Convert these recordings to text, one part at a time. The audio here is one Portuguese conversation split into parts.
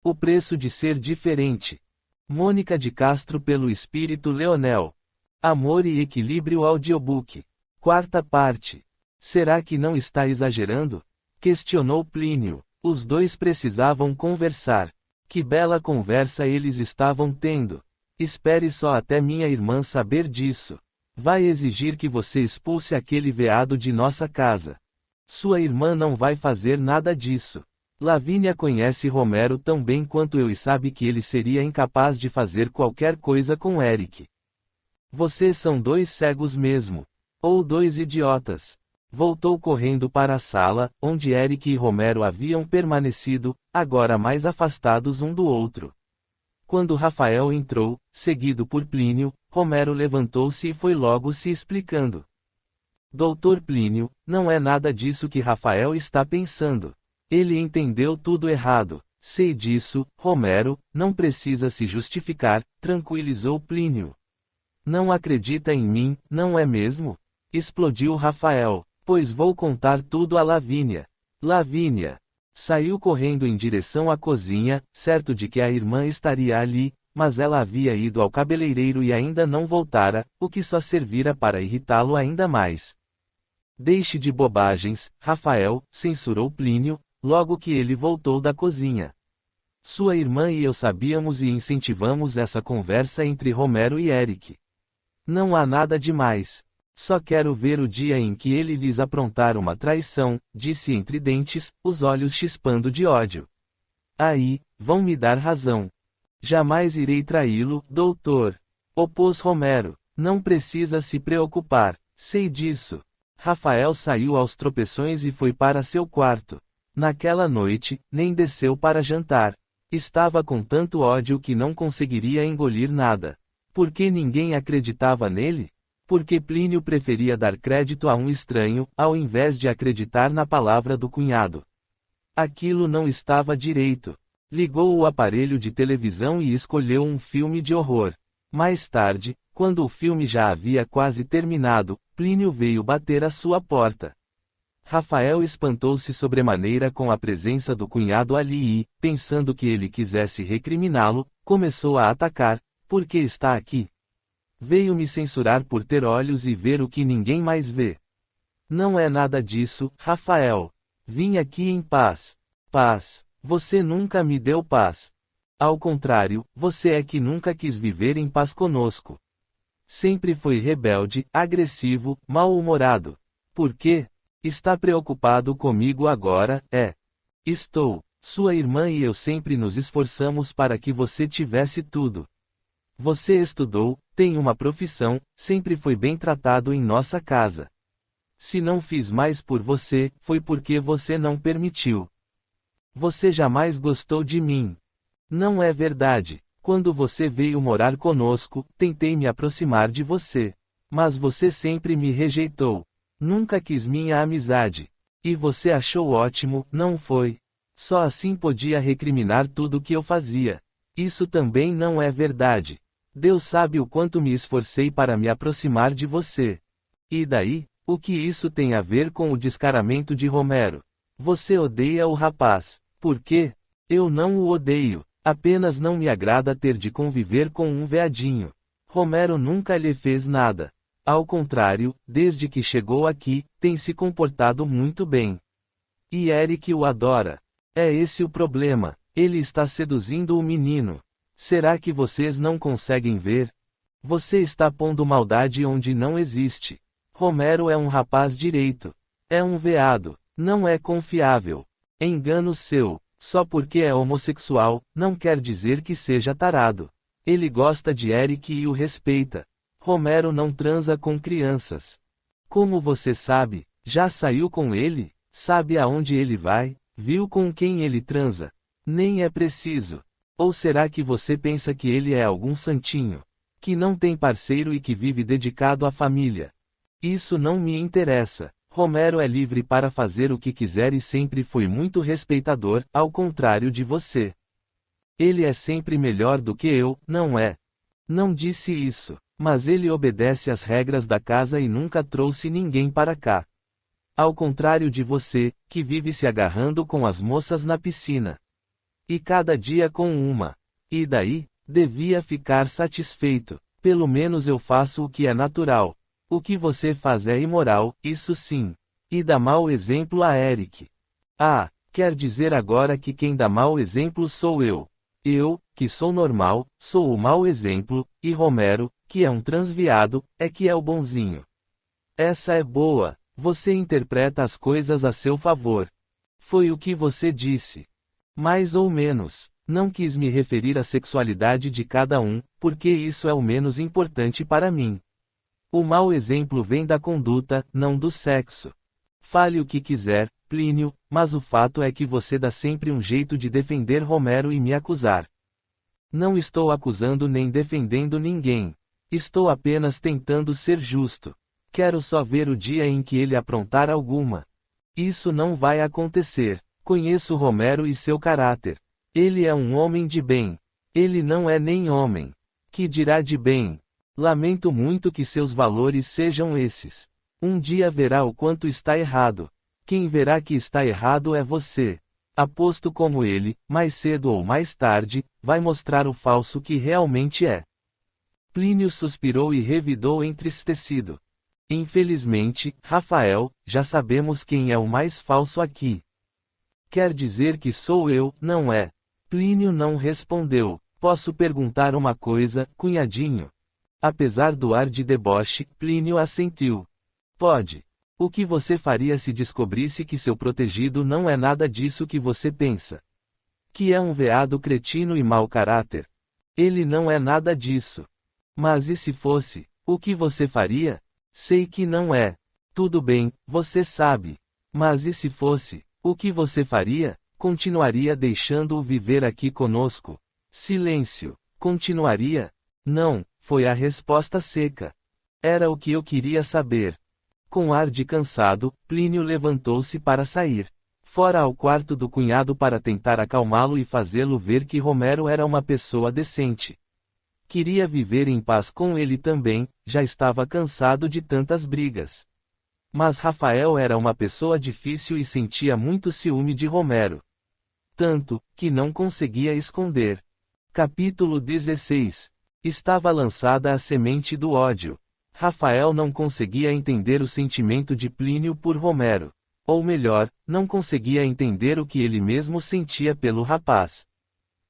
O preço de ser diferente. Mônica de Castro pelo Espírito Leonel. Amor e Equilíbrio Audiobook. Quarta parte. Será que não está exagerando? Questionou Plínio. Os dois precisavam conversar. Que bela conversa eles estavam tendo. Espere só até minha irmã saber disso. Vai exigir que você expulse aquele veado de nossa casa. Sua irmã não vai fazer nada disso. Lavínia conhece Romero tão bem quanto eu e sabe que ele seria incapaz de fazer qualquer coisa com Eric. Vocês são dois cegos mesmo. Ou dois idiotas. Voltou correndo para a sala, onde Eric e Romero haviam permanecido, agora mais afastados um do outro. Quando Rafael entrou, seguido por Plínio, Romero levantou-se e foi logo se explicando. Doutor Plínio, não é nada disso que Rafael está pensando. Ele entendeu tudo errado. Sei disso, Romero, não precisa se justificar, tranquilizou Plínio. Não acredita em mim, não é mesmo? Explodiu Rafael. Pois vou contar tudo a Lavínia. Lavínia. Saiu correndo em direção à cozinha, certo de que a irmã estaria ali, mas ela havia ido ao cabeleireiro e ainda não voltara, o que só servira para irritá-lo ainda mais. Deixe de bobagens, Rafael, censurou Plínio, logo que ele voltou da cozinha. Sua irmã e eu sabíamos e incentivamos essa conversa entre Romero e Eric. Não há nada demais. Só quero ver o dia em que ele lhes aprontar uma traição, disse entre dentes, os olhos chispando de ódio. Aí, vão me dar razão. Jamais irei traí-lo, doutor. Opôs Romero. Não precisa se preocupar, sei disso. Rafael saiu aos tropeções e foi para seu quarto. Naquela noite, nem desceu para jantar. Estava com tanto ódio que não conseguiria engolir nada. Por que ninguém acreditava nele? Porque Plínio preferia dar crédito a um estranho, ao invés de acreditar na palavra do cunhado. Aquilo não estava direito. Ligou o aparelho de televisão e escolheu um filme de horror. Mais tarde, quando o filme já havia quase terminado, Plínio veio bater à sua porta. Rafael espantou-se sobremaneira com a presença do cunhado ali e, pensando que ele quisesse recriminá-lo, começou a atacar. Por que está aqui? Veio me censurar por ter olhos e ver o que ninguém mais vê. Não é nada disso, Rafael. Vim aqui em paz. Paz. Você nunca me deu paz. Ao contrário, você é que nunca quis viver em paz conosco. Sempre foi rebelde, agressivo, mal-humorado. Por quê? Está preocupado comigo agora, é? Estou. Sua irmã e eu sempre nos esforçamos para que você tivesse tudo. Você estudou, tem uma profissão, sempre foi bem tratado em nossa casa. Se não fiz mais por você, foi porque você não permitiu. Você jamais gostou de mim. Não é verdade. Quando você veio morar conosco, tentei me aproximar de você. Mas você sempre me rejeitou. Nunca quis minha amizade. E você achou ótimo, não foi? Só assim podia recriminar tudo que eu fazia. Isso também não é verdade. Deus sabe o quanto me esforcei para me aproximar de você. E daí, o que isso tem a ver com o descaramento de Romero? Você odeia o rapaz. Por quê? Eu não o odeio. Apenas não me agrada ter de conviver com um veadinho. Romero nunca lhe fez nada. Ao contrário, desde que chegou aqui, tem se comportado muito bem. E Eric o adora. É esse o problema. Ele está seduzindo o menino. Será que vocês não conseguem ver? Você está pondo maldade onde não existe. Romero é um rapaz direito. É um veado. Não é confiável. Engano seu. Só porque é homossexual, não quer dizer que seja tarado. Ele gosta de Eric e o respeita. Romero não transa com crianças. Como você sabe? Já saiu com ele? Sabe aonde ele vai? Viu com quem ele transa? Nem é preciso. Ou será que você pensa que ele é algum santinho? Que não tem parceiro e que vive dedicado à família? Isso não me interessa. Romero é livre para fazer o que quiser e sempre foi muito respeitador, ao contrário de você. Ele é sempre melhor do que eu, não é? Não disse isso, mas ele obedece às regras da casa e nunca trouxe ninguém para cá. Ao contrário de você, que vive se agarrando com as moças na piscina. E cada dia com uma. E daí, devia ficar satisfeito. Pelo menos eu faço o que é natural. O que você faz é imoral, isso sim. E dá mau exemplo a Eric. Ah, quer dizer agora que quem dá mau exemplo sou eu. Eu, que sou normal, sou o mau exemplo, e Romero, que é um transviado, é que é o bonzinho. Essa é boa, você interpreta as coisas a seu favor. Foi o que você disse. Mais ou menos. Não quis me referir à sexualidade de cada um, porque isso é o menos importante para mim. O mau exemplo vem da conduta, não do sexo. Fale o que quiser, Plínio, mas o fato é que você dá sempre um jeito de defender Romero e me acusar. Não estou acusando nem defendendo ninguém. Estou apenas tentando ser justo. Quero só ver o dia em que ele aprontar alguma. Isso não vai acontecer. Conheço Romero e seu caráter. Ele é um homem de bem. Ele não é nem homem. Que dirá de bem? Lamento muito que seus valores sejam esses. Um dia verá o quanto está errado. Quem verá que está errado é você. Aposto como ele, mais cedo ou mais tarde, vai mostrar o falso que realmente é. Plínio suspirou e revidou entristecido. Infelizmente, Rafael, já sabemos quem é o mais falso aqui. Quer dizer que sou eu, não é? Plínio não respondeu. Posso perguntar uma coisa, cunhadinho? Apesar do ar de deboche, Plínio assentiu. Pode. O que você faria se descobrisse que seu protegido não é nada disso que você pensa? Que é um veado cretino e mau caráter? Ele não é nada disso. Mas e se fosse? O que você faria? Sei que não é. Tudo bem, você sabe. Mas e se fosse? O que você faria? Continuaria deixando-o viver aqui conosco? Silêncio. Continuaria? Não, foi a resposta seca. Era o que eu queria saber. Com ar de cansado, Plínio levantou-se para sair. Fora ao quarto do cunhado para tentar acalmá-lo e fazê-lo ver que Romero era uma pessoa decente. Queria viver em paz com ele também, já estava cansado de tantas brigas. Mas Rafael era uma pessoa difícil e sentia muito ciúme de Romero. Tanto, que não conseguia esconder. Capítulo 16. Estava lançada a semente do ódio. Rafael não conseguia entender o sentimento de Plínio por Romero. Ou melhor, não conseguia entender o que ele mesmo sentia pelo rapaz.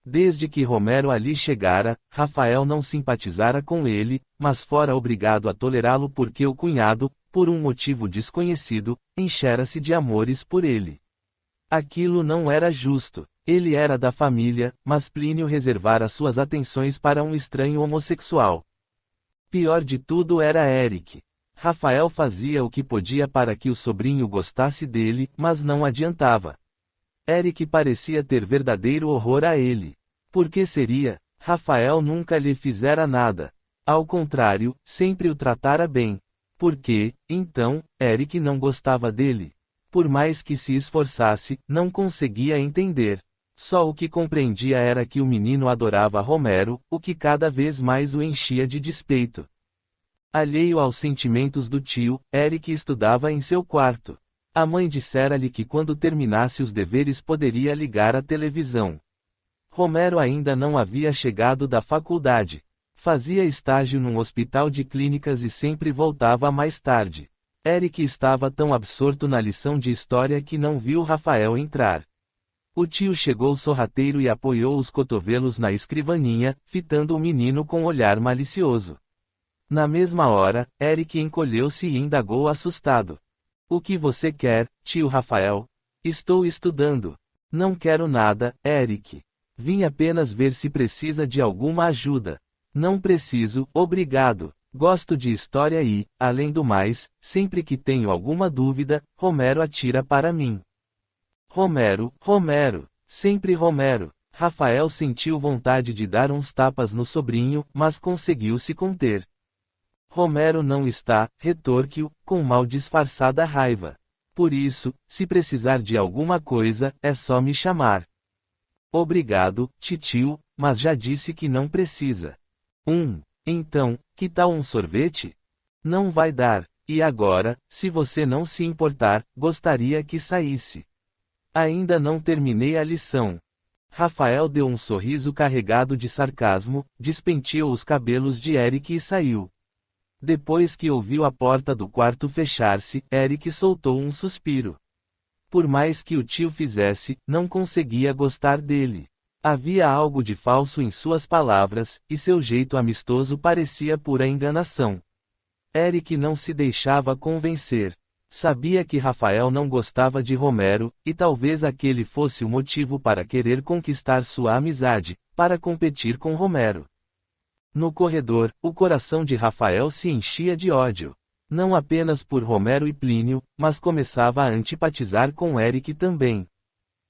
Desde que Romero ali chegara, Rafael não simpatizara com ele, mas fora obrigado a tolerá-lo porque o cunhado, por um motivo desconhecido, enchera-se de amores por ele. Aquilo não era justo. Ele era da família, mas Plínio reservara suas atenções para um estranho homossexual. Pior de tudo era Eric. Rafael fazia o que podia para que o sobrinho gostasse dele, mas não adiantava. Eric parecia ter verdadeiro horror a ele. Por que seria? Rafael nunca lhe fizera nada. Ao contrário, sempre o tratara bem. Por que, então, Eric não gostava dele? Por mais que se esforçasse, não conseguia entender. Só o que compreendia era que o menino adorava Romero, o que cada vez mais o enchia de despeito. Alheio aos sentimentos do tio, Eric estudava em seu quarto. A mãe dissera-lhe que quando terminasse os deveres poderia ligar a televisão. Romero ainda não havia chegado da faculdade. Fazia estágio num hospital de clínicas e sempre voltava mais tarde. Eric estava tão absorto na lição de história que não viu Rafael entrar. O tio chegou sorrateiro e apoiou os cotovelos na escrivaninha, fitando o menino com olhar malicioso. Na mesma hora, Eric encolheu-se e indagou assustado. O que você quer, tio Rafael? Estou estudando. Não quero nada, Eric. Vim apenas ver se precisa de alguma ajuda. Não preciso, obrigado. Gosto de história e, além do mais, sempre que tenho alguma dúvida, Romero atira para mim. Romero, sempre Romero. Rafael sentiu vontade de dar uns tapas no sobrinho, mas conseguiu se conter. Romero não está, retorquiu, com mal disfarçada raiva. Por isso, se precisar de alguma coisa, é só me chamar. Obrigado, titio, mas já disse que não precisa. Então, que tal um sorvete? Não vai dar, e agora, se você não se importar, gostaria que saísse. Ainda não terminei a lição. Rafael deu um sorriso carregado de sarcasmo, despenteou os cabelos de Eric e saiu. Depois que ouviu a porta do quarto fechar-se, Eric soltou um suspiro. Por mais que o tio fizesse, não conseguia gostar dele. Havia algo de falso em suas palavras, e seu jeito amistoso parecia pura enganação. Eric não se deixava convencer. Sabia que Rafael não gostava de Romero, e talvez aquele fosse o motivo para querer conquistar sua amizade, para competir com Romero. No corredor, o coração de Rafael se enchia de ódio. Não apenas por Romero e Plínio, mas começava a antipatizar com Eric também.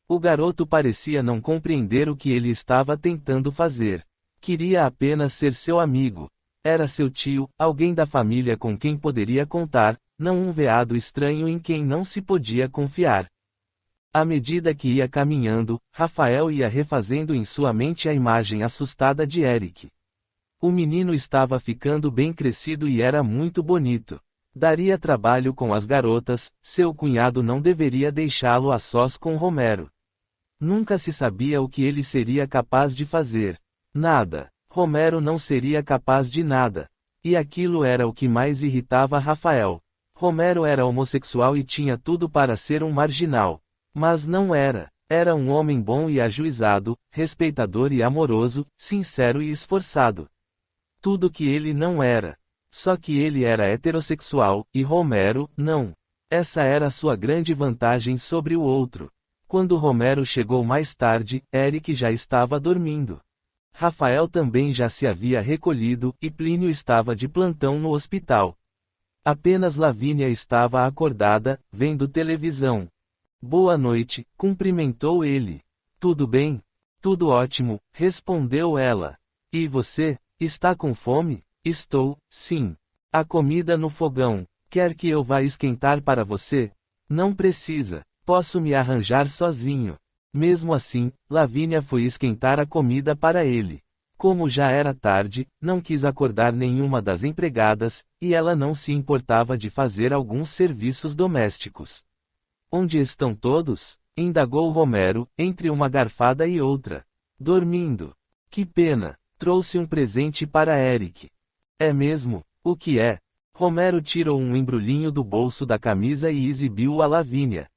O garoto parecia não compreender o que ele estava tentando fazer. Queria apenas ser seu amigo. Era seu tio, alguém da família com quem poderia contar, não um veado estranho em quem não se podia confiar. À medida que ia caminhando, Rafael ia refazendo em sua mente a imagem assustada de Eric. O menino estava ficando bem crescido e era muito bonito. Daria trabalho com as garotas, seu cunhado não deveria deixá-lo a sós com Romero. Nunca se sabia o que ele seria capaz de fazer. Nada. Romero não seria capaz de nada. E aquilo era o que mais irritava Rafael. Romero era homossexual e tinha tudo para ser um marginal. Mas não era. Era um homem bom e ajuizado, respeitador e amoroso, sincero e esforçado. Tudo que ele não era. Só que ele era heterossexual, e Romero, não. Essa era a sua grande vantagem sobre o outro. Quando Romero chegou mais tarde, Eric já estava dormindo. Rafael também já se havia recolhido, e Plínio estava de plantão no hospital. Apenas Lavínia estava acordada, vendo televisão. Boa noite, cumprimentou ele. Tudo bem? Tudo ótimo, respondeu ela. E você, está com fome? Estou, sim. A comida no fogão. Quer que eu vá esquentar para você? Não precisa, posso me arranjar sozinho. Mesmo assim, Lavínia foi esquentar a comida para ele. Como já era tarde, não quis acordar nenhuma das empregadas, e ela não se importava de fazer alguns serviços domésticos. Onde estão todos? Indagou Romero, entre uma garfada e outra. Dormindo. Que pena. Trouxe um presente para Eric. É mesmo? O que é? Romero tirou um embrulhinho do bolso da camisa e exibiu a Lavínia.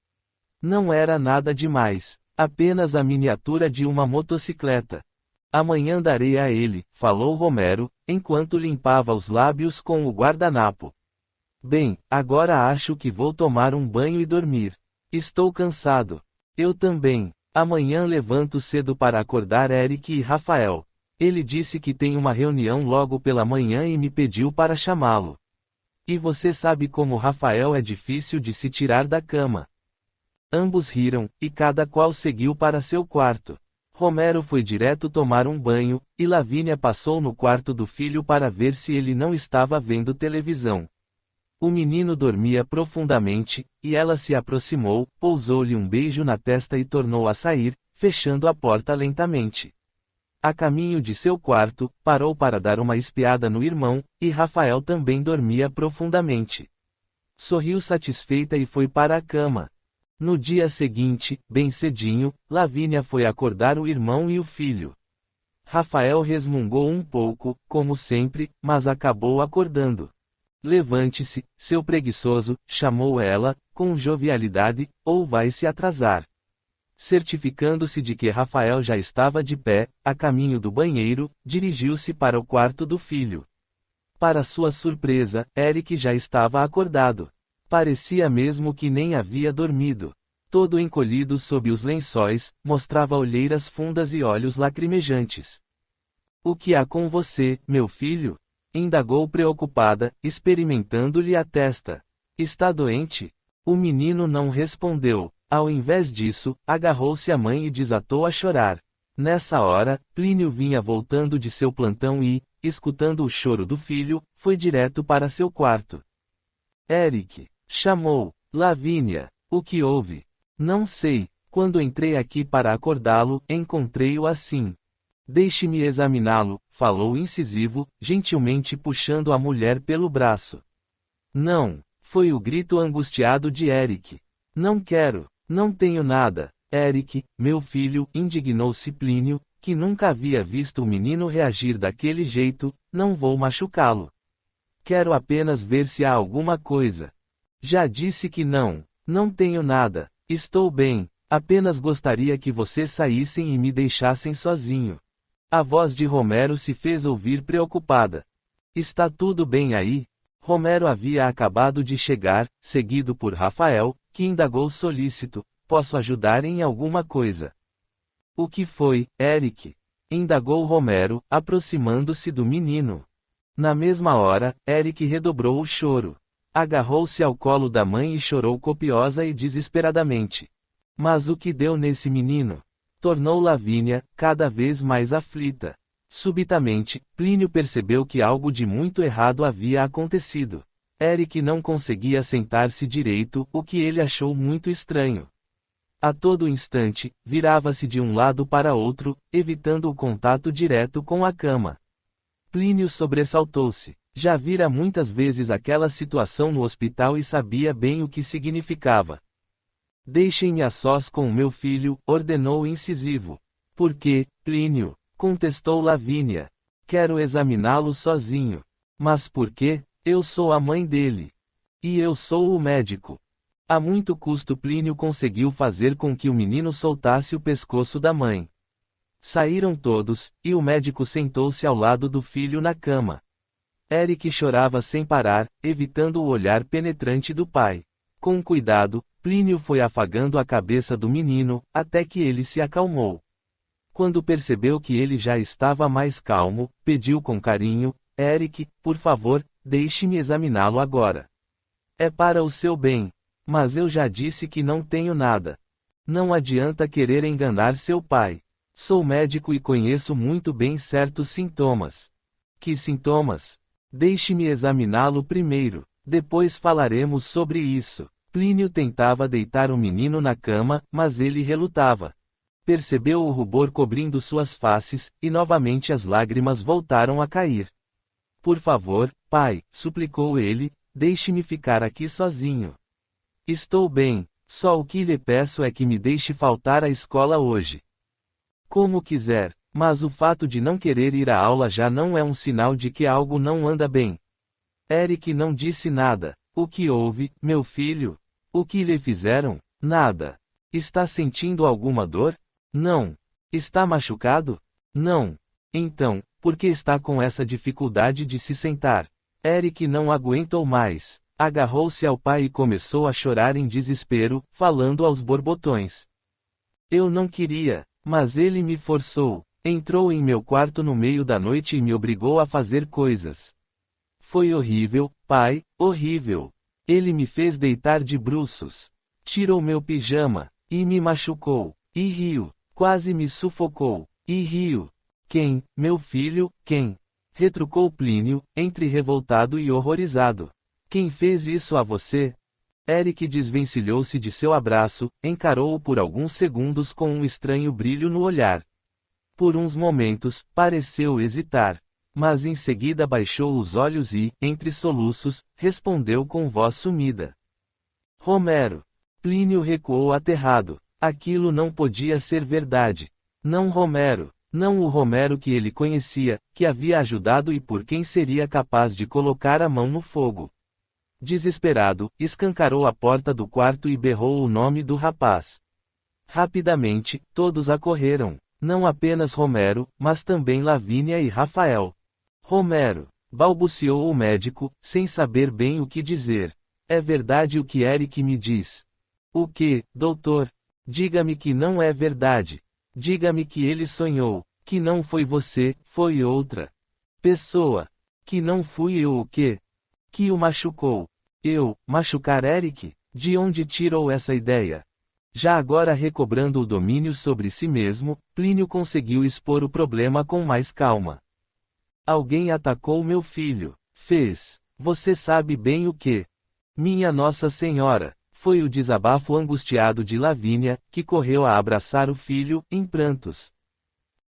Não era nada demais. Apenas a miniatura de uma motocicleta. Amanhã darei a ele, falou Romero, enquanto limpava os lábios com o guardanapo. Bem, agora acho que vou tomar um banho e dormir. Estou cansado. Eu também. Amanhã levanto cedo para acordar Eric e Rafael. Ele disse que tem uma reunião logo pela manhã e me pediu para chamá-lo. E você sabe como Rafael é difícil de se tirar da cama. Ambos riram, e cada qual seguiu para seu quarto. Romero foi direto tomar um banho, e Lavínia passou no quarto do filho para ver se ele não estava vendo televisão. O menino dormia profundamente, e ela se aproximou, pousou-lhe um beijo na testa e tornou a sair, fechando a porta lentamente. A caminho de seu quarto, parou para dar uma espiada no irmão, e Rafael também dormia profundamente. Sorriu satisfeita e foi para a cama. No dia seguinte, bem cedinho, Lavínia foi acordar o irmão e o filho. Rafael resmungou um pouco, como sempre, mas acabou acordando. Levante-se, seu preguiçoso, chamou ela, com jovialidade, ou vai se atrasar. Certificando-se de que Rafael já estava de pé, a caminho do banheiro, dirigiu-se para o quarto do filho. Para sua surpresa, Eric já estava acordado. Parecia mesmo que nem havia dormido. Todo encolhido sob os lençóis, mostrava olheiras fundas e olhos lacrimejantes. O que há com você, meu filho? Indagou preocupada, experimentando-lhe a testa. Está doente? O menino não respondeu. Ao invés disso, agarrou-se à mãe e desatou a chorar. Nessa hora, Plínio vinha voltando de seu plantão e, escutando o choro do filho, foi direto para seu quarto. Eric, chamou. Lavínia, o que houve? Não sei. Quando entrei aqui para acordá-lo, encontrei-o assim. Deixe-me examiná-lo, falou incisivo, gentilmente puxando a mulher pelo braço. Não, foi o grito angustiado de Eric. Não quero, não tenho nada. Eric, meu filho, indignou-se Plínio, que nunca havia visto o menino reagir daquele jeito, não vou machucá-lo. Quero apenas ver se há alguma coisa. Já disse que não. Não tenho nada. Estou bem. Apenas gostaria que vocês saíssem e me deixassem sozinho. A voz de Romero se fez ouvir preocupada. Está tudo bem aí? Romero havia acabado de chegar, seguido por Rafael, que indagou solícito: posso ajudar em alguma coisa? O que foi, Eric? Indagou Romero, aproximando-se do menino. Na mesma hora, Eric redobrou o choro. Agarrou-se ao colo da mãe e chorou copiosa e desesperadamente. Mas o que deu nesse menino? Tornou Lavínia, cada vez mais aflita. Subitamente, Plínio percebeu que algo de muito errado havia acontecido. Eric não conseguia sentar-se direito, o que ele achou muito estranho. A todo instante, virava-se de um lado para outro, evitando o contato direto com a cama. Plínio sobressaltou-se. Já vira muitas vezes aquela situação no hospital e sabia bem o que significava. Deixem-me a sós com o meu filho, ordenou incisivo. Por quê, Plínio? Contestou Lavínia. Quero examiná-lo sozinho. Mas por quê? Eu sou a mãe dele. E eu sou o médico. A muito custo Plínio conseguiu fazer com que o menino soltasse o pescoço da mãe. Saíram todos, e o médico sentou-se ao lado do filho na cama. Eric chorava sem parar, evitando o olhar penetrante do pai. Com cuidado, Plínio foi afagando a cabeça do menino, até que ele se acalmou. Quando percebeu que ele já estava mais calmo, pediu com carinho: Eric, por favor, deixe-me examiná-lo agora. É para o seu bem. Mas eu já disse que não tenho nada. Não adianta querer enganar seu pai. Sou médico e conheço muito bem certos sintomas. Que sintomas? Deixe-me examiná-lo primeiro. Depois falaremos sobre isso. Plínio tentava deitar o menino na cama, mas ele relutava. Percebeu o rubor cobrindo suas faces, e novamente as lágrimas voltaram a cair. Por favor, pai, suplicou ele, deixe-me ficar aqui sozinho. Estou bem, só o que lhe peço é que me deixe faltar à escola hoje. Como quiser, mas o fato de não querer ir à aula já não é um sinal de que algo não anda bem. Eric não disse nada. O que houve, meu filho? O que lhe fizeram? Nada. Está sentindo alguma dor? Não. Está machucado? Não. Então, por que está com essa dificuldade de se sentar? Eric não aguentou mais. Agarrou-se ao pai e começou a chorar em desespero, falando aos borbotões. Eu não queria, mas ele me forçou. Entrou em meu quarto no meio da noite e me obrigou a fazer coisas. Foi horrível, pai, horrível. Ele me fez deitar de bruços. Tirou meu pijama, e me machucou, e riu, quase me sufocou, e riu. Quem, meu filho, quem? Retrucou Plínio, entre revoltado e horrorizado. Quem fez isso a você? Eric desvencilhou-se de seu abraço, encarou-o por alguns segundos com um estranho brilho no olhar. Por uns momentos, pareceu hesitar. Mas em seguida baixou os olhos e, entre soluços, respondeu com voz sumida. Romero. Plínio recuou aterrado. Aquilo não podia ser verdade. Não Romero. Não o Romero que ele conhecia, que havia ajudado e por quem seria capaz de colocar a mão no fogo. Desesperado, escancarou a porta do quarto e berrou o nome do rapaz. Rapidamente, todos acorreram. Não apenas Romero, mas também Lavínia e Rafael. Romero, balbuciou o médico, sem saber bem o que dizer. É verdade o que Eric me diz. O que, doutor? Diga-me que não é verdade. Diga-me que ele sonhou, que não foi você, foi outra pessoa. Que não fui eu o quê? Que o machucou. Eu, machucar Eric? De onde tirou essa ideia? Já agora recobrando o domínio sobre si mesmo, Plínio conseguiu expor o problema com mais calma. Alguém atacou meu filho. Fez. Você sabe bem o que. Minha Nossa Senhora. Foi o desabafo angustiado de Lavínia, que correu a abraçar o filho, em prantos.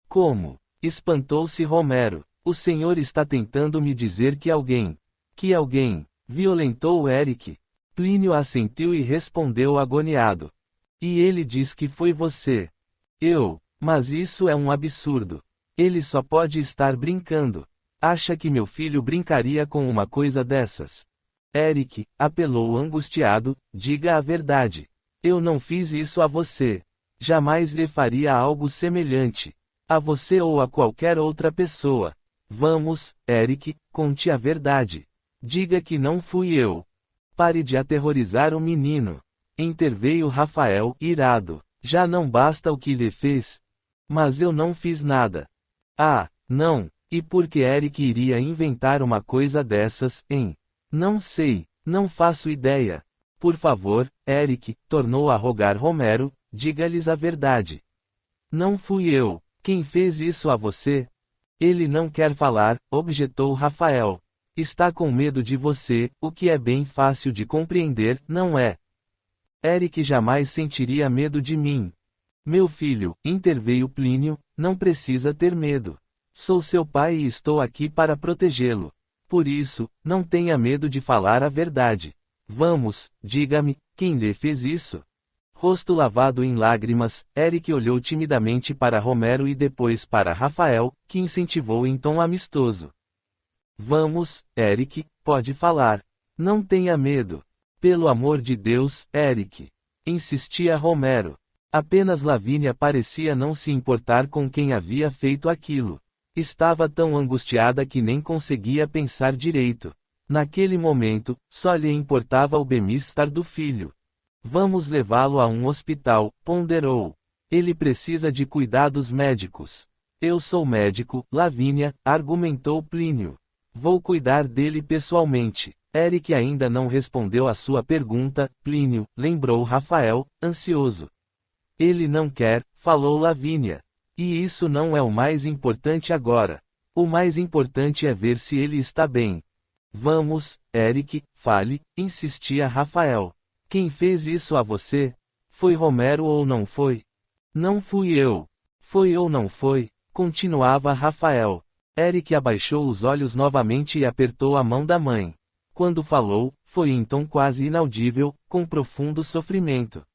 Como? Espantou-se Romero. O senhor está tentando me dizer que alguém violentou Eric? Plínio assentiu e respondeu agoniado. E ele diz que foi você. Mas isso é um absurdo. Ele só pode estar brincando. Acha que meu filho brincaria com uma coisa dessas? Eric, apelou angustiado, diga a verdade. Eu não fiz isso a você. Jamais lhe faria algo semelhante. A você ou a qualquer outra pessoa. Vamos, Eric, conte a verdade. Diga que não fui eu. Pare de aterrorizar o menino. Interveio Rafael, irado. Já não basta o que lhe fez? Mas eu não fiz nada. Ah, não. E por que Eric iria inventar uma coisa dessas, hein? Não sei, não faço ideia. Por favor, Eric, tornou a rogar Romero, diga-lhes a verdade. Não fui eu. Quem fez isso a você? Ele não quer falar, objetou Rafael. Está com medo de você, o que é bem fácil de compreender, não é? Eric jamais sentiria medo de mim. Meu filho, interveio Plínio, não precisa ter medo. Sou seu pai e estou aqui para protegê-lo. Por isso, não tenha medo de falar a verdade. Vamos, diga-me, quem lhe fez isso? Rosto lavado em lágrimas, Eric olhou timidamente para Romero e depois para Rafael, que incentivou em tom amistoso. Vamos, Eric, pode falar. Não tenha medo. Pelo amor de Deus, Eric. Insistia Romero. Apenas Lavínia parecia não se importar com quem havia feito aquilo. Estava tão angustiada que nem conseguia pensar direito. Naquele momento, só lhe importava o bem-estar do filho. Vamos levá-lo a um hospital, ponderou. Ele precisa de cuidados médicos. Eu sou médico, Lavínia, argumentou Plínio. Vou cuidar dele pessoalmente. Eric ainda não respondeu à sua pergunta, Plínio, lembrou Rafael, ansioso. Ele não quer, falou Lavínia. E isso não é o mais importante agora. O mais importante é ver se ele está bem. Vamos, Eric, fale, insistia Rafael. Quem fez isso a você? Foi Romero ou não foi? Não fui eu. Foi ou não foi? Continuava Rafael. Eric abaixou os olhos novamente e apertou a mão da mãe. Quando falou, foi em tom quase inaudível, com profundo sofrimento.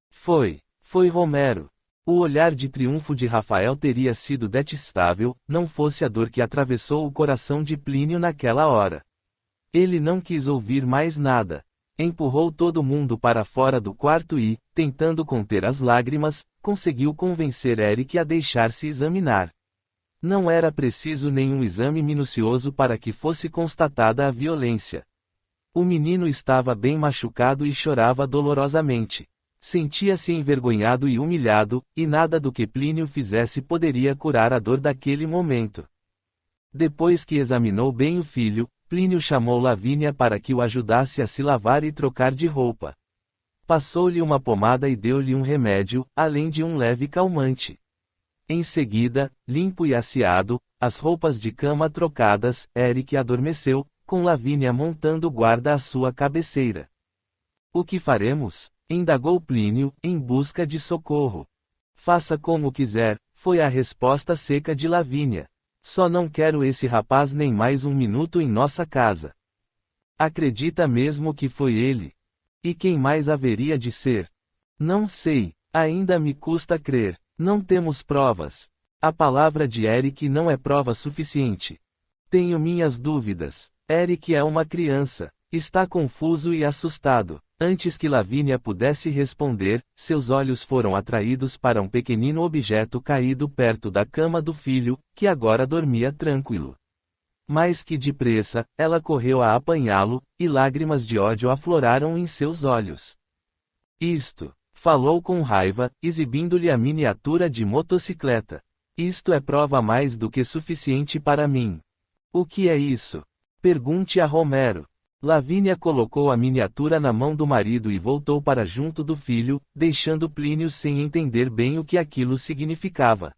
Foi Romero. O olhar de triunfo de Rafael teria sido detestável, não fosse a dor que atravessou o coração de Plínio naquela hora. Ele não quis ouvir mais nada. Empurrou todo mundo para fora do quarto e, tentando conter as lágrimas, conseguiu convencer Eric a deixar-se examinar. Não era preciso nenhum exame minucioso para que fosse constatada a violência. O menino estava bem machucado e chorava dolorosamente. Sentia-se envergonhado e humilhado, e nada do que Plínio fizesse poderia curar a dor daquele momento. Depois que examinou bem o filho, Plínio chamou Lavínia para que o ajudasse a se lavar e trocar de roupa. Passou-lhe uma pomada e deu-lhe um remédio, além de um leve calmante. Em seguida, limpo e asseado, as roupas de cama trocadas, Eric adormeceu, com Lavínia montando guarda à sua cabeceira. O que faremos? Indagou Plínio, em busca de socorro. Faça como quiser, foi a resposta seca de Lavínia. Só não quero esse rapaz nem mais um minuto em nossa casa. Acredita mesmo que foi ele? E quem mais haveria de ser? Não sei, ainda me custa crer. Não temos provas. A palavra de Eric não é prova suficiente. Tenho minhas dúvidas. Eric é uma criança. Está confuso e assustado. Antes que Lavínia pudesse responder, seus olhos foram atraídos para um pequenino objeto caído perto da cama do filho, que agora dormia tranquilo. Mais que depressa, ela correu a apanhá-lo, e lágrimas de ódio afloraram em seus olhos. Isto, falou com raiva, exibindo-lhe a miniatura de motocicleta. Isto é prova mais do que suficiente para mim. O que é isso? Pergunte a Romero. Lavínia colocou a miniatura na mão do marido e voltou para junto do filho, deixando Plínio sem entender bem o que aquilo significava.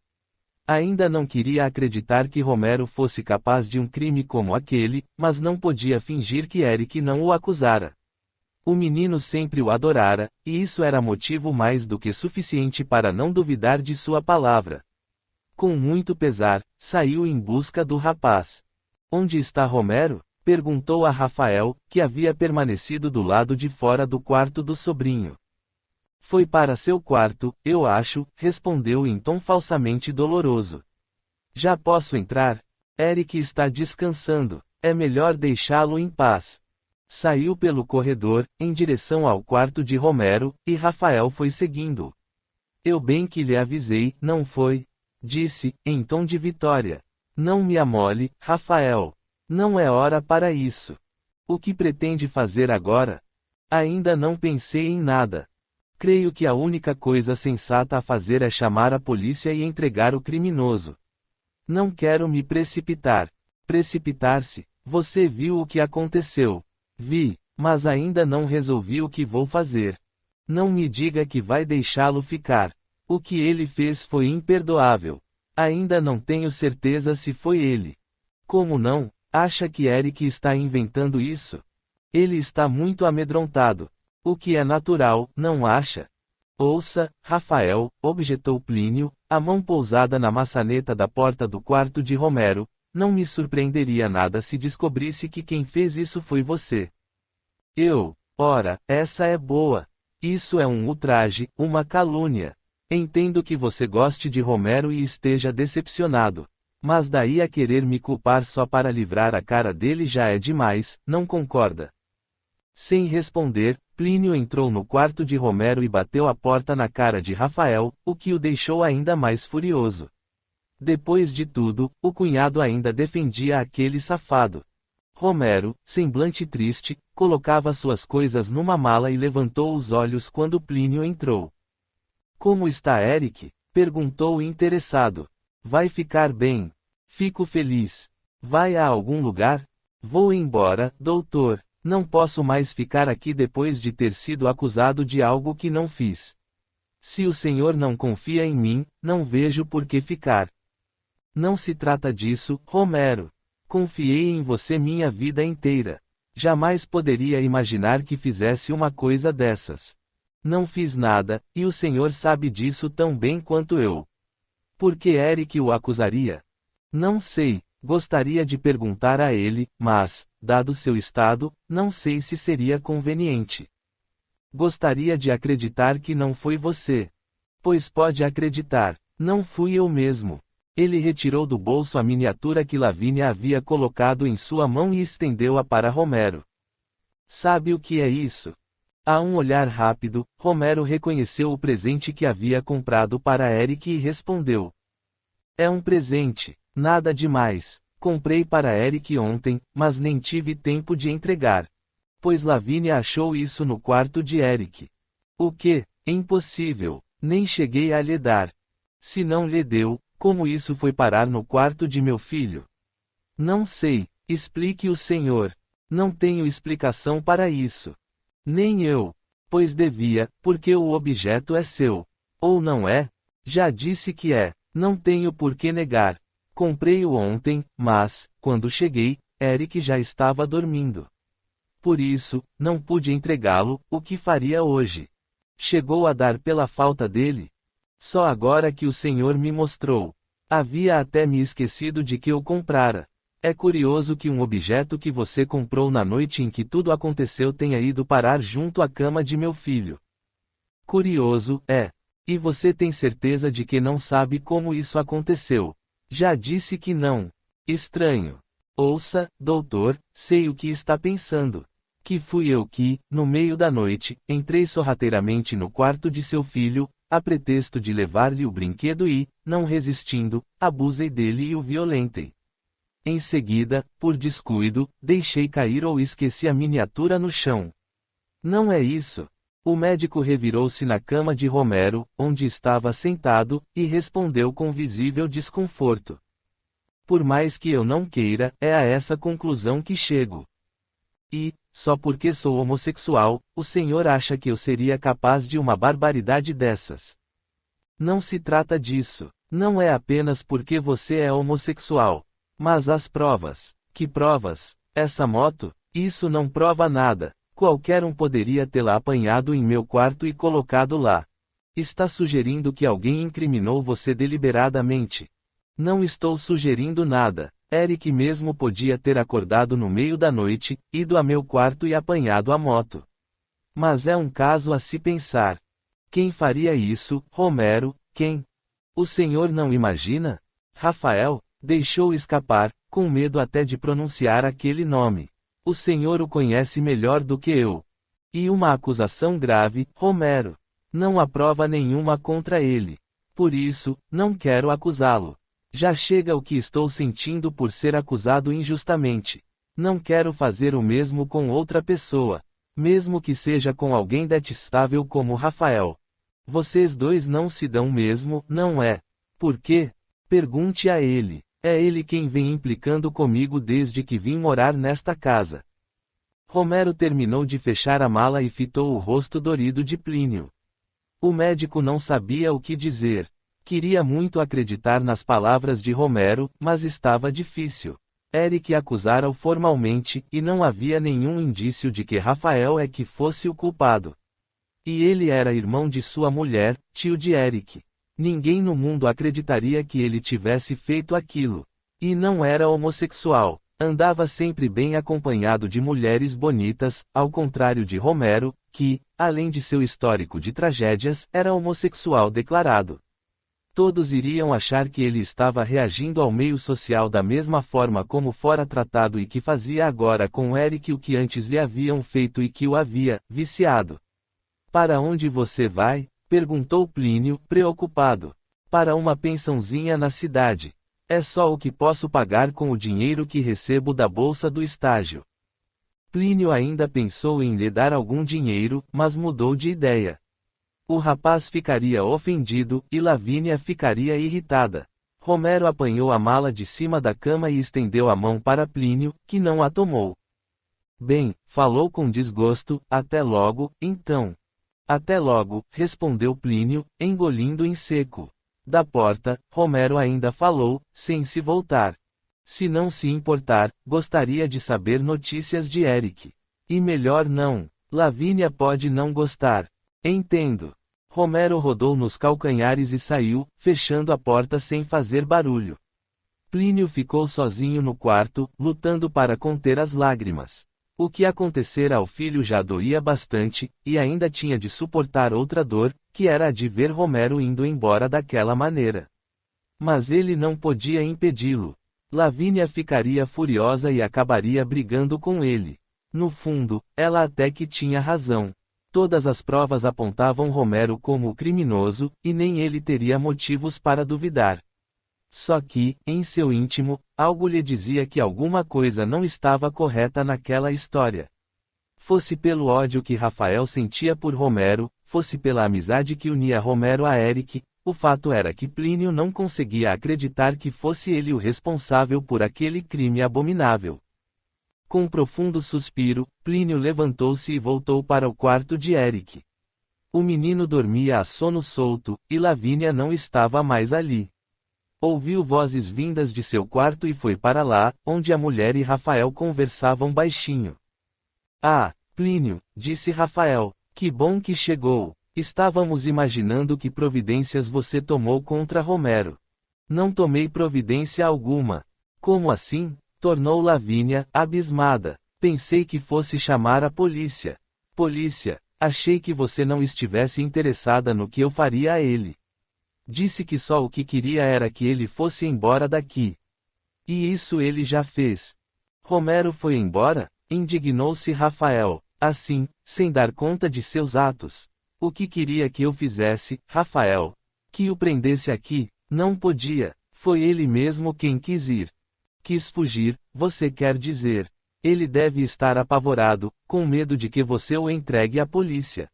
Ainda não queria acreditar que Romero fosse capaz de um crime como aquele, mas não podia fingir que Eric não o acusara. O menino sempre o adorara, e isso era motivo mais do que suficiente para não duvidar de sua palavra. Com muito pesar, saiu em busca do rapaz. Onde está Romero? Perguntou a Rafael, que havia permanecido do lado de fora do quarto do sobrinho. Foi para seu quarto, eu acho, respondeu em tom falsamente doloroso. Já posso entrar? Eric está descansando. É melhor deixá-lo em paz. Saiu pelo corredor, em direção ao quarto de Romero, e Rafael foi seguindo. Eu bem que lhe avisei, não foi? Disse, em tom de vitória. Não me amole, Rafael. Não é hora para isso. O que pretende fazer agora? Ainda não pensei em nada. Creio que a única coisa sensata a fazer é chamar a polícia e entregar o criminoso. Não quero me precipitar. Precipitar-se? Você viu o que aconteceu. Vi, mas ainda não resolvi o que vou fazer. Não me diga que vai deixá-lo ficar. O que ele fez foi imperdoável. Ainda não tenho certeza se foi ele. Como não? Acha que Eric está inventando isso? Ele está muito amedrontado. O que é natural, não acha? Ouça, Rafael, objetou Plínio, a mão pousada na maçaneta da porta do quarto de Romero, não me surpreenderia nada se descobrisse que quem fez isso foi você. Eu? Ora, essa é boa. Isso é um ultraje, uma calúnia. Entendo que você goste de Romero e esteja decepcionado. Mas daí a querer me culpar só para livrar a cara dele já é demais, não concorda? Sem responder, Plínio entrou no quarto de Romero e bateu a porta na cara de Rafael, o que o deixou ainda mais furioso. Depois de tudo, o cunhado ainda defendia aquele safado. Romero, semblante triste, colocava suas coisas numa mala e levantou os olhos quando Plínio entrou. Como está Eric? Perguntou interessado. Vai ficar bem. Fico feliz. Vai a algum lugar? Vou embora, doutor. Não posso mais ficar aqui depois de ter sido acusado de algo que não fiz. Se o senhor não confia em mim, não vejo por que ficar. Não se trata disso, Romero. Confiei em você minha vida inteira. Jamais poderia imaginar que fizesse uma coisa dessas. Não fiz nada, e o senhor sabe disso tão bem quanto eu. Por que Eric o acusaria? Não sei. Gostaria de perguntar a ele, mas, dado seu estado, não sei se seria conveniente. Gostaria de acreditar que não foi você. Pois pode acreditar, não fui eu mesmo. Ele retirou do bolso a miniatura que Lavínia havia colocado em sua mão e estendeu-a para Romero. Sabe o que é isso? A um olhar rápido, Romero reconheceu o presente que havia comprado para Eric e respondeu. É um presente. Nada demais. Comprei para Eric ontem, mas nem tive tempo de entregar. Pois Lavínia achou isso no quarto de Eric. O que? Impossível. Nem cheguei a lhe dar. Se não lhe deu, como isso foi parar no quarto de meu filho? Não sei. Explique o senhor. Não tenho explicação para isso. Nem eu. Pois devia, porque o objeto é seu. Ou não é? Já disse que é. Não tenho por que negar. Comprei-o ontem, mas, quando cheguei, Eric já estava dormindo. Por isso, não pude entregá-lo, o que faria hoje? Chegou a dar pela falta dele? Só agora que o senhor me mostrou. Havia até me esquecido de que o comprara. É curioso que um objeto que você comprou na noite em que tudo aconteceu tenha ido parar junto à cama de meu filho. Curioso, é. E você tem certeza de que não sabe como isso aconteceu? Já disse que não. Estranho. Ouça, doutor, sei o que está pensando. Que fui eu que, no meio da noite, entrei sorrateiramente no quarto de seu filho, a pretexto de levar-lhe o brinquedo e, não resistindo, abusei dele e o violentei. Em seguida, por descuido, deixei cair ou esqueci a miniatura no chão. Não é isso. O médico revirou-se na cama de Romero, onde estava sentado, e respondeu com visível desconforto. Por mais que eu não queira, é a essa conclusão que chego. E, só porque sou homossexual, o senhor acha que eu seria capaz de uma barbaridade dessas? Não se trata disso. Não é apenas porque você é homossexual. Mas as provas. Que provas? Essa moto? Isso não prova nada. Qualquer um poderia tê-la apanhado em meu quarto e colocado lá. Está sugerindo que alguém incriminou você deliberadamente. Não estou sugerindo nada. Eric mesmo podia ter acordado no meio da noite, ido a meu quarto e apanhado a moto. Mas é um caso a se pensar. Quem faria isso, Romero, quem? O senhor não imagina? Rafael deixou escapar, com medo até de pronunciar aquele nome. O senhor o conhece melhor do que eu. E uma acusação grave, Romero. Não há prova nenhuma contra ele. Por isso, não quero acusá-lo. Já chega o que estou sentindo por ser acusado injustamente. Não quero fazer o mesmo com outra pessoa, mesmo que seja com alguém detestável como Rafael. Vocês dois não se dão mesmo, não é? Por quê? Pergunte a ele. É ele quem vem implicando comigo desde que vim morar nesta casa. Romero terminou de fechar a mala e fitou o rosto dorido de Plínio. O médico não sabia o que dizer. Queria muito acreditar nas palavras de Romero, mas estava difícil. Eric acusara-o formalmente, e não havia nenhum indício de que Rafael é que fosse o culpado. E ele era irmão de sua mulher, tio de Eric. Ninguém no mundo acreditaria que ele tivesse feito aquilo. E não era homossexual. Andava sempre bem acompanhado de mulheres bonitas, ao contrário de Romero, que, além de seu histórico de tragédias, era homossexual declarado. Todos iriam achar que ele estava reagindo ao meio social da mesma forma como fora tratado e que fazia agora com Eric o que antes lhe haviam feito e que o havia viciado. Para onde você vai? Perguntou Plínio, preocupado. Para uma pensãozinha na cidade. É só o que posso pagar com o dinheiro que recebo da bolsa do estágio. Plínio ainda pensou em lhe dar algum dinheiro, mas mudou de ideia. O rapaz ficaria ofendido, e Lavínia ficaria irritada. Romero apanhou a mala de cima da cama e estendeu a mão para Plínio, que não a tomou. Bem, falou com desgosto, até logo, então. Até logo, respondeu Plínio, engolindo em seco. Da porta, Romero ainda falou, sem se voltar. Se não se importar, gostaria de saber notícias de Eric. E melhor não. Lavínia pode não gostar. Entendo. Romero rodou nos calcanhares e saiu, fechando a porta sem fazer barulho. Plínio ficou sozinho no quarto, lutando para conter as lágrimas. O que acontecera ao filho já doía bastante, e ainda tinha de suportar outra dor, que era a de ver Romero indo embora daquela maneira. Mas ele não podia impedi-lo. Lavínia ficaria furiosa e acabaria brigando com ele. No fundo, ela até que tinha razão. Todas as provas apontavam Romero como o criminoso, e nem ele teria motivos para duvidar. Só que, em seu íntimo, algo lhe dizia que alguma coisa não estava correta naquela história. Fosse pelo ódio que Rafael sentia por Romero, fosse pela amizade que unia Romero a Eric, o fato era que Plínio não conseguia acreditar que fosse ele o responsável por aquele crime abominável. Com um profundo suspiro, Plínio levantou-se e voltou para o quarto de Eric. O menino dormia a sono solto, e Lavínia não estava mais ali. Ouviu vozes vindas de seu quarto e foi para lá, onde a mulher e Rafael conversavam baixinho. Ah, Plínio, disse Rafael, que bom que chegou. Estávamos imaginando que providências você tomou contra Romero. Não tomei providência alguma. Como assim? Tornou Lavínia, abismada. Pensei que fosse chamar a polícia. Polícia, achei que você não estivesse interessada no que eu faria a ele. Disse que só o que queria era que ele fosse embora daqui. E isso ele já fez. Romero foi embora? Indignou-se Rafael, assim, sem dar conta de seus atos. O que queria que eu fizesse, Rafael? Que o prendesse aqui? Não podia. Foi ele mesmo quem quis ir. Quis fugir, você quer dizer. Ele deve estar apavorado, com medo de que você o entregue à polícia.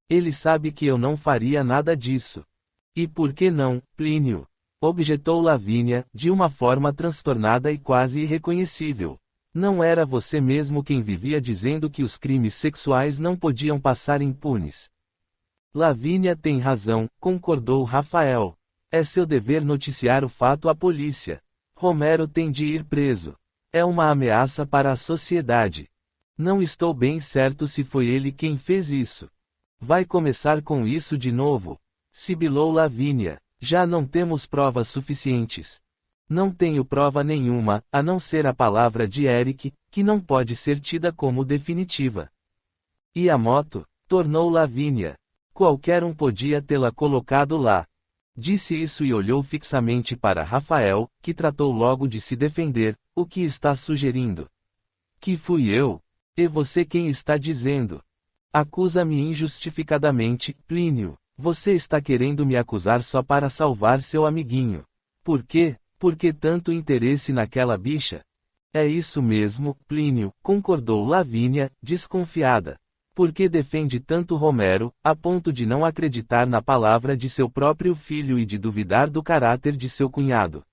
Ele sabe que eu não faria nada disso. E por que não, Plínio? Objetou Lavínia, de uma forma transtornada e quase irreconhecível. Não era você mesmo quem vivia dizendo que os crimes sexuais não podiam passar impunes. Lavínia tem razão, concordou Rafael. É seu dever noticiar o fato à polícia. Romero tem de ir preso. É uma ameaça para a sociedade. Não estou bem certo se foi ele quem fez isso. Vai começar com isso de novo? Sibilou Lavínia. Já não temos provas suficientes. Não tenho prova nenhuma, a não ser a palavra de Eric, que não pode ser tida como definitiva. E a moto? Tornou Lavínia. Qualquer um podia tê-la colocado lá. Disse isso e olhou fixamente para Rafael, que tratou logo de se defender. O que está sugerindo? Que fui eu? E você quem está dizendo? Acusa-me injustificadamente, Plínio. Você está querendo me acusar só para salvar seu amiguinho. Por quê? Por que tanto interesse naquela bicha? É isso mesmo, Plínio, concordou Lavínia, desconfiada. Por que defende tanto Romero, a ponto de não acreditar na palavra de seu próprio filho e de duvidar do caráter de seu cunhado?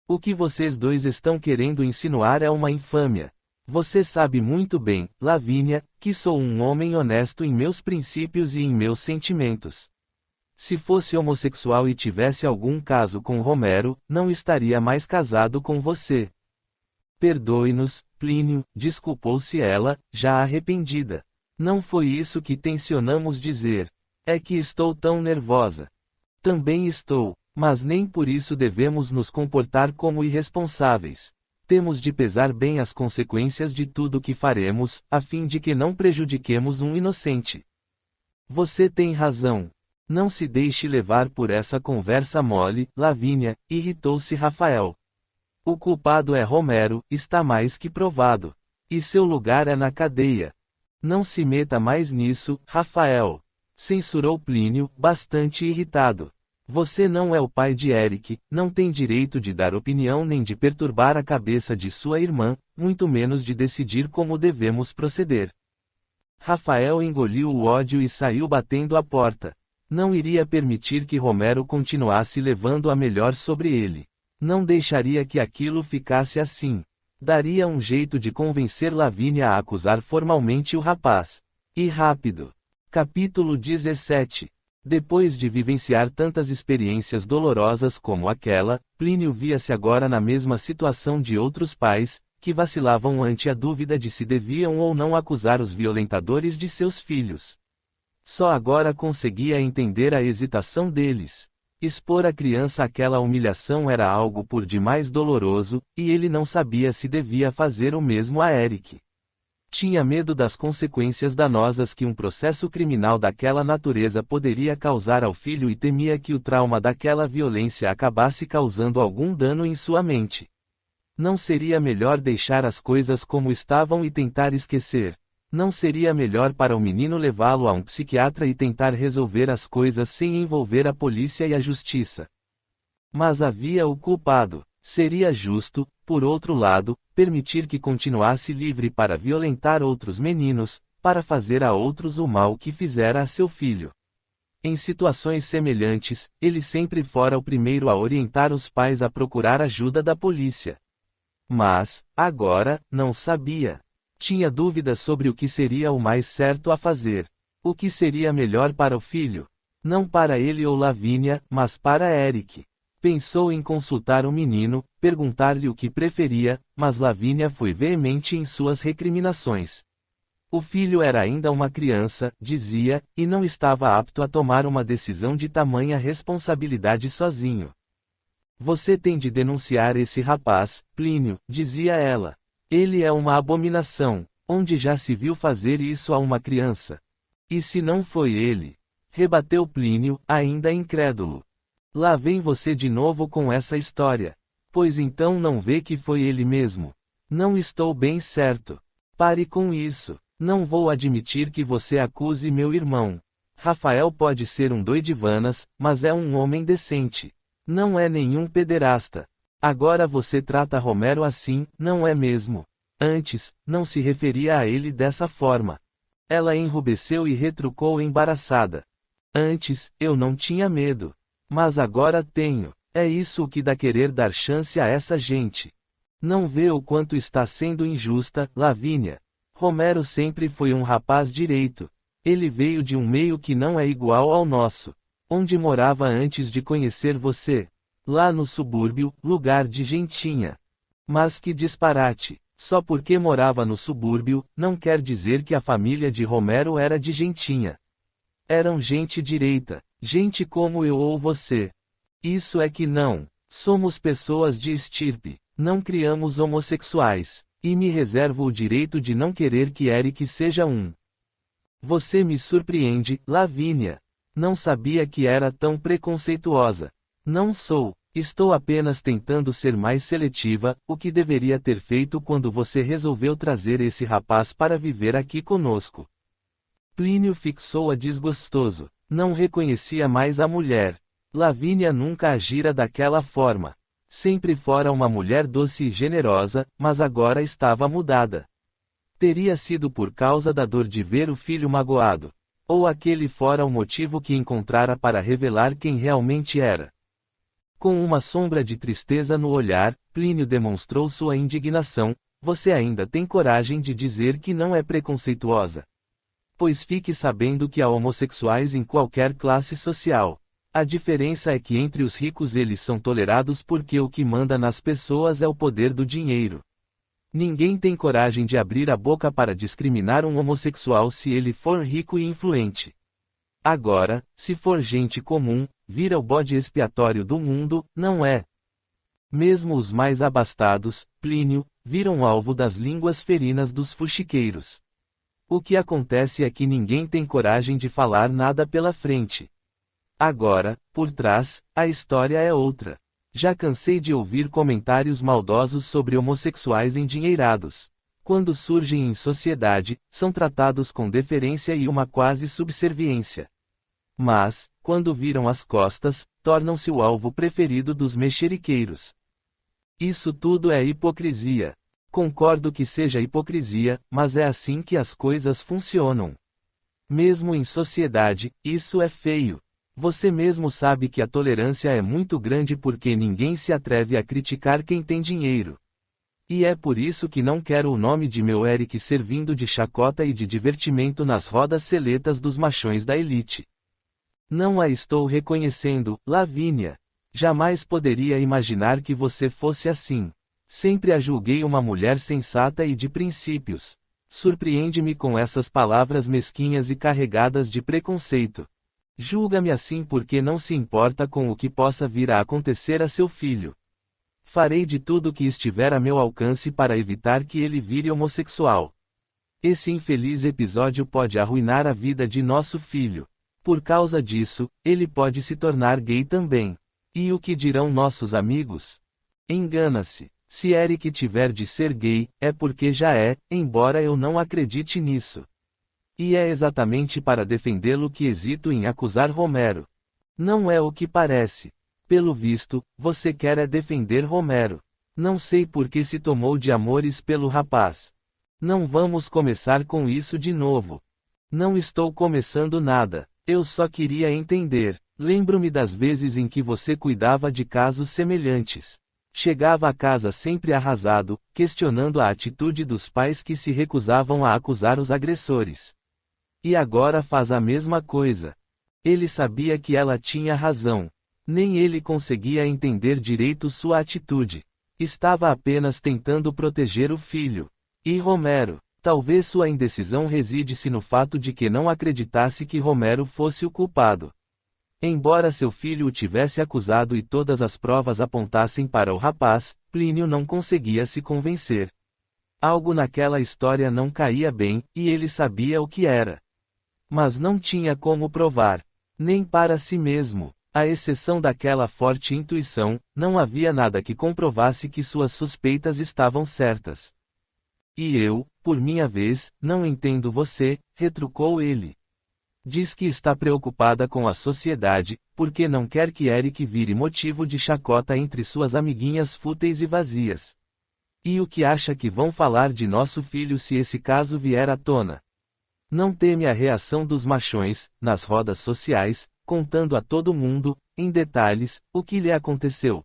O que vocês dois estão querendo insinuar é uma infâmia. Você sabe muito bem, Lavínia, que sou um homem honesto em meus princípios e em meus sentimentos. Se fosse homossexual e tivesse algum caso com Romero, não estaria mais casado com você. Perdoe-nos, Plínio, desculpou-se ela, já arrependida. Não foi isso que tencionamos dizer. É que estou tão nervosa. Também estou, mas nem por isso devemos nos comportar como irresponsáveis. Temos de pesar bem as consequências de tudo o que faremos, a fim de que não prejudiquemos um inocente. Você tem razão. Não se deixe levar por essa conversa mole, Lavínia, irritou-se Rafael. O culpado é Romero, está mais que provado. E seu lugar é na cadeia. Não se meta mais nisso, Rafael. Censurou Plínio, bastante irritado. Você não é o pai de Eric, não tem direito de dar opinião nem de perturbar a cabeça de sua irmã, muito menos de decidir como devemos proceder. Rafael engoliu o ódio e saiu batendo a porta. Não iria permitir que Romero continuasse levando a melhor sobre ele. Não deixaria que aquilo ficasse assim. Daria um jeito de convencer Lavínia a acusar formalmente o rapaz. E rápido. Capítulo 17. Depois de vivenciar tantas experiências dolorosas como aquela, Plínio via-se agora na mesma situação de outros pais, que vacilavam ante a dúvida de se deviam ou não acusar os violentadores de seus filhos. Só agora conseguia entender a hesitação deles. Expor a criança àquela humilhação era algo por demais doloroso, e ele não sabia se devia fazer o mesmo a Eric. Tinha medo das consequências danosas que um processo criminal daquela natureza poderia causar ao filho e temia que o trauma daquela violência acabasse causando algum dano em sua mente. Não seria melhor deixar as coisas como estavam e tentar esquecer? Não seria melhor para o menino levá-lo a um psiquiatra e tentar resolver as coisas sem envolver a polícia e a justiça? Mas havia o culpado. Seria justo, por outro lado, permitir que continuasse livre para violentar outros meninos, para fazer a outros o mal que fizera a seu filho. Em situações semelhantes, ele sempre fora o primeiro a orientar os pais a procurar ajuda da polícia. Mas, agora, não sabia. Tinha dúvidas sobre o que seria o mais certo a fazer. O que seria melhor para o filho? Não para ele ou Lavínia, mas para Eric. Pensou em consultar o menino, perguntar-lhe o que preferia, mas Lavínia foi veemente em suas recriminações. O filho era ainda uma criança, dizia, e não estava apto a tomar uma decisão de tamanha responsabilidade sozinho. Você tem de denunciar esse rapaz, Plínio, dizia ela. Ele é uma abominação. Onde já se viu fazer isso a uma criança? E se não foi ele? Rebateu Plínio, ainda incrédulo. Lá vem você de novo com essa história. Pois então não vê que foi ele mesmo. Não estou bem certo. Pare com isso. Não vou admitir que você acuse meu irmão. Rafael pode ser um doidivanas, mas é um homem decente. Não é nenhum pederasta. Agora você trata Romero assim, não é mesmo? Antes, não se referia a ele dessa forma. Ela enrubesceu e retrucou embaraçada. Antes, eu não tinha medo. Mas agora tenho. É isso o que dá querer dar chance a essa gente. Não vê o quanto está sendo injusta, Lavínia. Romero sempre foi um rapaz direito. Ele veio de um meio que não é igual ao nosso. Onde morava antes de conhecer você? Lá no subúrbio, lugar de gentinha. Mas que disparate! Só porque morava no subúrbio, não quer dizer que a família de Romero era de gentinha. Eram gente direita, gente como eu ou você. Isso é que não. Somos pessoas de estirpe, não criamos homossexuais. E me reservo o direito de não querer que Eric seja um. Você me surpreende, Lavínia. Não sabia que era tão preconceituosa. Não sou. Estou apenas tentando ser mais seletiva, o que deveria ter feito quando você resolveu trazer esse rapaz para viver aqui conosco. Plínio fixou-a desgostoso. Não reconhecia mais a mulher. Lavínia nunca agira daquela forma. Sempre fora uma mulher doce e generosa, mas agora estava mudada. Teria sido por causa da dor de ver o filho magoado. Ou aquele fora o motivo que encontrara para revelar quem realmente era. Com uma sombra de tristeza no olhar, Plínio demonstrou sua indignação. Você ainda tem coragem de dizer que não é preconceituosa? Pois fique sabendo que há homossexuais em qualquer classe social. A diferença é que entre os ricos eles são tolerados porque o que manda nas pessoas é o poder do dinheiro. Ninguém tem coragem de abrir a boca para discriminar um homossexual se ele for rico e influente. Agora, se for gente comum, vira o bode expiatório do mundo, não é? Mesmo os mais abastados, Plínio, viram alvo das línguas ferinas dos fuxiqueiros. O que acontece é que ninguém tem coragem de falar nada pela frente. Agora, por trás, a história é outra. Já cansei de ouvir comentários maldosos sobre homossexuais endinheirados. Quando surgem em sociedade, são tratados com deferência e uma quase subserviência. Mas, quando viram as costas, tornam-se o alvo preferido dos mexeriqueiros. Isso tudo é hipocrisia. Concordo que seja hipocrisia, mas é assim que as coisas funcionam. Mesmo em sociedade, isso é feio. Você mesmo sabe que a tolerância é muito grande porque ninguém se atreve a criticar quem tem dinheiro. E é por isso que não quero o nome de meu Eric servindo de chacota e de divertimento nas rodas seletas dos machões da elite. Não a estou reconhecendo, Lavínia. Jamais poderia imaginar que você fosse assim. Sempre a julguei uma mulher sensata e de princípios. Surpreende-me com essas palavras mesquinhas e carregadas de preconceito. Julga-me assim porque não se importa com o que possa vir a acontecer a seu filho. Farei de tudo o que estiver a meu alcance para evitar que ele vire homossexual. Esse infeliz episódio pode arruinar a vida de nosso filho. Por causa disso, ele pode se tornar gay também. E o que dirão nossos amigos? Engana-se. Se Eric tiver de ser gay, é porque já é, embora eu não acredite nisso. E é exatamente para defendê-lo que hesito em acusar Romero. Não é o que parece. Pelo visto, você quer defender Romero. Não sei por que se tomou de amores pelo rapaz. Não vamos começar com isso de novo. Não estou começando nada. Eu só queria entender. Lembro-me das vezes em que você cuidava de casos semelhantes. Chegava a casa sempre arrasado, questionando a atitude dos pais que se recusavam a acusar os agressores. E agora faz a mesma coisa. Ele sabia que ela tinha razão. Nem ele conseguia entender direito sua atitude. Estava apenas tentando proteger o filho. E Romero? Talvez sua indecisão reside-se no fato de que não acreditasse que Romero fosse o culpado. Embora seu filho o tivesse acusado e todas as provas apontassem para o rapaz, Plínio não conseguia se convencer. Algo naquela história não caía bem, e ele sabia o que era. Mas não tinha como provar. Nem para si mesmo. À exceção daquela forte intuição, não havia nada que comprovasse que suas suspeitas estavam certas. E eu, por minha vez, não entendo você, retrucou ele. Diz que está preocupada com a sociedade, porque não quer que Eric vire motivo de chacota entre suas amiguinhas fúteis e vazias. E o que acha que vão falar de nosso filho se esse caso vier à tona? Não teme a reação dos machões, nas rodas sociais, contando a todo mundo, em detalhes, o que lhe aconteceu.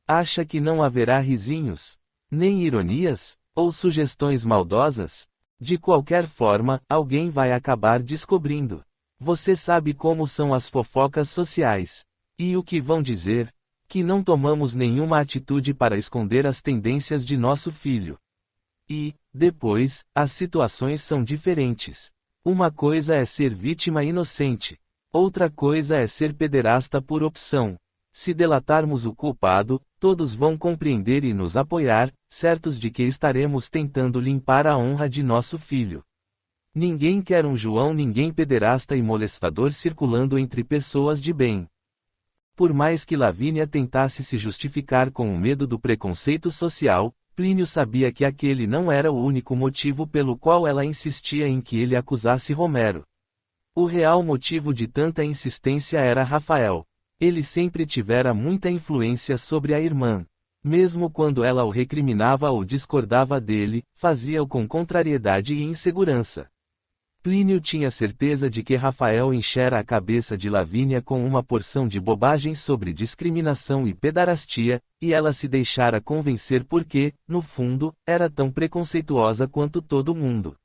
Acha que não haverá risinhos? Nem ironias? Ou sugestões maldosas? De qualquer forma, alguém vai acabar descobrindo. Você sabe como são as fofocas sociais. E o que vão dizer? Que não tomamos nenhuma atitude para esconder as tendências de nosso filho. E, depois, as situações são diferentes. Uma coisa é ser vítima inocente. Outra coisa é ser pederasta por opção. Se delatarmos o culpado, todos vão compreender e nos apoiar, certos de que estaremos tentando limpar a honra de nosso filho. Ninguém quer um João, ninguém pederasta e molestador circulando entre pessoas de bem. Por mais que Lavínia tentasse se justificar com o medo do preconceito social, Plínio sabia que aquele não era o único motivo pelo qual ela insistia em que ele acusasse Romero. O real motivo de tanta insistência era Rafael. Ele sempre tivera muita influência sobre a irmã. Mesmo quando ela o recriminava ou discordava dele, fazia-o com contrariedade e insegurança. Plínio tinha certeza de que Rafael enchera a cabeça de Lavínia com uma porção de bobagens sobre discriminação e pedarastia, e ela se deixara convencer porque, no fundo, era tão preconceituosa quanto todo mundo.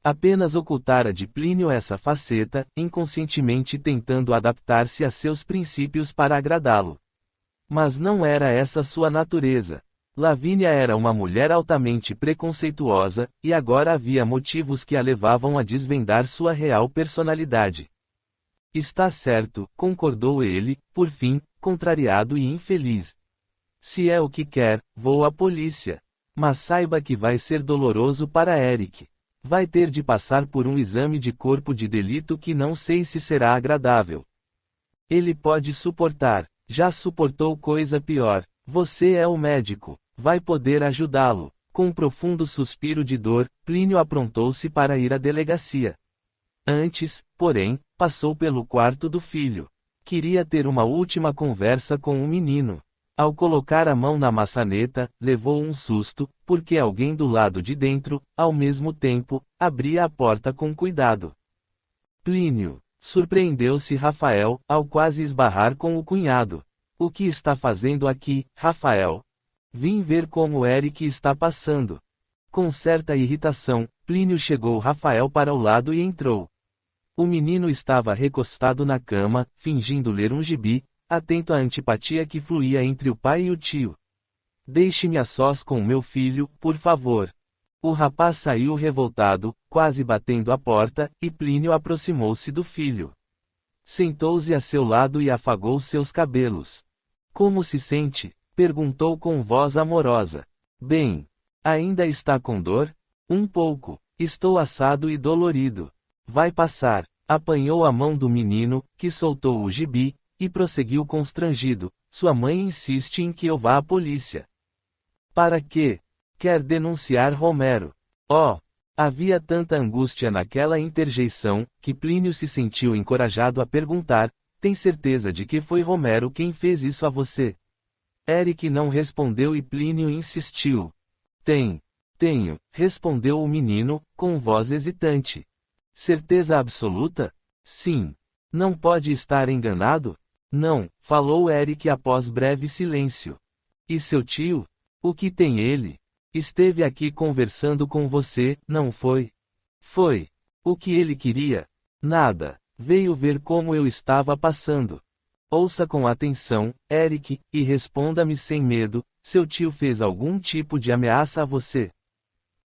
Apenas ocultara de Plínio essa faceta, inconscientemente tentando adaptar-se a seus princípios para agradá-lo. Mas não era essa sua natureza. Lavínia era uma mulher altamente preconceituosa, e agora havia motivos que a levavam a desvendar sua real personalidade. Está certo, concordou ele, por fim, contrariado e infeliz. Se é o que quer, vou à polícia. Mas saiba que vai ser doloroso para Eric. Vai ter de passar por um exame de corpo de delito que não sei se será agradável. Ele pode suportar, já suportou coisa pior. Você é o médico. Vai poder ajudá-lo. Com um profundo suspiro de dor, Plínio aprontou-se para ir à delegacia. Antes, porém, passou pelo quarto do filho. Queria ter uma última conversa com o menino. Ao colocar a mão na maçaneta, levou um susto, porque alguém do lado de dentro, ao mesmo tempo, abria a porta com cuidado. Plínio. Surpreendeu-se Rafael, ao quase esbarrar com o cunhado. O que está fazendo aqui, Rafael? Vim ver como Eric está passando. Com certa irritação, Plínio chegou Rafael para o lado e entrou. O menino estava recostado na cama, fingindo ler um gibi, atento à antipatia que fluía entre o pai e o tio. Deixe-me a sós com meu filho, por favor. O rapaz saiu revoltado, quase batendo a porta, e Plínio aproximou-se do filho. Sentou-se a seu lado e afagou seus cabelos. Como se sente? Perguntou com voz amorosa. Bem. Ainda está com dor? Um pouco. Estou assado e dolorido. Vai passar. Apanhou a mão do menino, que soltou o gibi, e prosseguiu constrangido. Sua mãe insiste em que eu vá à polícia. Para quê? Quer denunciar Romero. Oh! Havia tanta angústia naquela interjeição, que Plínio se sentiu encorajado a perguntar, tem certeza de que foi Romero quem fez isso a você? Eric não respondeu e Plínio insistiu. Tenho, respondeu o menino, com voz hesitante. Certeza absoluta? Sim. Não pode estar enganado? Não, falou Eric após breve silêncio. E seu tio? O que tem ele? Esteve aqui conversando com você, não foi? Foi. O que ele queria? Nada. Veio ver como eu estava passando. Ouça com atenção, Eric, e responda-me sem medo, seu tio fez algum tipo de ameaça a você?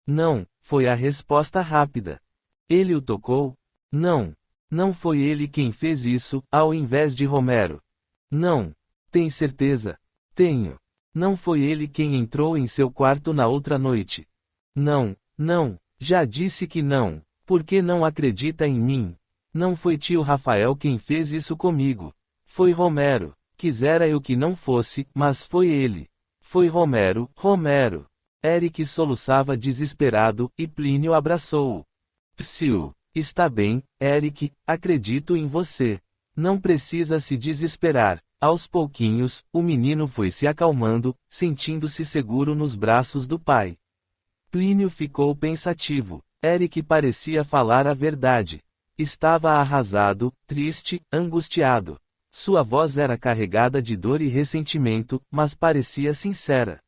Não, foi a resposta rápida. Ele o tocou? Não. Não foi ele quem fez isso, ao invés de Romero. Não. Tem certeza? Tenho. Não foi ele quem entrou em seu quarto na outra noite. Não, já disse que não. Por que não acredita em mim? Não foi tio Rafael quem fez isso comigo. Foi Romero. Quisera eu que não fosse, mas foi ele. Foi Romero. Eric soluçava desesperado, e Plínio abraçou-o. Psiu. Está bem, Eric, acredito em você. Não precisa se desesperar. Aos pouquinhos, o menino foi se acalmando, sentindo-se seguro nos braços do pai. Plínio ficou pensativo. Eric parecia falar a verdade. Estava arrasado, triste, angustiado. Sua voz era carregada de dor e ressentimento, mas parecia sincera.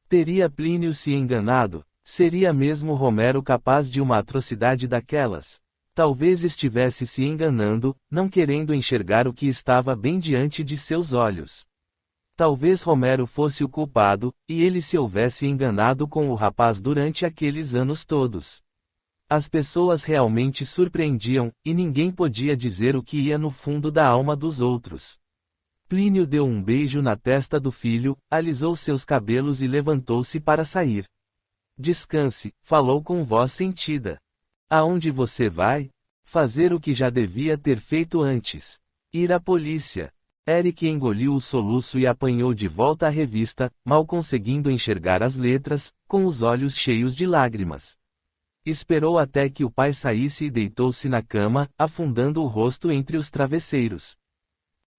Teria Plínio se enganado? Seria mesmo Romero capaz de uma atrocidade daquelas? Talvez estivesse se enganando, não querendo enxergar o que estava bem diante de seus olhos. Talvez Romero fosse o culpado, e ele se houvesse enganado com o rapaz durante aqueles anos todos. As pessoas realmente surpreendiam, e ninguém podia dizer o que ia no fundo da alma dos outros. Plínio deu um beijo na testa do filho, alisou seus cabelos e levantou-se para sair. Descanse, falou com voz sentida. Aonde você vai? Fazer o que já devia ter feito antes. Ir à polícia. Eric engoliu o soluço e apanhou de volta a revista, mal conseguindo enxergar as letras, com os olhos cheios de lágrimas. Esperou até que o pai saísse e deitou-se na cama, afundando o rosto entre os travesseiros.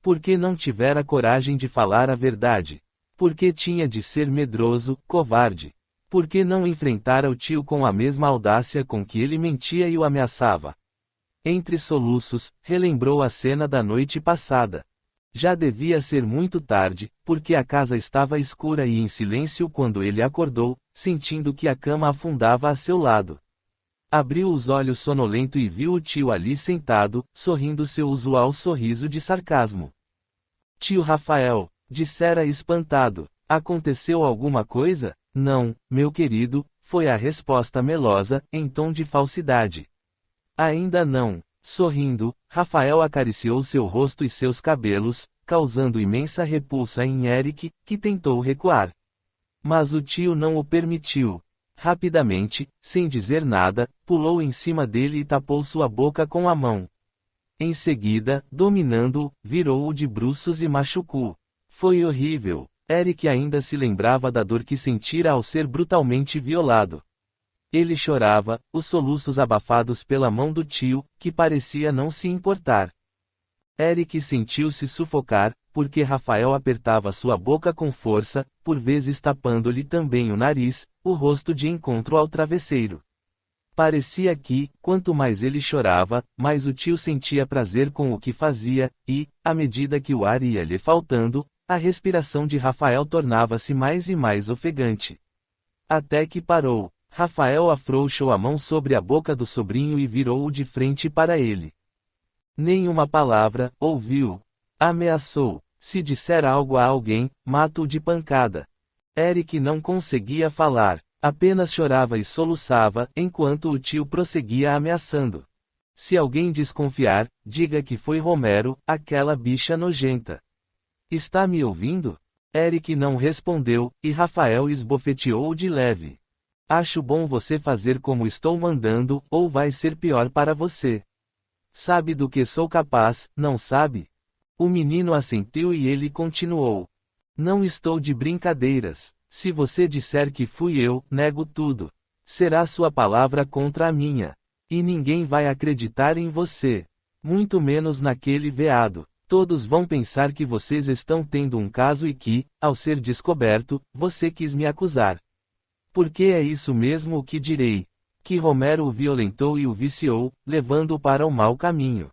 Por que não tivera coragem de falar a verdade? Por que tinha de ser medroso, covarde? Por que não enfrentara o tio com a mesma audácia com que ele mentia e o ameaçava? Entre soluços, relembrou a cena da noite passada. Já devia ser muito tarde, porque a casa estava escura e em silêncio quando ele acordou, sentindo que a cama afundava a seu lado. Abriu os olhos sonolento e viu o tio ali sentado, sorrindo seu usual sorriso de sarcasmo. Tio Rafael, dissera espantado, aconteceu alguma coisa? Não, meu querido, foi a resposta melosa, em tom de falsidade. Ainda não. Sorrindo, Rafael acariciou seu rosto e seus cabelos, causando imensa repulsa em Eric, que tentou recuar. Mas o tio não o permitiu. Rapidamente, sem dizer nada, pulou em cima dele e tapou sua boca com a mão. Em seguida, dominando-o, virou-o de bruços e machucou. Foi horrível. Eric ainda se lembrava da dor que sentira ao ser brutalmente violado. Ele chorava, os soluços abafados pela mão do tio, que parecia não se importar. Eric sentiu-se sufocar, porque Rafael apertava sua boca com força, por vezes tapando-lhe também o nariz, o rosto de encontro ao travesseiro. Parecia que, quanto mais ele chorava, mais o tio sentia prazer com o que fazia, e, à medida que o ar ia lhe faltando, a respiração de Rafael tornava-se mais e mais ofegante. Até que parou. Rafael afrouxou a mão sobre a boca do sobrinho e virou-o de frente para ele. Nenhuma palavra, ouviu. Ameaçou. Se disser algo a alguém, mato-o de pancada. Eric não conseguia falar, apenas chorava e soluçava, enquanto o tio prosseguia ameaçando. Se alguém desconfiar, diga que foi Romero, aquela bicha nojenta. Está me ouvindo? Eric não respondeu, e Rafael esbofeteou-o de leve. Acho bom você fazer como estou mandando, ou vai ser pior para você. Sabe do que sou capaz, não sabe? O menino assentiu e ele continuou. Não estou de brincadeiras. Se você disser que fui eu, nego tudo. Será sua palavra contra a minha. E ninguém vai acreditar em você. Muito menos naquele veado. Todos vão pensar que vocês estão tendo um caso e que, ao ser descoberto, você quis me acusar. Porque é isso mesmo o que direi. Que Romero o violentou e o viciou, levando-o para o mau caminho.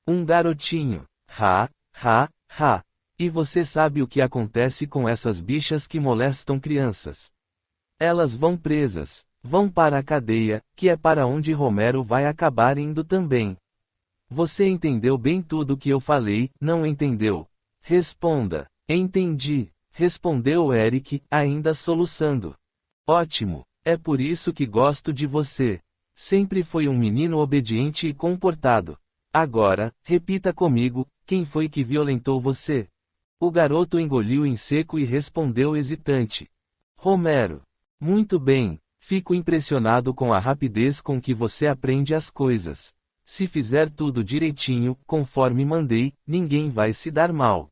Um garotinho. Ha, ha, ha. E você sabe o que acontece com essas bichas que molestam crianças. Elas vão presas, vão para a cadeia, que é para onde Romero vai acabar indo também. Você entendeu bem tudo o que eu falei, não entendeu? Responda. Entendi, respondeu Eric, ainda soluçando. Ótimo, é por isso que gosto de você. Sempre foi um menino obediente e comportado. Agora, repita comigo, quem foi que violentou você? O garoto engoliu em seco e respondeu hesitante. Romero. Muito bem, fico impressionado com a rapidez com que você aprende as coisas. Se fizer tudo direitinho, conforme mandei, ninguém vai se dar mal.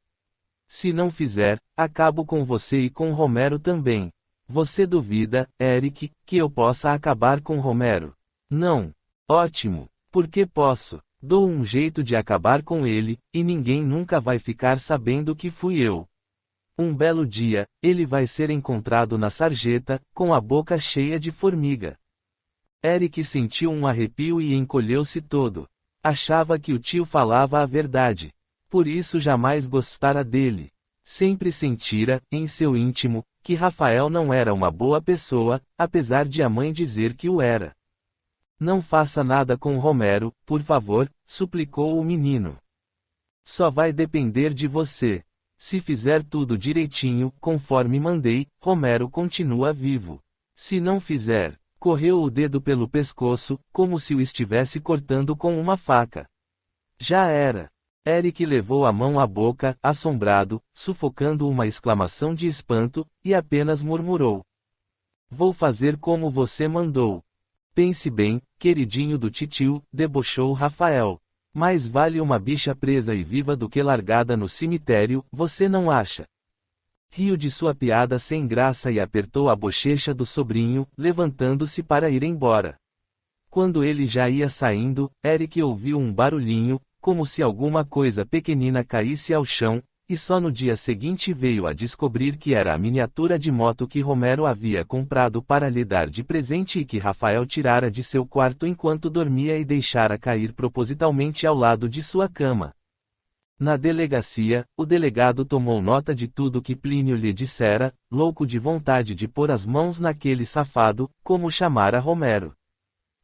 Se não fizer, acabo com você e com Romero também. Você duvida, Eric, que eu possa acabar com Romero? Não. Ótimo. Porque posso. Dou um jeito de acabar com ele, e ninguém nunca vai ficar sabendo que fui eu. Um belo dia, ele vai ser encontrado na sarjeta, com a boca cheia de formiga. Eric sentiu um arrepio e encolheu-se todo. Achava que o tio falava a verdade. Por isso jamais gostara dele. Sempre sentira, em seu íntimo, que Rafael não era uma boa pessoa, apesar de a mãe dizer que o era. Não faça nada com Romero, por favor, suplicou o menino. Só vai depender de você. Se fizer tudo direitinho, conforme mandei, Romero continua vivo. Se não fizer, correu o dedo pelo pescoço, como se o estivesse cortando com uma faca. Já era. Eric levou a mão à boca, assombrado, sufocando uma exclamação de espanto, e apenas murmurou. Vou fazer como você mandou. Pense bem, queridinho do titio, debochou Rafael. Mais vale uma bicha presa e viva do que largada no cemitério, você não acha? Riu de sua piada sem graça e apertou a bochecha do sobrinho, levantando-se para ir embora. Quando ele já ia saindo, Eric ouviu um barulhinho, como se alguma coisa pequenina caísse ao chão, e só no dia seguinte veio a descobrir que era a miniatura de moto que Romero havia comprado para lhe dar de presente e que Rafael tirara de seu quarto enquanto dormia e deixara cair propositalmente ao lado de sua cama. Na delegacia, o delegado tomou nota de tudo que Plínio lhe dissera, louco de vontade de pôr as mãos naquele safado, como chamara Romero.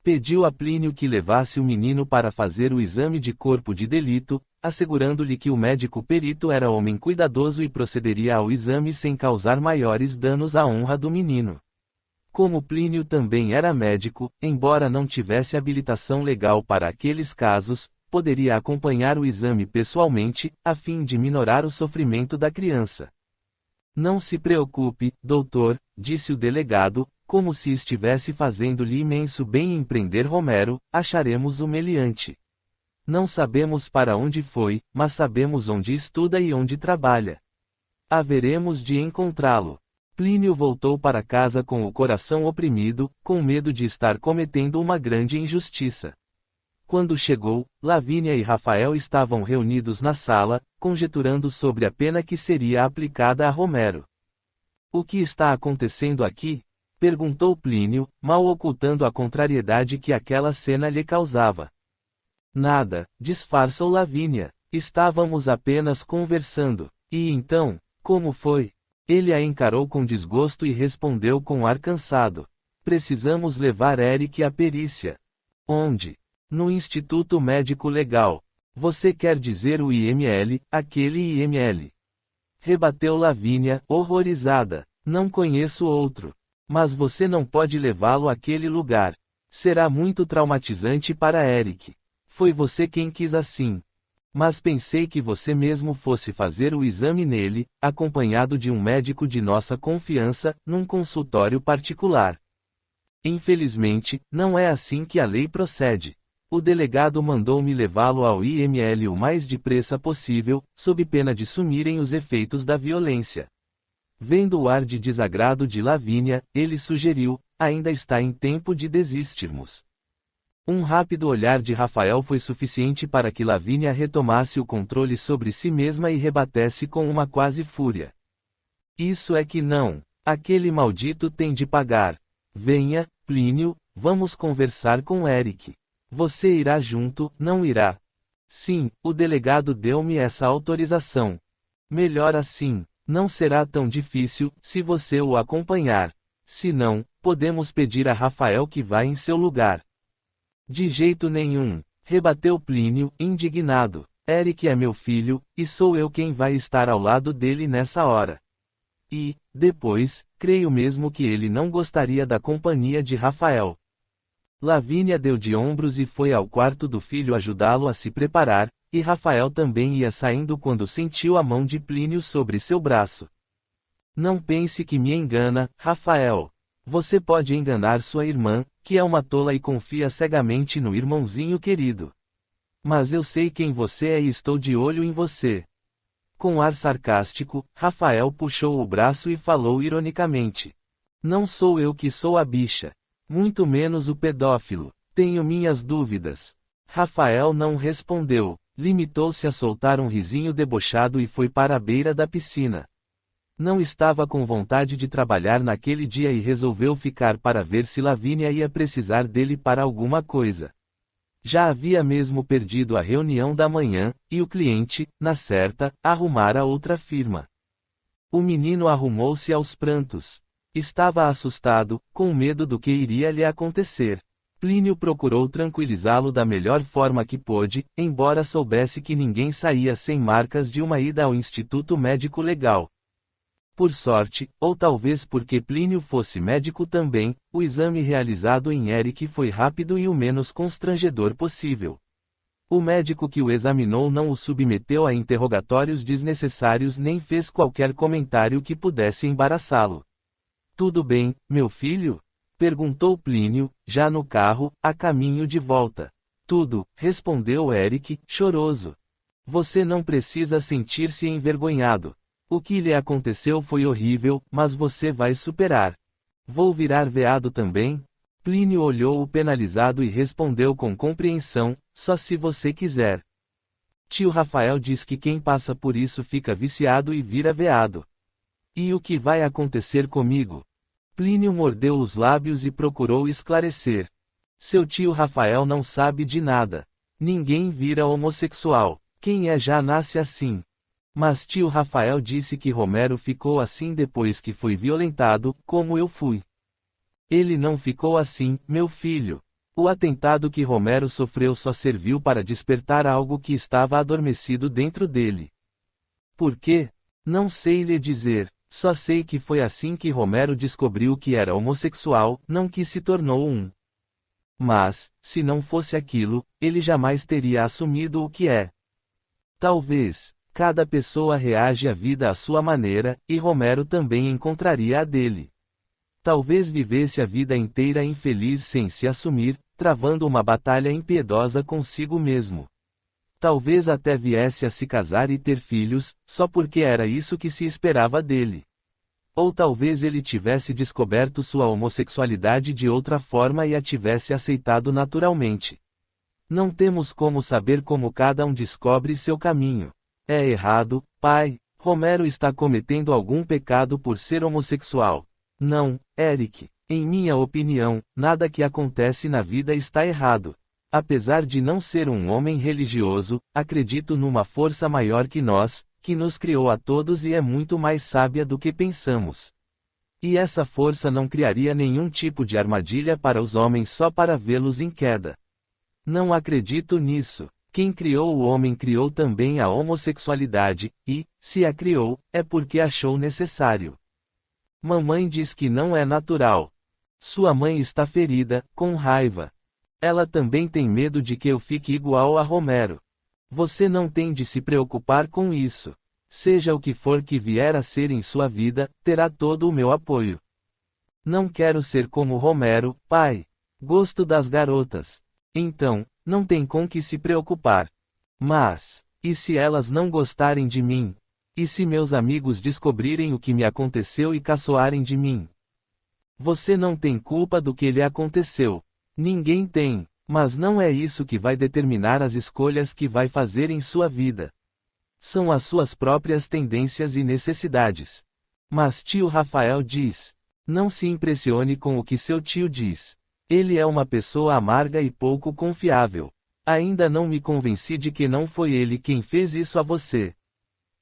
Pediu a Plínio que levasse o menino para fazer o exame de corpo de delito, assegurando-lhe que o médico perito era homem cuidadoso e procederia ao exame sem causar maiores danos à honra do menino. Como Plínio também era médico, embora não tivesse habilitação legal para aqueles casos, poderia acompanhar o exame pessoalmente, a fim de minorar o sofrimento da criança. Não se preocupe, doutor, disse o delegado, como se estivesse fazendo-lhe imenso bem em prender Romero, acharemos o meliante. Não sabemos para onde foi, mas sabemos onde estuda e onde trabalha. Haveremos de encontrá-lo. Plínio voltou para casa com o coração oprimido, com medo de estar cometendo uma grande injustiça. Quando chegou, Lavínia e Rafael estavam reunidos na sala, conjeturando sobre a pena que seria aplicada a Romero. O que está acontecendo aqui? Perguntou Plínio, mal ocultando a contrariedade que aquela cena lhe causava. Nada, disfarçou Lavínia. Estávamos apenas conversando. E então, como foi? Ele a encarou com desgosto e respondeu com ar cansado. Precisamos levar Eric à perícia. Onde? No Instituto Médico Legal. Você quer dizer o IML, aquele IML? Rebateu Lavínia, horrorizada. Não conheço outro. Mas você não pode levá-lo àquele lugar. Será muito traumatizante para Eric. Foi você quem quis assim. Mas pensei que você mesmo fosse fazer o exame nele, acompanhado de um médico de nossa confiança, num consultório particular. Infelizmente, não é assim que a lei procede. O delegado mandou-me levá-lo ao IML o mais depressa possível, sob pena de sumirem os efeitos da violência. Vendo o ar de desagrado de Lavínia, ele sugeriu, ainda está em tempo de desistirmos. Um rápido olhar de Rafael foi suficiente para que Lavínia retomasse o controle sobre si mesma e rebatesse com uma quase fúria. Isso é que não. Aquele maldito tem de pagar. Venha, Plínio, vamos conversar com Eric. Você irá junto, não irá? Sim, o delegado deu-me essa autorização. Melhor assim. Não será tão difícil, se você o acompanhar. Se não, podemos pedir a Rafael que vá em seu lugar. De jeito nenhum, rebateu Plínio, indignado. Eric é meu filho, e sou eu quem vai estar ao lado dele nessa hora. E, depois, creio mesmo que ele não gostaria da companhia de Rafael. Lavínia deu de ombros e foi ao quarto do filho ajudá-lo a se preparar, e Rafael também ia saindo quando sentiu a mão de Plínio sobre seu braço. Não pense que me engana, Rafael. Você pode enganar sua irmã, que é uma tola e confia cegamente no irmãozinho querido. Mas eu sei quem você é e estou de olho em você. Com ar sarcástico, Rafael puxou o braço e falou ironicamente. Não sou eu que sou a bicha. Muito menos o pedófilo. Tenho minhas dúvidas. Rafael não respondeu. Limitou-se a soltar um risinho debochado e foi para a beira da piscina. Não estava com vontade de trabalhar naquele dia e resolveu ficar para ver se Lavínia ia precisar dele para alguma coisa. Já havia mesmo perdido a reunião da manhã, e o cliente, na certa, arrumara outra firma. O menino arrumou-se aos prantos. Estava assustado, com medo do que iria lhe acontecer. Plínio procurou tranquilizá-lo da melhor forma que pôde, embora soubesse que ninguém saía sem marcas de uma ida ao Instituto Médico Legal. Por sorte, ou talvez porque Plínio fosse médico também, o exame realizado em Eric foi rápido e o menos constrangedor possível. O médico que o examinou não o submeteu a interrogatórios desnecessários nem fez qualquer comentário que pudesse embaraçá-lo. Tudo bem, meu filho? Perguntou Plínio, já no carro, a caminho de volta. Tudo, respondeu Eric, choroso. Você não precisa sentir-se envergonhado. O que lhe aconteceu foi horrível, mas você vai superar. Vou virar veado também? Plínio olhou-o penalizado e respondeu com compreensão, só se você quiser. Tio Rafael diz que quem passa por isso fica viciado e vira veado. E o que vai acontecer comigo? Plínio mordeu os lábios e procurou esclarecer. Seu tio Rafael não sabe de nada. Ninguém vira homossexual. Quem é já nasce assim. Mas tio Rafael disse que Romero ficou assim depois que foi violentado, como eu fui. Ele não ficou assim, meu filho. O atentado que Romero sofreu só serviu para despertar algo que estava adormecido dentro dele. Por quê? Não sei lhe dizer. Só sei que foi assim que Romero descobriu que era homossexual, não que se tornou um. Mas, se não fosse aquilo, ele jamais teria assumido o que é. Talvez, cada pessoa reage à vida à sua maneira, e Romero também encontraria a dele. Talvez vivesse a vida inteira infeliz sem se assumir, travando uma batalha impiedosa consigo mesmo. Talvez até viesse a se casar e ter filhos, só porque era isso que se esperava dele. Ou talvez ele tivesse descoberto sua homossexualidade de outra forma e a tivesse aceitado naturalmente. Não temos como saber como cada um descobre seu caminho. É errado, pai. Romero está cometendo algum pecado por ser homossexual. Não, Eric. Em minha opinião, nada que acontece na vida está errado. Apesar de não ser um homem religioso, acredito numa força maior que nós, que nos criou a todos e é muito mais sábia do que pensamos. E essa força não criaria nenhum tipo de armadilha para os homens só para vê-los em queda. Não acredito nisso. Quem criou o homem criou também a homossexualidade, e, se a criou, é porque achou necessário. Mamãe diz que não é natural. Sua mãe está ferida, com raiva. Ela também tem medo de que eu fique igual a Romero. Você não tem de se preocupar com isso. Seja o que for que vier a ser em sua vida, terá todo o meu apoio. Não quero ser como Romero, pai. Gosto das garotas. Então, não tem com que se preocupar. Mas, e se elas não gostarem de mim? E se meus amigos descobrirem o que me aconteceu e caçoarem de mim? Você não tem culpa do que lhe aconteceu. Ninguém tem, mas não é isso que vai determinar as escolhas que vai fazer em sua vida. São as suas próprias tendências e necessidades. Mas tio Rafael diz: não se impressione com o que seu tio diz. Ele é uma pessoa amarga e pouco confiável. Ainda não me convenci de que não foi ele quem fez isso a você.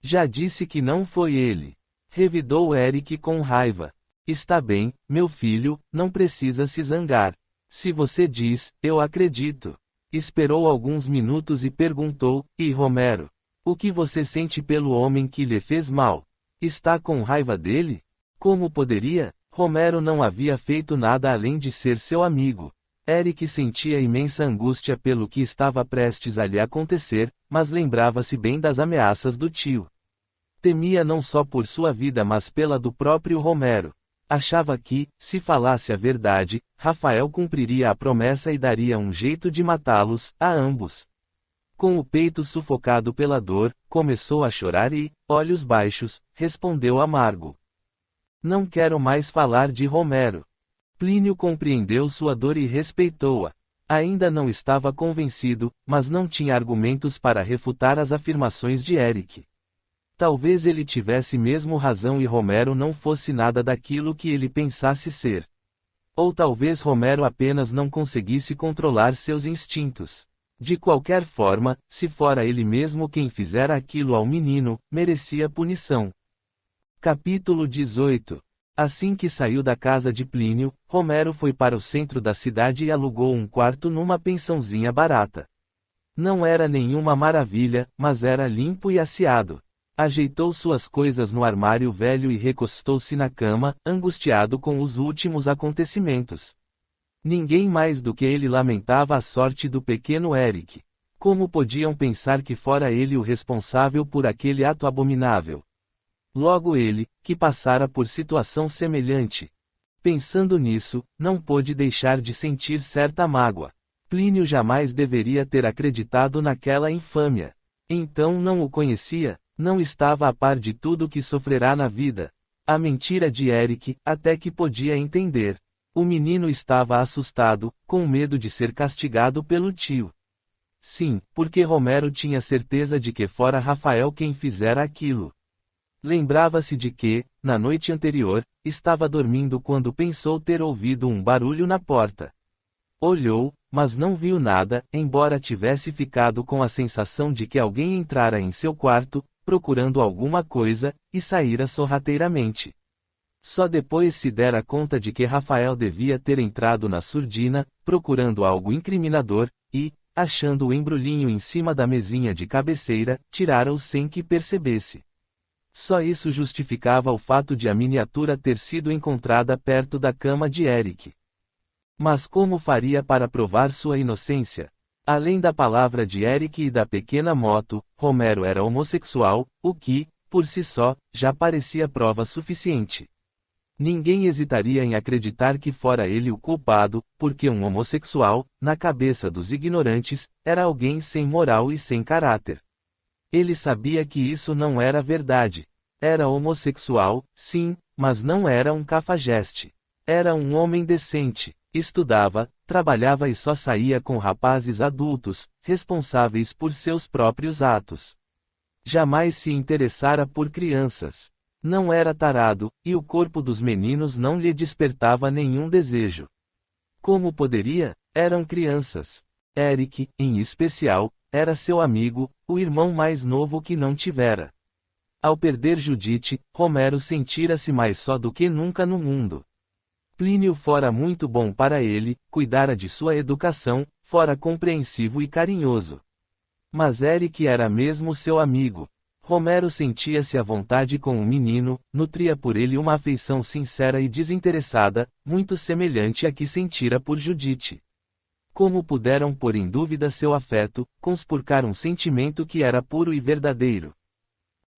Já disse que não foi ele. Revidou Eric com raiva. Está bem, meu filho, não precisa se zangar. Se você diz, eu acredito. Esperou alguns minutos e perguntou: e Romero? O que você sente pelo homem que lhe fez mal? Está com raiva dele? Como poderia? Romero não havia feito nada além de ser seu amigo. Eric sentia imensa angústia pelo que estava prestes a lhe acontecer, mas lembrava-se bem das ameaças do tio. Temia não só por sua vida mas pela do próprio Romero. Achava que, se falasse a verdade, Rafael cumpriria a promessa e daria um jeito de matá-los, a ambos. Com o peito sufocado pela dor, começou a chorar e, olhos baixos, respondeu amargo: não quero mais falar de Romero. Plínio compreendeu sua dor e respeitou-a. Ainda não estava convencido, mas não tinha argumentos para refutar as afirmações de Eric. Talvez ele tivesse mesmo razão e Romero não fosse nada daquilo que ele pensasse ser. Ou talvez Romero apenas não conseguisse controlar seus instintos. De qualquer forma, se fora ele mesmo quem fizera aquilo ao menino, merecia punição. Capítulo 18. Assim que saiu da casa de Plínio, Romero foi para o centro da cidade e alugou um quarto numa pensãozinha barata. Não era nenhuma maravilha, mas era limpo e asseado. Ajeitou suas coisas no armário velho e recostou-se na cama, angustiado com os últimos acontecimentos. Ninguém mais do que ele lamentava a sorte do pequeno Eric. Como podiam pensar que fora ele o responsável por aquele ato abominável? Logo ele, que passara por situação semelhante. Pensando nisso, não pôde deixar de sentir certa mágoa. Plínio jamais deveria ter acreditado naquela infâmia. Então não o conhecia, não estava a par de tudo que sofrerá na vida. A mentira de Eric, até que podia entender. O menino estava assustado, com medo de ser castigado pelo tio. Sim, porque Romero tinha certeza de que fora Rafael quem fizera aquilo. Lembrava-se de que, na noite anterior, estava dormindo quando pensou ter ouvido um barulho na porta. Olhou, mas não viu nada, embora tivesse ficado com a sensação de que alguém entrara em seu quarto, procurando alguma coisa, e saíra sorrateiramente. Só depois se dera conta de que Rafael devia ter entrado na surdina, procurando algo incriminador, e, achando o embrulhinho em cima da mesinha de cabeceira, tirara-o sem que percebesse. Só isso justificava o fato de a miniatura ter sido encontrada perto da cama de Eric. Mas como faria para provar sua inocência? Além da palavra de Eric e da pequena moto, Romero era homossexual, o que, por si só, já parecia prova suficiente. Ninguém hesitaria em acreditar que fora ele o culpado, porque um homossexual, na cabeça dos ignorantes, era alguém sem moral e sem caráter. Ele sabia que isso não era verdade. Era homossexual, sim, mas não era um cafajeste. Era um homem decente, estudava, trabalhava e só saía com rapazes adultos, responsáveis por seus próprios atos. Jamais se interessara por crianças. Não era tarado, e o corpo dos meninos não lhe despertava nenhum desejo. Como poderia? Eram crianças. Eric, em especial, era seu amigo, o irmão mais novo que não tivera. Ao perder Judite, Romero sentira-se mais só do que nunca no mundo. Plínio fora muito bom para ele, cuidara de sua educação, fora compreensivo e carinhoso. Mas Eric era mesmo seu amigo. Romero sentia-se à vontade com o menino, nutria por ele uma afeição sincera e desinteressada, muito semelhante à que sentira por Judite. Como puderam pôr em dúvida seu afeto, conspurcar um sentimento que era puro e verdadeiro?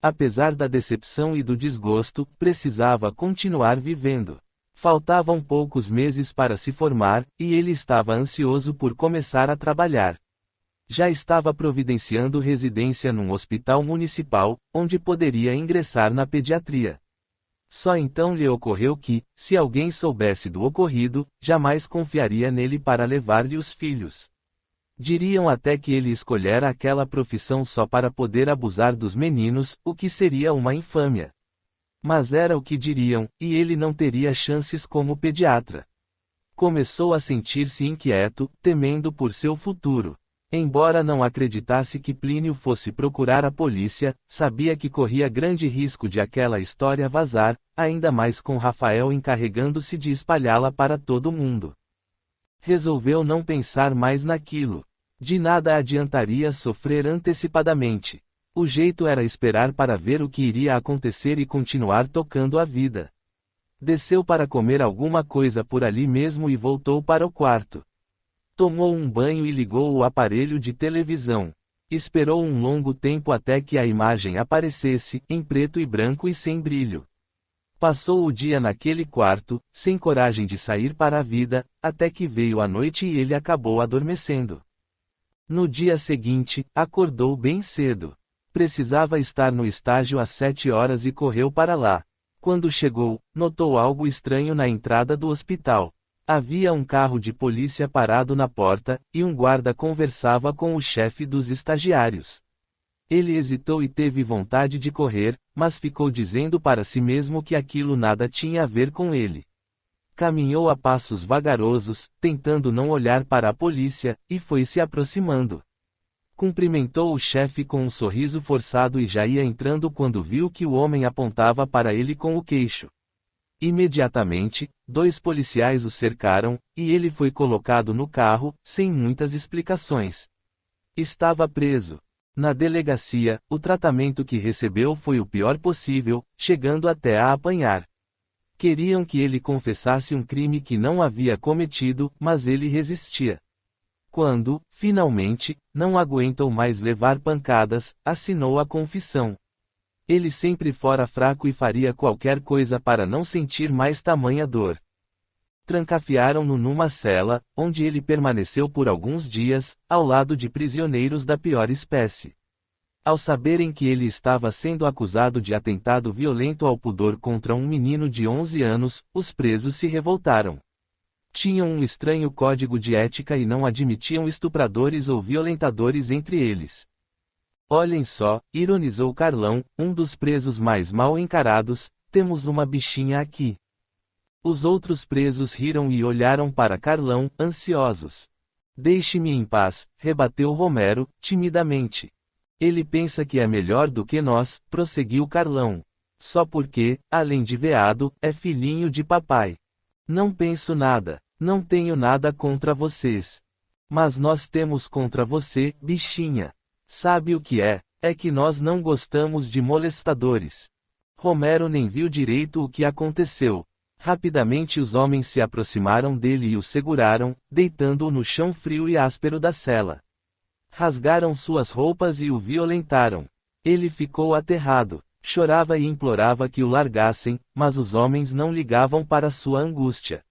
Apesar da decepção e do desgosto, precisava continuar vivendo. Faltavam poucos meses para se formar, e ele estava ansioso por começar a trabalhar. Já estava providenciando residência num hospital municipal, onde poderia ingressar na pediatria. Só então lhe ocorreu que, se alguém soubesse do ocorrido, jamais confiaria nele para levar-lhe os filhos. Diriam até que ele escolhera aquela profissão só para poder abusar dos meninos, o que seria uma infâmia. Mas era o que diriam, e ele não teria chances como pediatra. Começou a sentir-se inquieto, temendo por seu futuro. Embora não acreditasse que Plínio fosse procurar a polícia, sabia que corria grande risco de aquela história vazar, ainda mais com Rafael encarregando-se de espalhá-la para todo mundo. Resolveu não pensar mais naquilo. De nada adiantaria sofrer antecipadamente. O jeito era esperar para ver o que iria acontecer e continuar tocando a vida. Desceu para comer alguma coisa por ali mesmo e voltou para o quarto. Tomou um banho e ligou o aparelho de televisão. Esperou um longo tempo até que a imagem aparecesse, em preto e branco e sem brilho. Passou o dia naquele quarto, sem coragem de sair para a vida, até que veio a noite e ele acabou adormecendo. No dia seguinte, acordou bem cedo. Precisava estar no estágio às 7 horas e correu para lá. Quando chegou, notou algo estranho na entrada do hospital. Havia um carro de polícia parado na porta, e um guarda conversava com o chefe dos estagiários. Ele hesitou e teve vontade de correr, mas ficou dizendo para si mesmo que aquilo nada tinha a ver com ele. Caminhou a passos vagarosos, tentando não olhar para a polícia, e foi se aproximando. Cumprimentou o chefe com um sorriso forçado e já ia entrando quando viu que o homem apontava para ele com o queixo. Imediatamente, 2 policiais o cercaram, e ele foi colocado no carro, sem muitas explicações. Estava preso. Na delegacia, o tratamento que recebeu foi o pior possível, chegando até a apanhar. Queriam que ele confessasse um crime que não havia cometido, mas ele resistia. Quando, finalmente, não aguentou mais levar pancadas, assinou a confissão. Ele sempre fora fraco e faria qualquer coisa para não sentir mais tamanha dor. Trancafiaram-no numa cela, onde ele permaneceu por alguns dias, ao lado de prisioneiros da pior espécie. Ao saberem que ele estava sendo acusado de atentado violento ao pudor contra um menino de 11 anos, os presos se revoltaram. Tinham um estranho código de ética e não admitiam estupradores ou violentadores entre eles. Olhem só, ironizou Carlão, um dos presos mais mal encarados, temos uma bichinha aqui. Os outros presos riram e olharam para Carlão, ansiosos. Deixe-me em paz, rebateu Romero, timidamente. Ele pensa que é melhor do que nós, prosseguiu Carlão. Só porque, além de veado, é filhinho de papai. Não penso nada, não tenho nada contra vocês. Mas nós temos contra você, bichinha. Sabe o que é? É que nós não gostamos de molestadores. Romero nem viu direito o que aconteceu. Rapidamente os homens se aproximaram dele e o seguraram, deitando-o no chão frio e áspero da cela. Rasgaram suas roupas e o violentaram. Ele ficou aterrado, chorava e implorava que o largassem, mas os homens não ligavam para sua angústia.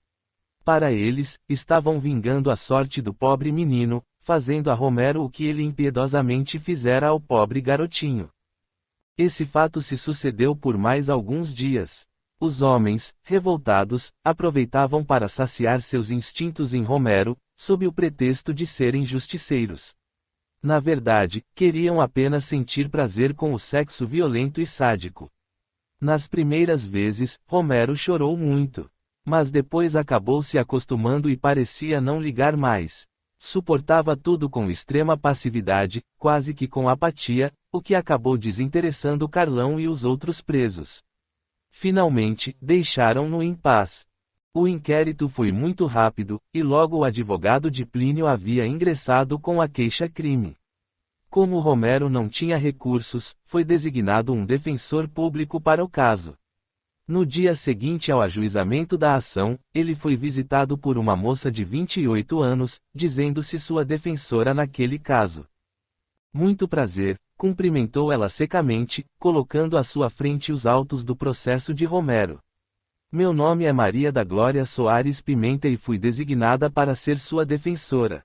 Para eles, estavam vingando a sorte do pobre menino, fazendo a Romero o que ele impiedosamente fizera ao pobre garotinho. Esse fato se sucedeu por mais alguns dias. Os homens, revoltados, aproveitavam para saciar seus instintos em Romero, sob o pretexto de serem justiceiros. Na verdade, queriam apenas sentir prazer com o sexo violento e sádico. Nas primeiras vezes, Romero chorou muito. Mas depois acabou se acostumando e parecia não ligar mais. Suportava tudo com extrema passividade, quase que com apatia, o que acabou desinteressando Carlão e os outros presos. Finalmente, deixaram-no em paz. O inquérito foi muito rápido, e logo o advogado de Plínio havia ingressado com a queixa-crime. Como Romero não tinha recursos, foi designado um defensor público para o caso. No dia seguinte ao ajuizamento da ação, ele foi visitado por uma moça de 28 anos, dizendo-se sua defensora naquele caso. Muito prazer, cumprimentou ela secamente, colocando à sua frente os autos do processo de Romero. Meu nome é Maria da Glória Soares Pimenta e fui designada para ser sua defensora.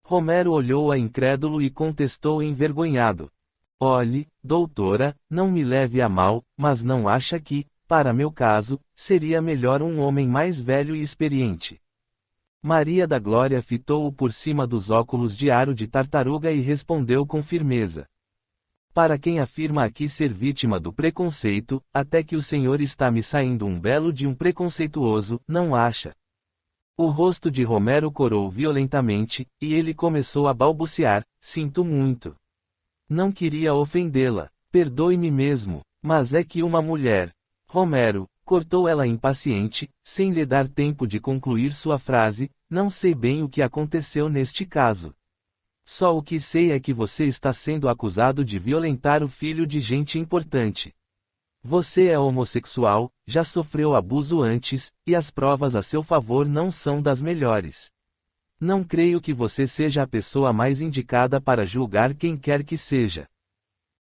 Romero olhou-a incrédulo e contestou envergonhado. Olhe, doutora, não me leve a mal, mas não acha que, para meu caso, seria melhor um homem mais velho e experiente. Maria da Glória fitou-o por cima dos óculos de aro de tartaruga e respondeu com firmeza. Para quem afirma aqui ser vítima do preconceito, até que o senhor está me saindo um belo de um preconceituoso, não acha? O rosto de Romero corou violentamente, e ele começou a balbuciar, sinto muito. Não queria ofendê-la, perdoe-me mesmo, mas é que uma mulher... Romero, cortou ela impaciente, sem lhe dar tempo de concluir sua frase, não sei bem o que aconteceu neste caso. Só o que sei é que você está sendo acusado de violentar o filho de gente importante. Você é homossexual, já sofreu abuso antes, e as provas a seu favor não são das melhores. Não creio que você seja a pessoa mais indicada para julgar quem quer que seja.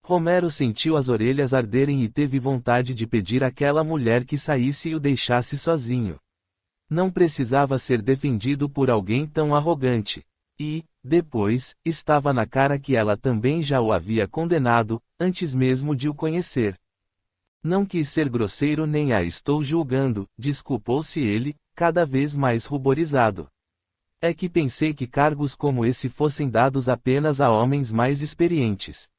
Romero sentiu as orelhas arderem e teve vontade de pedir àquela mulher que saísse e o deixasse sozinho. Não precisava ser defendido por alguém tão arrogante. E, depois, estava na cara que ela também já o havia condenado, antes mesmo de o conhecer. Não quis ser grosseiro nem a estou julgando, desculpou-se ele, cada vez mais ruborizado. É que pensei que cargos como esse fossem dados apenas a homens mais experientes.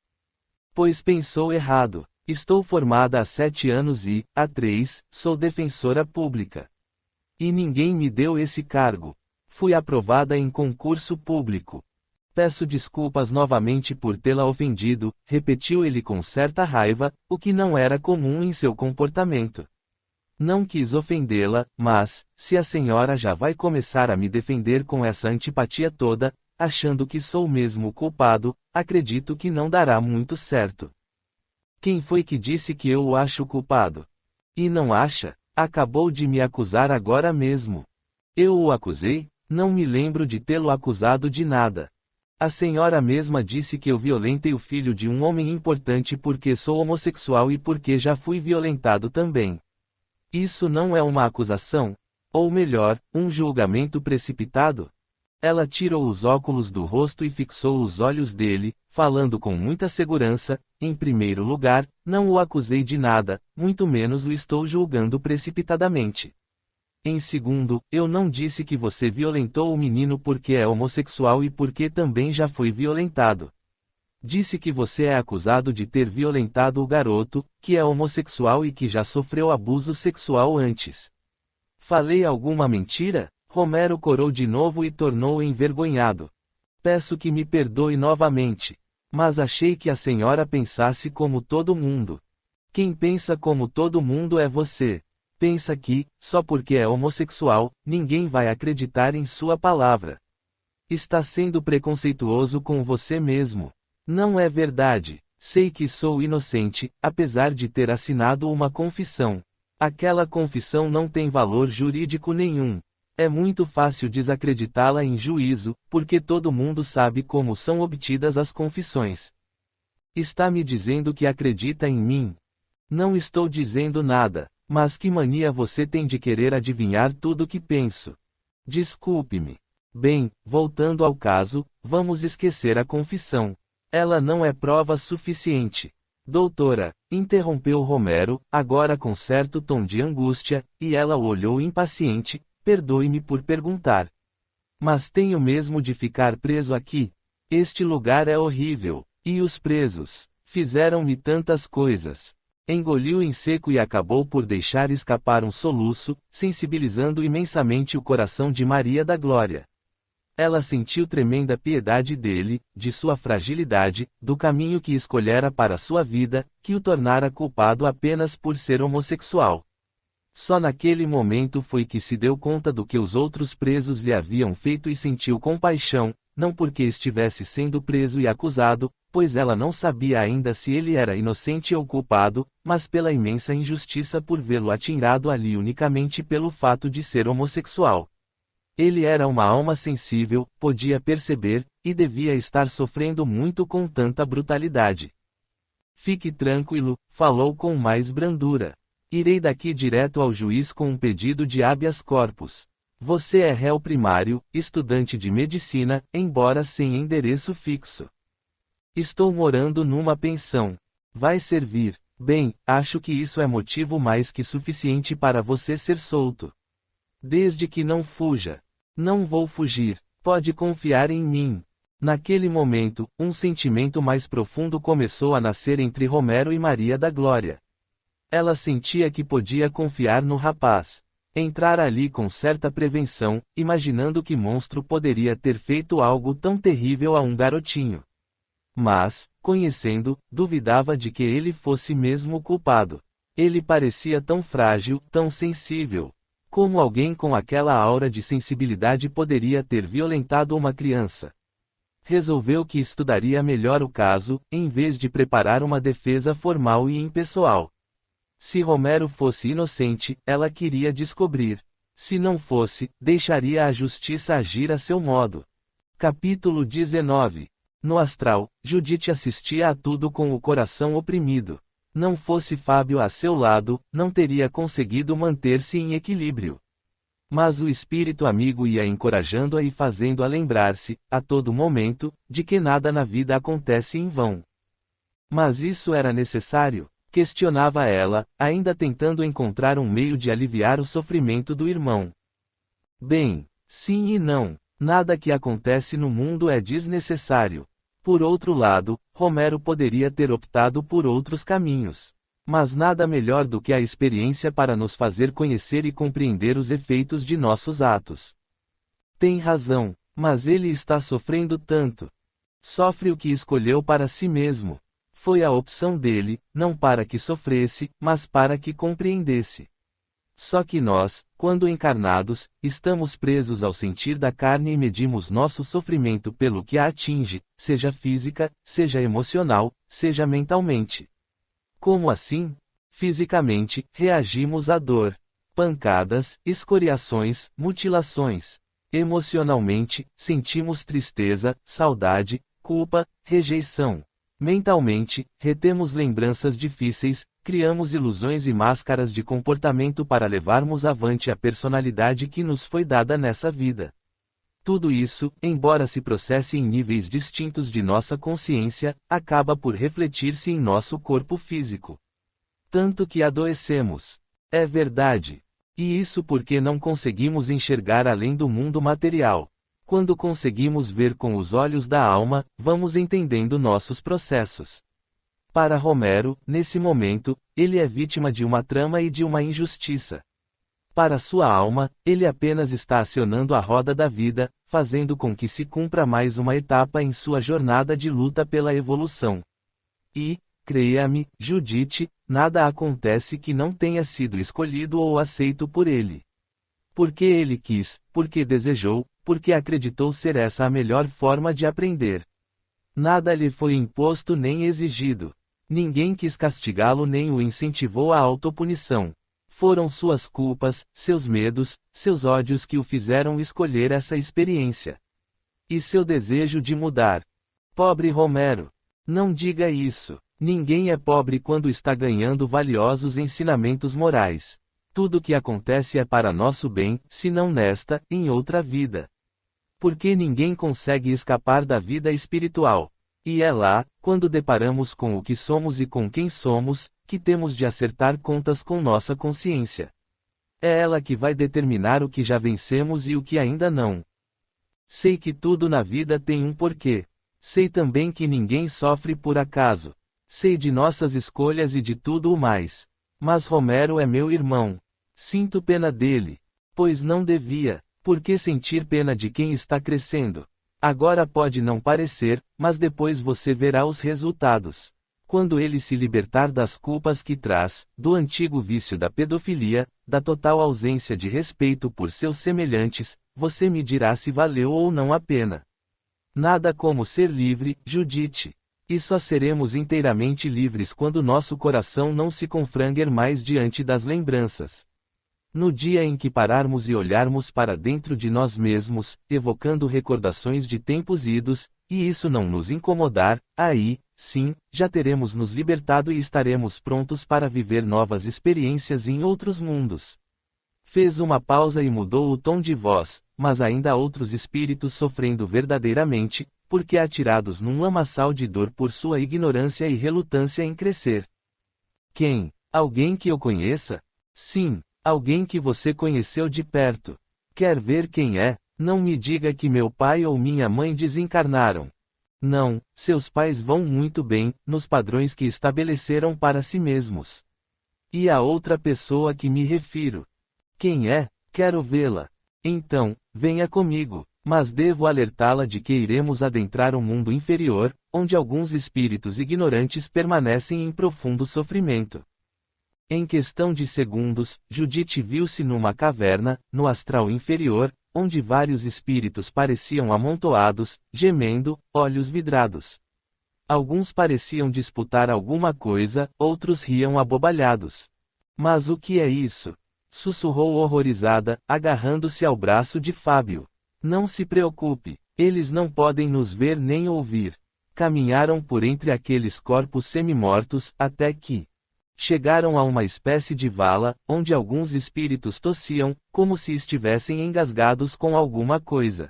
Pois pensou errado. Estou formada há 7 anos e, há 3, sou defensora pública. E ninguém me deu esse cargo. Fui aprovada em concurso público. Peço desculpas novamente por tê-la ofendido, repetiu ele com certa raiva, o que não era comum em seu comportamento. Não quis ofendê-la, mas, se a senhora já vai começar a me defender com essa antipatia toda, achando que sou mesmo o culpado, acredito que não dará muito certo. Quem foi que disse que eu o acho culpado? E não acha? Acabou de me acusar agora mesmo. Eu o acusei? Não me lembro de tê-lo acusado de nada. A senhora mesma disse que eu violentei o filho de um homem importante porque sou homossexual e porque já fui violentado também. Isso não é uma acusação? Ou melhor, um julgamento precipitado? Ela tirou os óculos do rosto e fixou os olhos dele, falando com muita segurança: em primeiro lugar, não o acusei de nada, muito menos o estou julgando precipitadamente. Em segundo, eu não disse que você violentou o menino porque é homossexual e porque também já foi violentado. Disse que você é acusado de ter violentado o garoto, que é homossexual e que já sofreu abuso sexual antes. Falei alguma mentira? Romero corou de novo e tornou envergonhado. Peço que me perdoe novamente. Mas achei que a senhora pensasse como todo mundo. Quem pensa como todo mundo é você. Pensa que, só porque é homossexual, ninguém vai acreditar em sua palavra. Está sendo preconceituoso com você mesmo. Não é verdade. Sei que sou inocente, apesar de ter assinado uma confissão. Aquela confissão não tem valor jurídico nenhum. É muito fácil desacreditá-la em juízo, porque todo mundo sabe como são obtidas as confissões. Está me dizendo que acredita em mim? Não estou dizendo nada, mas que mania você tem de querer adivinhar tudo o que penso. Desculpe-me. Bem, voltando ao caso, vamos esquecer a confissão. Ela não é prova suficiente. Doutora, interrompeu Romero, agora com certo tom de angústia, e ela o olhou impaciente. Perdoe-me por perguntar. Mas tenho mesmo de ficar preso aqui. Este lugar é horrível. E os presos? Fizeram-me tantas coisas. Engoliu em seco e acabou por deixar escapar um soluço, sensibilizando imensamente o coração de Maria da Glória. Ela sentiu tremenda piedade dele, de sua fragilidade, do caminho que escolhera para sua vida, que o tornara culpado apenas por ser homossexual. Só naquele momento foi que se deu conta do que os outros presos lhe haviam feito e sentiu compaixão, não porque estivesse sendo preso e acusado, pois ela não sabia ainda se ele era inocente ou culpado, mas pela imensa injustiça por vê-lo atirado ali unicamente pelo fato de ser homossexual. Ele era uma alma sensível, podia perceber, e devia estar sofrendo muito com tanta brutalidade. Fique tranquilo, falou com mais brandura. Irei daqui direto ao juiz com um pedido de habeas corpus. Você é réu primário, estudante de medicina, embora sem endereço fixo. Estou morando numa pensão. Vai servir. Bem, acho que isso é motivo mais que suficiente para você ser solto. Desde que não fuja. Não vou fugir. Pode confiar em mim. Naquele momento, um sentimento mais profundo começou a nascer entre Romero e Maria da Glória. Ela sentia que podia confiar no rapaz. Entrar ali com certa prevenção, imaginando que monstro poderia ter feito algo tão terrível a um garotinho. Mas, conhecendo, duvidava de que ele fosse mesmo o culpado. Ele parecia tão frágil, tão sensível. Como alguém com aquela aura de sensibilidade poderia ter violentado uma criança? Resolveu que estudaria melhor o caso, em vez de preparar uma defesa formal e impessoal. Se Romero fosse inocente, ela queria descobrir. Se não fosse, deixaria a justiça agir a seu modo. Capítulo 19. No astral, Judite assistia a tudo com o coração oprimido. Não fosse Fábio a seu lado, não teria conseguido manter-se em equilíbrio. Mas o espírito amigo ia encorajando-a e fazendo-a lembrar-se, a todo momento, de que nada na vida acontece em vão. Mas isso era necessário? Questionava ela, ainda tentando encontrar um meio de aliviar o sofrimento do irmão. Bem, sim e não. Nada que acontece no mundo é desnecessário. Por outro lado, Romero poderia ter optado por outros caminhos. Mas nada melhor do que a experiência para nos fazer conhecer e compreender os efeitos de nossos atos. Tem razão, mas ele está sofrendo tanto. Sofre o que escolheu para si mesmo. Foi a opção dele, não para que sofresse, mas para que compreendesse. Só que nós, quando encarnados, estamos presos ao sentir da carne e medimos nosso sofrimento pelo que a atinge, seja física, seja emocional, seja mentalmente. Como assim? Fisicamente, reagimos à dor, pancadas, escoriações, mutilações. Emocionalmente, sentimos tristeza, saudade, culpa, rejeição. Mentalmente, retemos lembranças difíceis, Criamos ilusões e máscaras de comportamento para levarmos avante a personalidade que nos foi dada nessa vida. Tudo isso, embora se processe em níveis distintos de nossa consciência, acaba por refletir-se em nosso corpo físico. Tanto que adoecemos. É verdade. E isso porque não conseguimos enxergar além do mundo material. Quando conseguimos ver com os olhos da alma, vamos entendendo nossos processos. Para Romero, nesse momento, ele é vítima de uma trama e de uma injustiça. Para sua alma, ele apenas está acionando a roda da vida, fazendo com que se cumpra mais uma etapa em sua jornada de luta pela evolução. E, creia-me, Judite, nada acontece que não tenha sido escolhido ou aceito por ele. Porque ele quis, porque desejou, porque acreditou ser essa a melhor forma de aprender. Nada lhe foi imposto nem exigido. Ninguém quis castigá-lo nem o incentivou à autopunição. Foram suas culpas, seus medos, seus ódios que o fizeram escolher essa experiência. E seu desejo de mudar. Pobre Romero! Não diga isso. Ninguém é pobre quando está ganhando valiosos ensinamentos morais. Tudo que acontece é para nosso bem, se não nesta, em outra vida. Porque ninguém consegue escapar da vida espiritual. E é lá, quando deparamos com o que somos e com quem somos, que temos de acertar contas com nossa consciência. É ela que vai determinar o que já vencemos e o que ainda não. Sei que tudo na vida tem um porquê. Sei também que ninguém sofre por acaso. Sei de nossas escolhas e de tudo o mais. Mas Romero é meu irmão. Sinto pena dele. Pois não devia. Por que sentir pena de quem está crescendo? Agora pode não parecer, mas depois você verá os resultados. Quando ele se libertar das culpas que traz, do antigo vício da pedofilia, da total ausência de respeito por seus semelhantes, você me dirá se valeu ou não a pena. Nada como ser livre, Judite. E só seremos inteiramente livres quando nosso coração não se confranger mais diante das lembranças. No dia em que pararmos e olharmos para dentro de nós mesmos, evocando recordações de tempos idos, e isso não nos incomodar, aí, sim, já teremos nos libertado e estaremos prontos para viver novas experiências em outros mundos. Fez uma pausa e mudou o tom de voz, mas ainda há outros espíritos sofrendo verdadeiramente, porque atirados num lamaçal de dor por sua ignorância e relutância em crescer. Quem? Alguém que eu conheça? Sim, alguém que você conheceu de perto. Quer ver quem é? Não me diga que meu pai ou minha mãe desencarnaram. Não, seus pais vão muito bem, nos padrões que estabeleceram para si mesmos. E a outra pessoa que me refiro? Quem é? Quero vê-la. Então, venha comigo, mas devo alertá-la de que iremos adentrar um mundo inferior, onde alguns espíritos ignorantes permanecem em profundo sofrimento. Em questão de segundos, Judite viu-se numa caverna, no astral inferior, onde vários espíritos pareciam amontoados, gemendo, olhos vidrados. Alguns pareciam disputar alguma coisa, outros riam abobalhados. Mas o que é isso? Sussurrou horrorizada, agarrando-se ao braço de Fábio. Não se preocupe, eles não podem nos ver nem ouvir. Caminharam por entre aqueles corpos semi-mortos, até que chegaram a uma espécie de vala, onde alguns espíritos tossiam, como se estivessem engasgados com alguma coisa.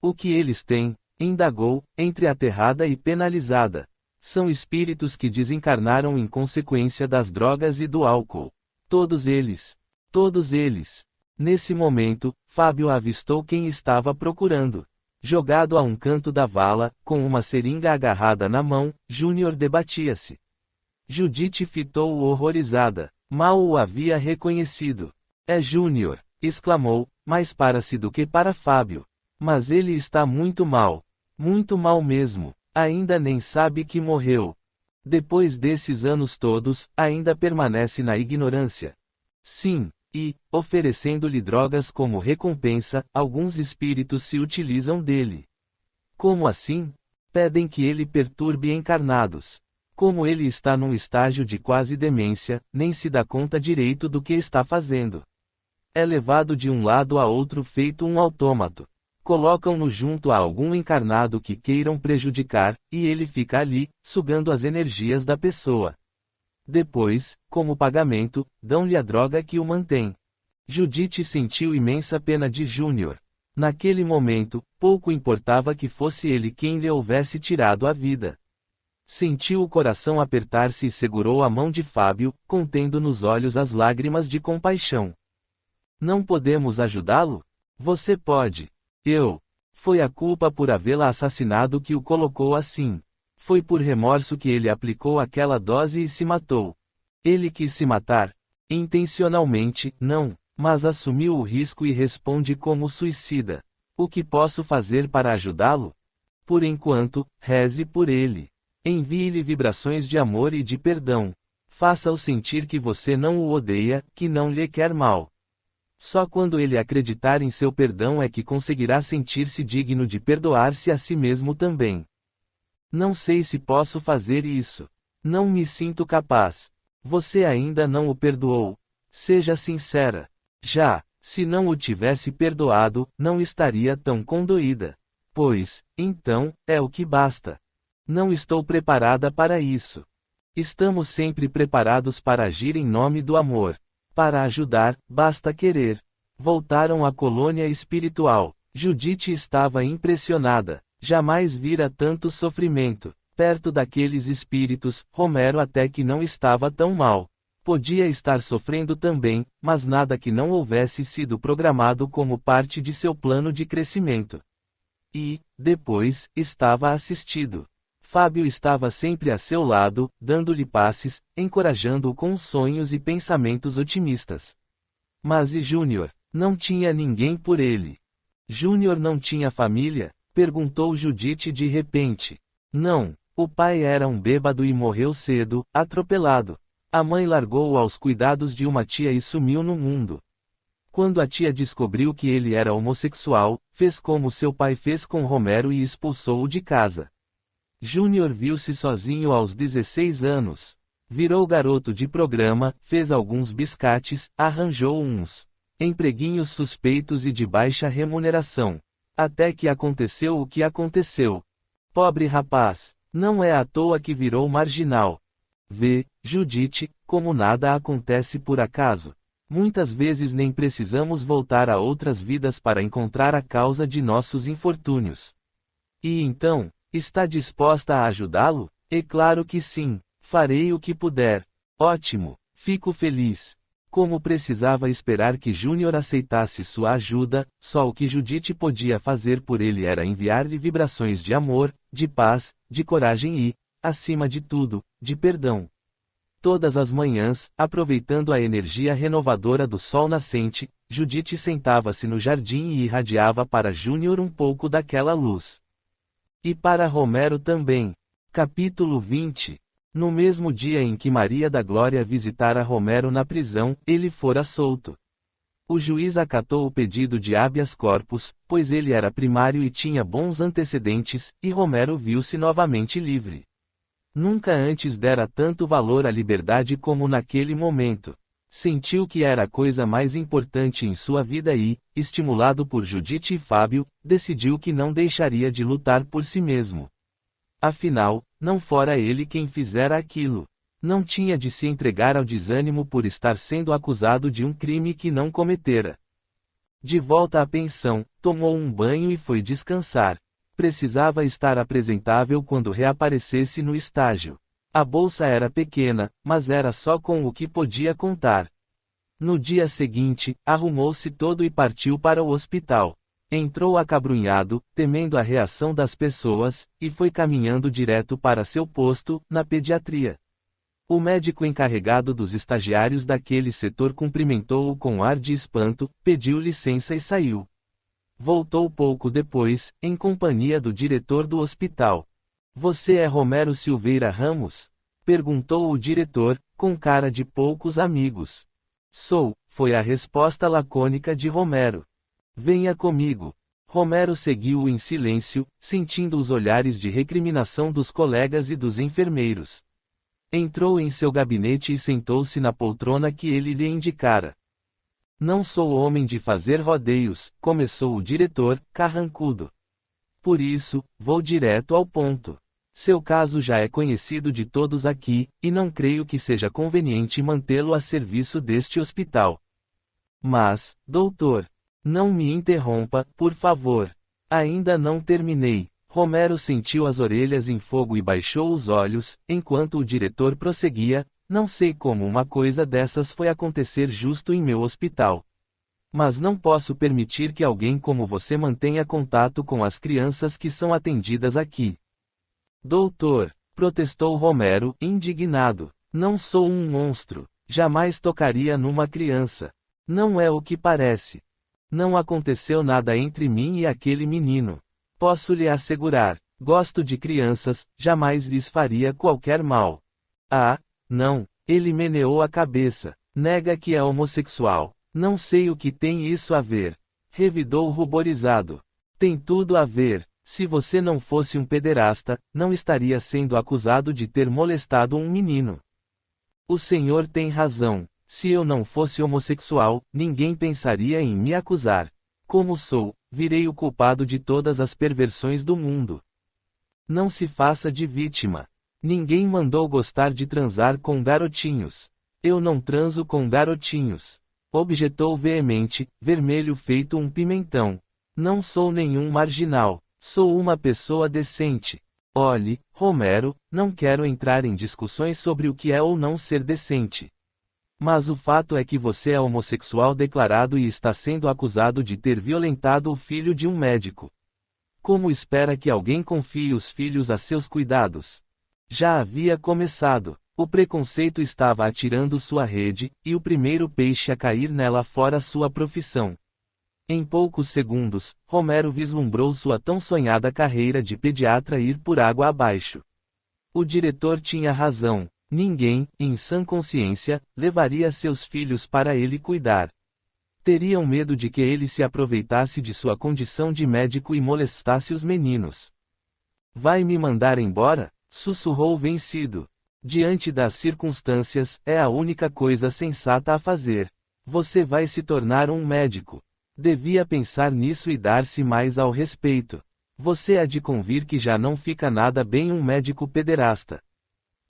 O que eles têm? Indagou, entre aterrada e penalizada. São espíritos que desencarnaram em consequência das drogas e do álcool. Todos eles. Todos eles. Nesse momento, Fábio avistou quem estava procurando. Jogado a um canto da vala, com uma seringa agarrada na mão, Júnior debatia-se. Judite fitou-o horrorizada. Mal o havia reconhecido. É Júnior, exclamou, mais para si do que para Fábio. Mas ele está muito mal mesmo. Ainda nem sabe que morreu. Depois desses anos todos, ainda permanece na ignorância. Sim, e, oferecendo-lhe drogas como recompensa, alguns espíritos se utilizam dele. Como assim? Pedem que ele perturbe encarnados. Como ele está num estágio de quase demência, nem se dá conta direito do que está fazendo. É levado de um lado a outro feito um autômato. Colocam-no junto a algum encarnado que queiram prejudicar, e ele fica ali, sugando as energias da pessoa. Depois, como pagamento, dão-lhe a droga que o mantém. Judite sentiu imensa pena de Júnior. Naquele momento, pouco importava que fosse ele quem lhe houvesse tirado a vida. Sentiu o coração apertar-se e segurou a mão de Fábio, contendo nos olhos as lágrimas de compaixão. Não podemos ajudá-lo? Você pode. Eu. Foi a culpa por havê-la assassinado que o colocou assim. Foi por remorso que ele aplicou aquela dose e se matou. Ele quis se matar? Intencionalmente, não, mas assumiu o risco e responde como suicida. O que posso fazer para ajudá-lo? Por enquanto, reze por ele. Envie-lhe vibrações de amor e de perdão. Faça-o sentir que você não o odeia, que não lhe quer mal. Só quando ele acreditar em seu perdão é que conseguirá sentir-se digno de perdoar-se a si mesmo também. Não sei se posso fazer isso. Não me sinto capaz. Você ainda não o perdoou. Seja sincera. Já, se não o tivesse perdoado, não estaria tão condoída. Pois, então, é o que basta. Não estou preparada para isso. Estamos sempre preparados para agir em nome do amor. Para ajudar, basta querer. Voltaram à colônia espiritual. Judite estava impressionada. Jamais vira tanto sofrimento. Perto daqueles espíritos, Romero até que não estava tão mal. Podia estar sofrendo também, mas nada que não houvesse sido programado como parte de seu plano de crescimento. E, depois, estava assistido. Fábio estava sempre a seu lado, dando-lhe passes, encorajando-o com sonhos e pensamentos otimistas. Mas e Júnior? Não tinha ninguém por ele. Júnior não tinha família? Perguntou Judite de repente. Não, o pai era um bêbado e morreu cedo, atropelado. A mãe largou-o aos cuidados de uma tia e sumiu no mundo. Quando a tia descobriu que ele era homossexual, fez como seu pai fez com Romero e expulsou-o de casa. Júnior viu-se sozinho aos 16 anos. Virou garoto de programa, fez alguns biscates, arranjou uns empreguinhos suspeitos e de baixa remuneração. Até que aconteceu o que aconteceu. Pobre rapaz, não é à toa que virou marginal. Vê, Judite, como nada acontece por acaso. Muitas vezes nem precisamos voltar a outras vidas para encontrar a causa de nossos infortúnios. E então, está disposta a ajudá-lo? É claro que sim, farei o que puder. Ótimo, fico feliz. Como precisava esperar que Júnior aceitasse sua ajuda, só o que Judite podia fazer por ele era enviar-lhe vibrações de amor, de paz, de coragem e, acima de tudo, de perdão. Todas as manhãs, aproveitando a energia renovadora do sol nascente, Judite sentava-se no jardim e irradiava para Júnior um pouco daquela luz. E para Romero também. Capítulo 20. No mesmo dia em que Maria da Glória visitara Romero na prisão, ele fora solto. O juiz acatou o pedido de habeas corpus, pois ele era primário e tinha bons antecedentes, e Romero viu-se novamente livre. Nunca antes dera tanto valor à liberdade como naquele momento. Sentiu que era a coisa mais importante em sua vida e, estimulado por Judite e Fábio, decidiu que não deixaria de lutar por si mesmo. Afinal, não fora ele quem fizera aquilo. Não tinha de se entregar ao desânimo por estar sendo acusado de um crime que não cometera. De volta à pensão, tomou um banho e foi descansar. Precisava estar apresentável quando reaparecesse no estágio. A bolsa era pequena, mas era só com o que podia contar. No dia seguinte, arrumou-se todo e partiu para o hospital. Entrou acabrunhado, temendo a reação das pessoas, e foi caminhando direto para seu posto, na pediatria. O médico encarregado dos estagiários daquele setor cumprimentou-o com ar de espanto, pediu licença e saiu. Voltou pouco depois, em companhia do diretor do hospital. Você é Romero Silveira Ramos? Perguntou o diretor, com cara de poucos amigos. Sou, foi a resposta lacônica de Romero. Venha comigo. Romero seguiu-o em silêncio, sentindo os olhares de recriminação dos colegas e dos enfermeiros. Entrou em seu gabinete e sentou-se na poltrona que ele lhe indicara. Não sou homem de fazer rodeios, começou o diretor, carrancudo. Por isso, vou direto ao ponto. Seu caso já é conhecido de todos aqui, e não creio que seja conveniente mantê-lo a serviço deste hospital. Mas, doutor, não me interrompa, por favor. Ainda não terminei. Romero sentiu as orelhas em fogo e baixou os olhos, enquanto o diretor prosseguia: não sei como uma coisa dessas foi acontecer justo em meu hospital. Mas não posso permitir que alguém como você mantenha contato com as crianças que são atendidas aqui. Doutor, protestou Romero, indignado. Não sou um monstro. Jamais tocaria numa criança. Não é o que parece. Não aconteceu nada entre mim e aquele menino. Posso lhe assegurar. Gosto de crianças, jamais lhes faria qualquer mal. Ah, não. Ele meneou a cabeça. Nega que é homossexual. Não sei o que tem isso a ver. Revidou ruborizado. Tem tudo a ver. Se você não fosse um pederasta, não estaria sendo acusado de ter molestado um menino. O senhor tem razão. Se eu não fosse homossexual, ninguém pensaria em me acusar. Como sou, virei o culpado de todas as perversões do mundo. Não se faça de vítima. Ninguém mandou gostar de transar com garotinhos. Eu não transo com garotinhos. Objetou veemente, vermelho feito um pimentão. Não sou nenhum marginal. Sou uma pessoa decente. Olhe, Romero, não quero entrar em discussões sobre o que é ou não ser decente. Mas o fato é que você é homossexual declarado e está sendo acusado de ter violentado o filho de um médico. Como espera que alguém confie os filhos a seus cuidados? Já havia começado. O preconceito estava atirando sua rede, e o primeiro peixe a cair nela fora sua profissão. Em poucos segundos, Romero vislumbrou sua tão sonhada carreira de pediatra ir por água abaixo. O diretor tinha razão. Ninguém, em sã consciência, levaria seus filhos para ele cuidar. Teriam medo de que ele se aproveitasse de sua condição de médico e molestasse os meninos. Vai me mandar embora? Sussurrou vencido. Diante das circunstâncias, é a única coisa sensata a fazer. Você vai se tornar um médico. Devia pensar nisso e dar-se mais ao respeito. Você há de convir que já não fica nada bem um médico pederasta.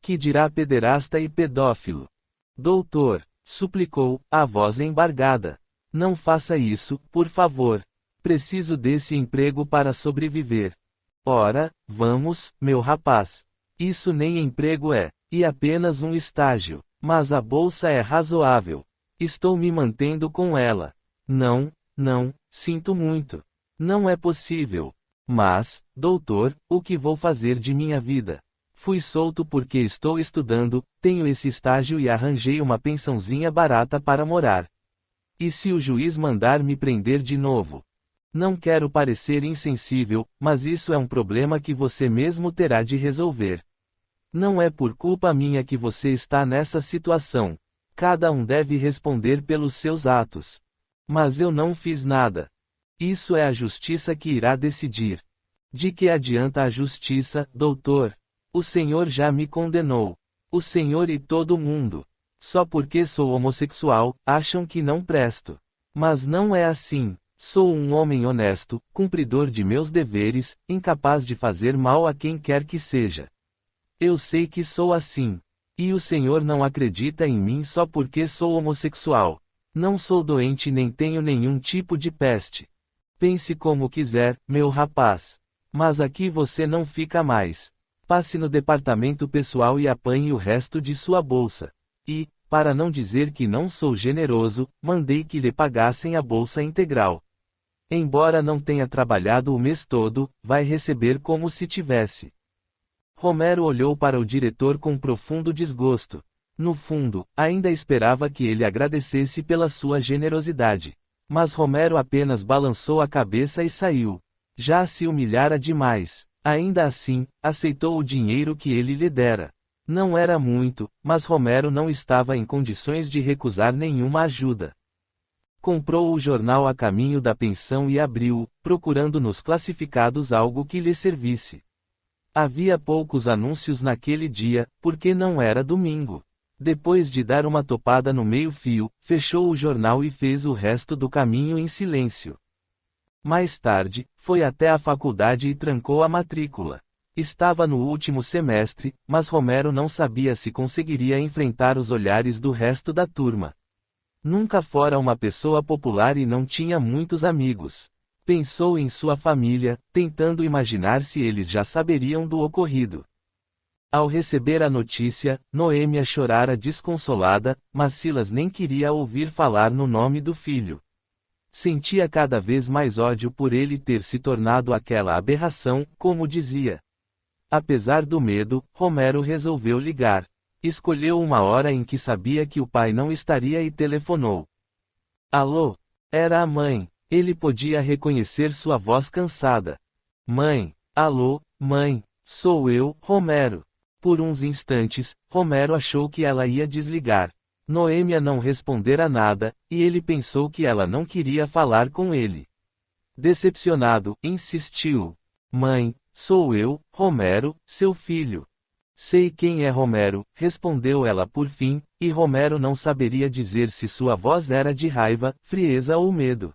Que dirá pederasta e pedófilo? Doutor, suplicou, a voz embargada. Não faça isso, por favor. Preciso desse emprego para sobreviver. Ora, vamos, meu rapaz. Isso nem emprego é, e apenas um estágio. Mas a bolsa é razoável. Estou me mantendo com ela. Não, sinto muito. Não é possível. Mas, doutor, o que vou fazer de minha vida? Fui solto porque estou estudando, tenho esse estágio e arranjei uma pensãozinha barata para morar. E se o juiz mandar me prender de novo? Não quero parecer insensível, mas isso é um problema que você mesmo terá de resolver. Não é por culpa minha que você está nessa situação. Cada um deve responder pelos seus atos. Mas eu não fiz nada. Isso é a justiça que irá decidir. De que adianta a justiça, doutor? O senhor já me condenou. O senhor e todo mundo. Só porque sou homossexual, acham que não presto. Mas não é assim. Sou um homem honesto, cumpridor de meus deveres, incapaz de fazer mal a quem quer que seja. Eu sei que sou assim. E o senhor não acredita em mim só porque sou homossexual. Não sou doente nem tenho nenhum tipo de peste. Pense como quiser, meu rapaz. Mas aqui você não fica mais. Passe no departamento pessoal e apanhe o resto de sua bolsa. E, para não dizer que não sou generoso, mandei que lhe pagassem a bolsa integral. Embora não tenha trabalhado o mês todo, vai receber como se tivesse. Romero olhou para o diretor com profundo desgosto. No fundo, ainda esperava que ele agradecesse pela sua generosidade. Mas Romero apenas balançou a cabeça e saiu. Já se humilhara demais. Ainda assim, aceitou o dinheiro que ele lhe dera. Não era muito, mas Romero não estava em condições de recusar nenhuma ajuda. Comprou o jornal a caminho da pensão e abriu-o, procurando nos classificados algo que lhe servisse. Havia poucos anúncios naquele dia, porque não era domingo. Depois de dar uma topada no meio-fio, fechou o jornal e fez o resto do caminho em silêncio. Mais tarde, foi até a faculdade e trancou a matrícula. Estava no último semestre, mas Romero não sabia se conseguiria enfrentar os olhares do resto da turma. Nunca fora uma pessoa popular e não tinha muitos amigos. Pensou em sua família, tentando imaginar se eles já saberiam do ocorrido. Ao receber a notícia, Noêmia chorara desconsolada, mas Silas nem queria ouvir falar no nome do filho. Sentia cada vez mais ódio por ele ter se tornado aquela aberração, como dizia. Apesar do medo, Romero resolveu ligar. Escolheu uma hora em que sabia que o pai não estaria e telefonou. Alô? Era a mãe. Ele podia reconhecer sua voz cansada. Mãe. Alô, mãe. Sou eu, Romero. Por uns instantes, Romero achou que ela ia desligar. Noêmia não respondera nada, e ele pensou que ela não queria falar com ele. Decepcionado, insistiu. Mãe, sou eu, Romero, seu filho. Sei quem é Romero, respondeu ela por fim, e Romero não saberia dizer se sua voz era de raiva, frieza ou medo.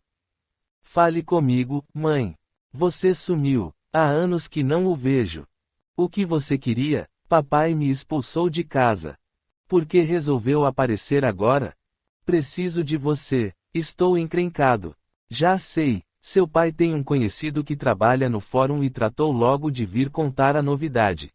Fale comigo, mãe. Você sumiu. Há anos que não o vejo. O que você queria? Papai me expulsou de casa. Por que resolveu aparecer agora? Preciso de você. Estou encrencado. Já sei. Seu pai tem um conhecido que trabalha no fórum e tratou logo de vir contar a novidade.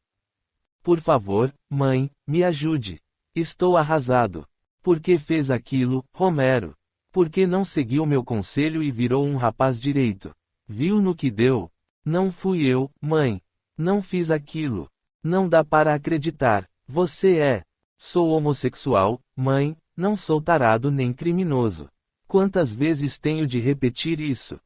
Por favor, mãe, me ajude. Estou arrasado. Por que fez aquilo, Romero? Por que não seguiu meu conselho e virou um rapaz direito? Viu no que deu? Não fui eu, mãe. Não fiz aquilo. Não dá para acreditar. Você é. Sou homossexual, mãe, não sou tarado nem criminoso. Quantas vezes tenho de repetir isso?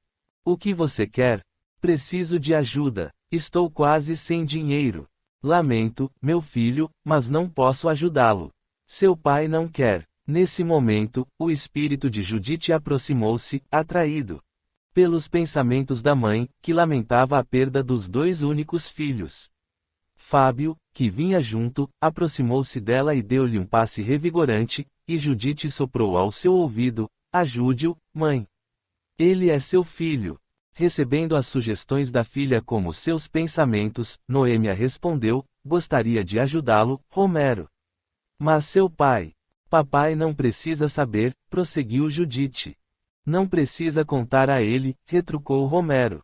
O que você quer? Preciso de ajuda. Estou quase sem dinheiro. Lamento, meu filho, mas não posso ajudá-lo. Seu pai não quer. Nesse momento, o espírito de Judite aproximou-se, atraído pelos pensamentos da mãe, que lamentava a perda dos dois únicos filhos. Fábio, que vinha junto, aproximou-se dela e deu-lhe um passe revigorante, e Judite soprou ao seu ouvido: ajude-o, mãe. Ele é seu filho. Recebendo as sugestões da filha como seus pensamentos, Noêmia respondeu: gostaria de ajudá-lo, Romero. Mas seu pai. Papai não precisa saber, prosseguiu Judite. Não precisa contar a ele, retrucou Romero.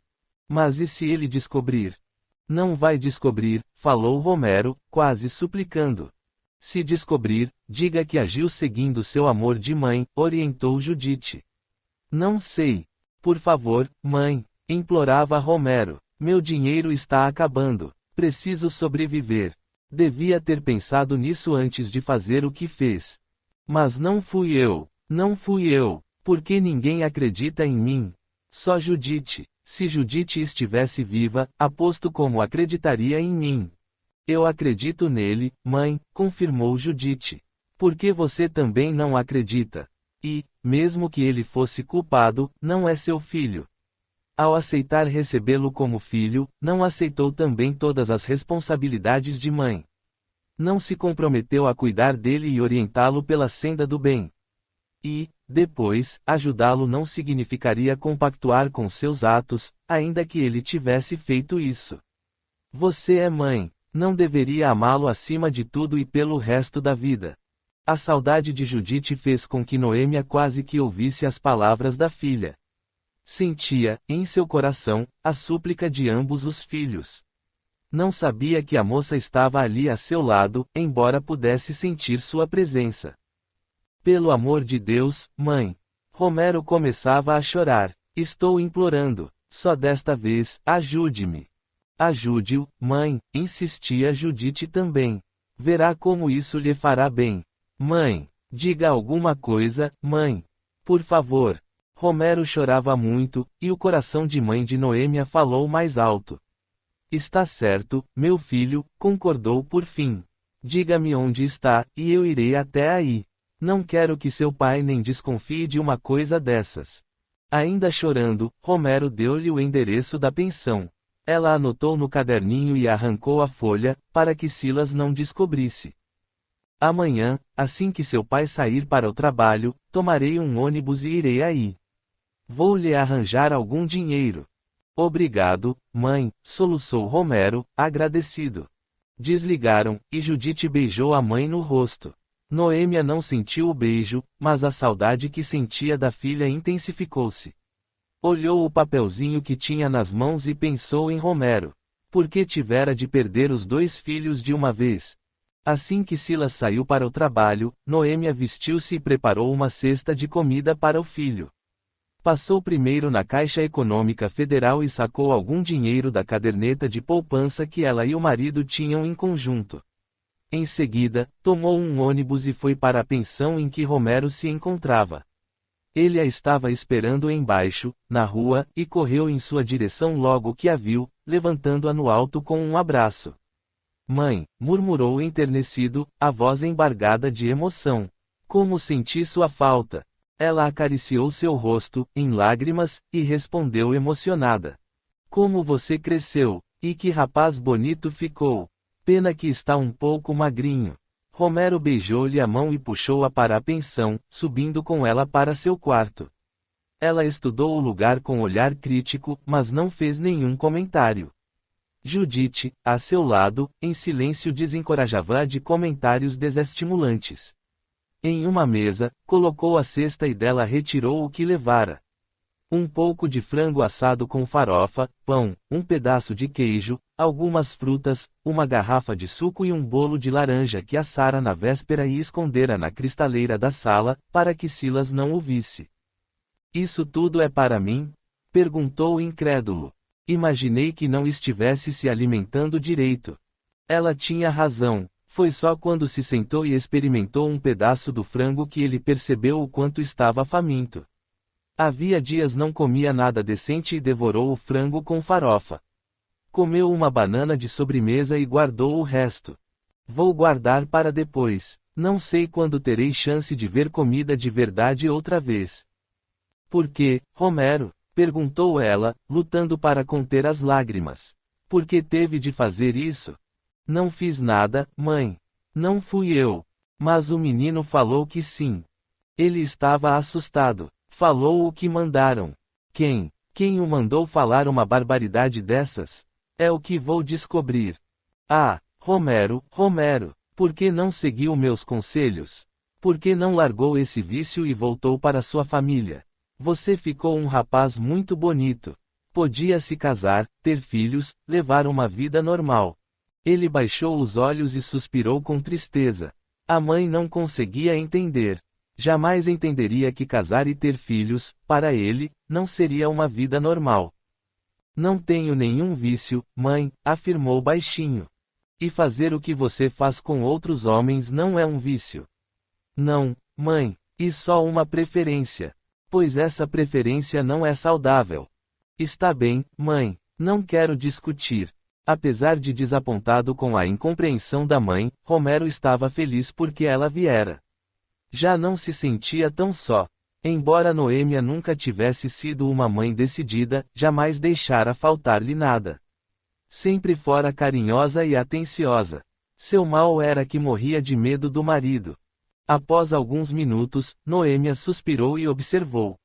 Mas e se ele descobrir? Não vai descobrir, falou Romero, quase suplicando. Se descobrir, diga que agiu seguindo seu amor de mãe, orientou Judite. Não sei. Por favor, mãe, implorava Romero. Meu dinheiro está acabando. Preciso sobreviver. Devia ter pensado nisso antes de fazer o que fez. Mas não fui eu. Não fui eu. Por que ninguém acredita em mim? Só Judite. Se Judite estivesse viva, aposto como acreditaria em mim. Eu acredito nele, mãe, confirmou Judite. Por que você também não acredita? E, mesmo que ele fosse culpado, não é seu filho. Ao aceitar recebê-lo como filho, não aceitou também todas as responsabilidades de mãe. Não se comprometeu a cuidar dele e orientá-lo pela senda do bem. E, depois, ajudá-lo não significaria compactuar com seus atos, ainda que ele tivesse feito isso. Você é mãe. Não deveria amá-lo acima de tudo e pelo resto da vida. A saudade de Judite fez com que Noêmia quase que ouvisse as palavras da filha. Sentia, em seu coração, a súplica de ambos os filhos. Não sabia que a moça estava ali a seu lado, embora pudesse sentir sua presença. Pelo amor de Deus, mãe. Romero começava a chorar. Estou implorando. Só desta vez, ajude-me. Ajude-o, mãe, insistia Judite também. Verá como isso lhe fará bem. Mãe, diga alguma coisa, mãe. Por favor. Romero chorava muito, e o coração de mãe de Noêmia falou mais alto. Está certo, meu filho, concordou por fim. Diga-me onde está, e eu irei até aí. Não quero que seu pai nem desconfie de uma coisa dessas. Ainda chorando, Romero deu-lhe o endereço da pensão. Ela anotou no caderninho e arrancou a folha, para que Silas não descobrisse. Amanhã, assim que seu pai sair para o trabalho, tomarei um ônibus e irei aí. Vou lhe arranjar algum dinheiro. Obrigado, mãe, soluçou Homero, agradecido. Desligaram, e Judite beijou a mãe no rosto. Noêmia não sentiu o beijo, mas a saudade que sentia da filha intensificou-se. Olhou o papelzinho que tinha nas mãos e pensou em Homero. Por que tivera de perder os 2 filhos de uma vez? Assim que Silas saiu para o trabalho, Noêmia vestiu-se e preparou uma cesta de comida para o filho. Passou primeiro na Caixa Econômica Federal e sacou algum dinheiro da caderneta de poupança que ela e o marido tinham em conjunto. Em seguida, tomou um ônibus e foi para a pensão em que Homero se encontrava. Ele a estava esperando embaixo, na rua, e correu em sua direção logo que a viu, levantando-a no alto com um abraço. Mãe, murmurou enternecido, a voz embargada de emoção. Como senti sua falta. Ela acariciou seu rosto, em lágrimas, e respondeu emocionada. Como você cresceu, e que rapaz bonito ficou. Pena que está um pouco magrinho. Homero beijou-lhe a mão e puxou-a para a pensão, subindo com ela para seu quarto. Ela estudou o lugar com olhar crítico, mas não fez nenhum comentário. Judite, a seu lado, em silêncio desencorajava-a de comentários desestimulantes. Em uma mesa, colocou a cesta e dela retirou o que levara. Um pouco de frango assado com farofa, pão, um pedaço de queijo, algumas frutas, uma garrafa de suco e um bolo de laranja que assara na véspera e escondera na cristaleira da sala, para que Silas não o visse. Isso tudo é para mim? Perguntou incrédulo. Imaginei que não estivesse se alimentando direito. Ela tinha razão. Foi só quando se sentou e experimentou um pedaço do frango que ele percebeu o quanto estava faminto. Havia dias não comia nada decente e devorou o frango com farofa. Comeu uma banana de sobremesa e guardou o resto. Vou guardar para depois. Não sei quando terei chance de ver comida de verdade outra vez. Por quê, Homero? Perguntou ela, lutando para conter as lágrimas. Por que teve de fazer isso? Não fiz nada, mãe. Não fui eu. Mas o menino falou que sim. Ele estava assustado. Falou o que mandaram. Quem? Quem o mandou falar uma barbaridade dessas? É o que vou descobrir. Ah, Homero, por que não seguiu meus conselhos? Por que não largou esse vício e voltou para sua família? Você ficou um rapaz muito bonito. Podia se casar, ter filhos, levar uma vida normal. Ele baixou os olhos e suspirou com tristeza. A mãe não conseguia entender. Jamais entenderia que casar e ter filhos, para ele, não seria uma vida normal. Não tenho nenhum vício, mãe, afirmou baixinho. E fazer o que você faz com outros homens não é um vício. Não, mãe, e só uma preferência. Pois essa preferência não é saudável. Está bem, mãe, não quero discutir. Apesar de desapontado com a incompreensão da mãe, Homero estava feliz porque ela viera. Já não se sentia tão só. Embora Noêmia nunca tivesse sido uma mãe decidida, jamais deixara faltar-lhe nada. Sempre fora carinhosa e atenciosa. Seu mal era que morria de medo do marido. Após alguns minutos, Noêmia suspirou e observou.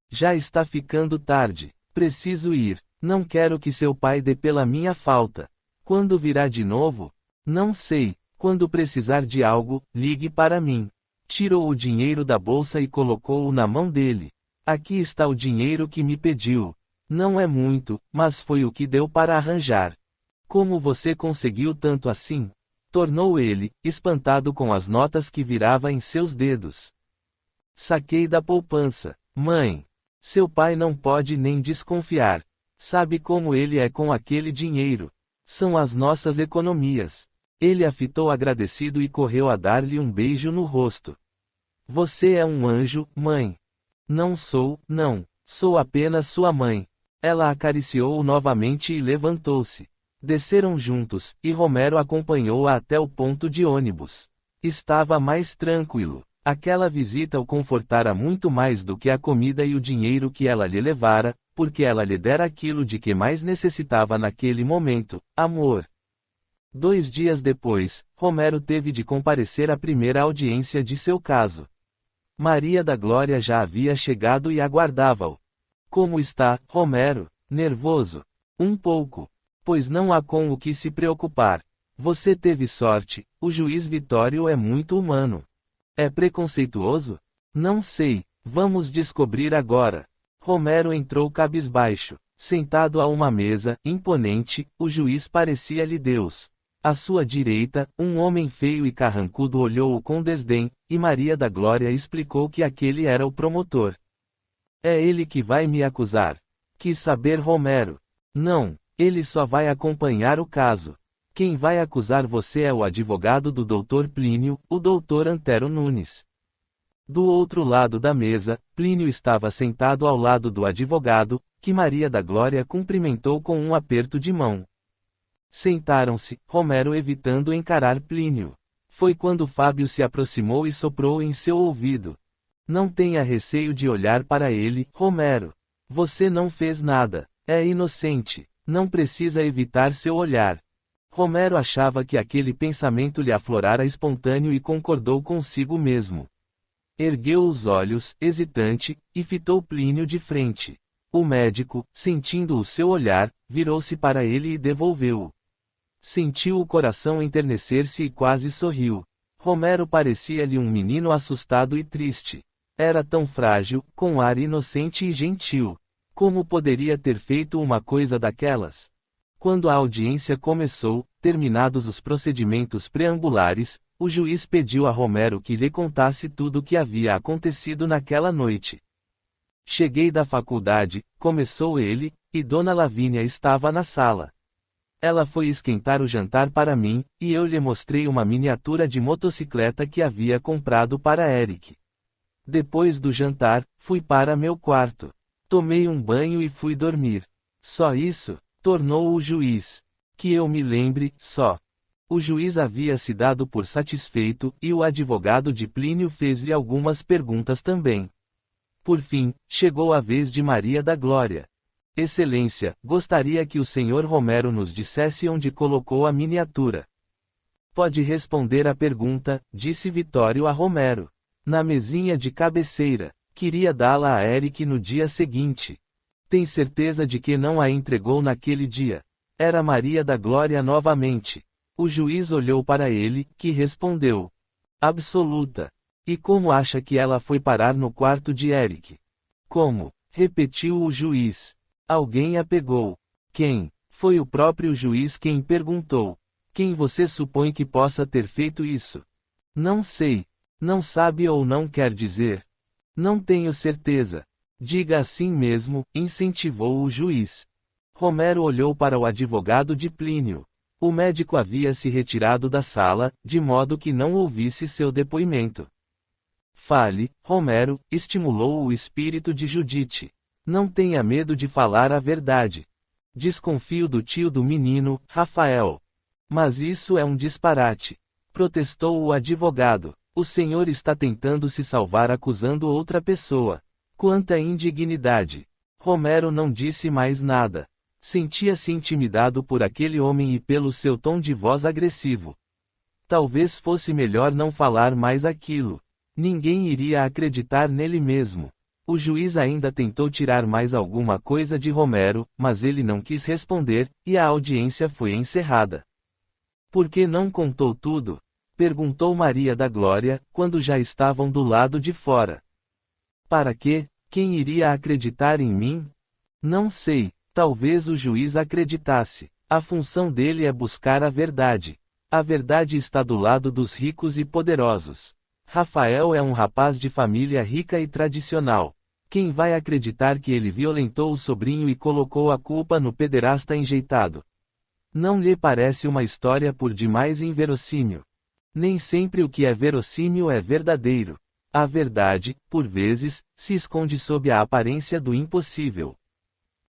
Já está ficando tarde. Preciso ir. Não quero que seu pai dê pela minha falta. Quando virá de novo? Não sei. Quando precisar de algo, ligue para mim. Tirou o dinheiro da bolsa e colocou-o na mão dele. Aqui está o dinheiro que me pediu. Não é muito, mas foi o que deu para arranjar. Como você conseguiu tanto assim? Tornou ele, espantado com as notas que virava em seus dedos. Saquei da poupança. Mãe. Seu pai não pode nem desconfiar. Sabe como ele é com aquele dinheiro. São as nossas economias. Ele a fitou agradecido e correu a dar-lhe um beijo no rosto. Você é um anjo, mãe. Não sou, não. Sou apenas sua mãe. Ela acariciou-o novamente e levantou-se. Desceram juntos, e Homero acompanhou-a até o ponto de ônibus. Estava mais tranquilo. Aquela visita o confortara muito mais do que a comida e o dinheiro que ela lhe levara, porque ela lhe dera aquilo de que mais necessitava naquele momento, amor. 2 dias depois, Homero teve de comparecer à primeira audiência de seu caso. Maria da Glória já havia chegado e aguardava-o. Como está, Homero? Nervoso? Um pouco. Pois não há com o que se preocupar. Você teve sorte, o juiz Vitório é muito humano. É preconceituoso? Não sei, vamos descobrir agora. Romero entrou cabisbaixo. Sentado a uma mesa, imponente, o juiz parecia-lhe Deus. À sua direita, um homem feio e carrancudo olhou-o com desdém, e Maria da Glória explicou que aquele era o promotor. É ele que vai me acusar. Quis saber Romero. Não, ele só vai acompanhar o caso. Quem vai acusar você é o advogado do Dr. Plínio, o Dr. Antero Nunes. Do outro lado da mesa, Plínio estava sentado ao lado do advogado, que Maria da Glória cumprimentou com um aperto de mão. Sentaram-se, Romero evitando encarar Plínio. Foi quando Fábio se aproximou e soprou em seu ouvido. Não tenha receio de olhar para ele, Romero. Você não fez nada. É inocente. Não precisa evitar seu olhar. Romero achava que aquele pensamento lhe aflorara espontâneo e concordou consigo mesmo. Ergueu os olhos, hesitante, e fitou Plínio de frente. O médico, sentindo o seu olhar, virou-se para ele e devolveu-o. Sentiu o coração enternecer-se e quase sorriu. Romero parecia-lhe um menino assustado e triste. Era tão frágil, com ar inocente e gentil. Como poderia ter feito uma coisa daquelas? Quando a audiência começou, terminados os procedimentos preambulares, o juiz pediu a Romero que lhe contasse tudo o que havia acontecido naquela noite. Cheguei da faculdade, começou ele, e Dona Lavínia estava na sala. Ela foi esquentar o jantar para mim, e eu lhe mostrei uma miniatura de motocicleta que havia comprado para Eric. Depois do jantar, fui para meu quarto. Tomei um banho e fui dormir. Só isso? Tornou o juiz. Que eu me lembre, só. O juiz havia se dado por satisfeito, e o advogado de Plínio fez-lhe algumas perguntas também. Por fim, chegou a vez de Maria da Glória. Excelência, gostaria que o senhor Romero nos dissesse onde colocou a miniatura. Pode responder à pergunta, disse Vitório a Romero. Na mesinha de cabeceira. Queria dá-la a Eric no dia seguinte. Tem certeza de que não a entregou naquele dia? Era Maria da Glória novamente. O juiz olhou para ele, que respondeu. Absoluta. E como acha que ela foi parar no quarto de Eric? Como? Repetiu o juiz. Alguém a pegou. Quem? Foi o próprio juiz quem perguntou. Quem você supõe que possa ter feito isso? Não sei. Não sabe ou não quer dizer? Não tenho certeza. Diga assim mesmo, incentivou o juiz. Romero olhou para o advogado de Plínio. O médico havia se retirado da sala, de modo que não ouvisse seu depoimento. Fale, Romero, estimulou o espírito de Judite. Não tenha medo de falar a verdade. Desconfio do tio do menino, Rafael. Mas isso é um disparate. Protestou o advogado. O senhor está tentando se salvar acusando outra pessoa. Quanta indignidade! Romero não disse mais nada. Sentia-se intimidado por aquele homem e pelo seu tom de voz agressivo. Talvez fosse melhor não falar mais aquilo. Ninguém iria acreditar nele mesmo. O juiz ainda tentou tirar mais alguma coisa de Romero, mas ele não quis responder, e a audiência foi encerrada. Por que não contou tudo? Perguntou Maria da Glória, quando já estavam do lado de fora. Para quê? Quem iria acreditar em mim? Não sei, talvez o juiz acreditasse. A função dele é buscar a verdade. A verdade está do lado dos ricos e poderosos. Rafael é um rapaz de família rica e tradicional. Quem vai acreditar que ele violentou o sobrinho e colocou a culpa no pederasta enjeitado? Não lhe parece uma história por demais inverossímil? Nem sempre o que é verossímil é verdadeiro. A verdade, por vezes, se esconde sob a aparência do impossível.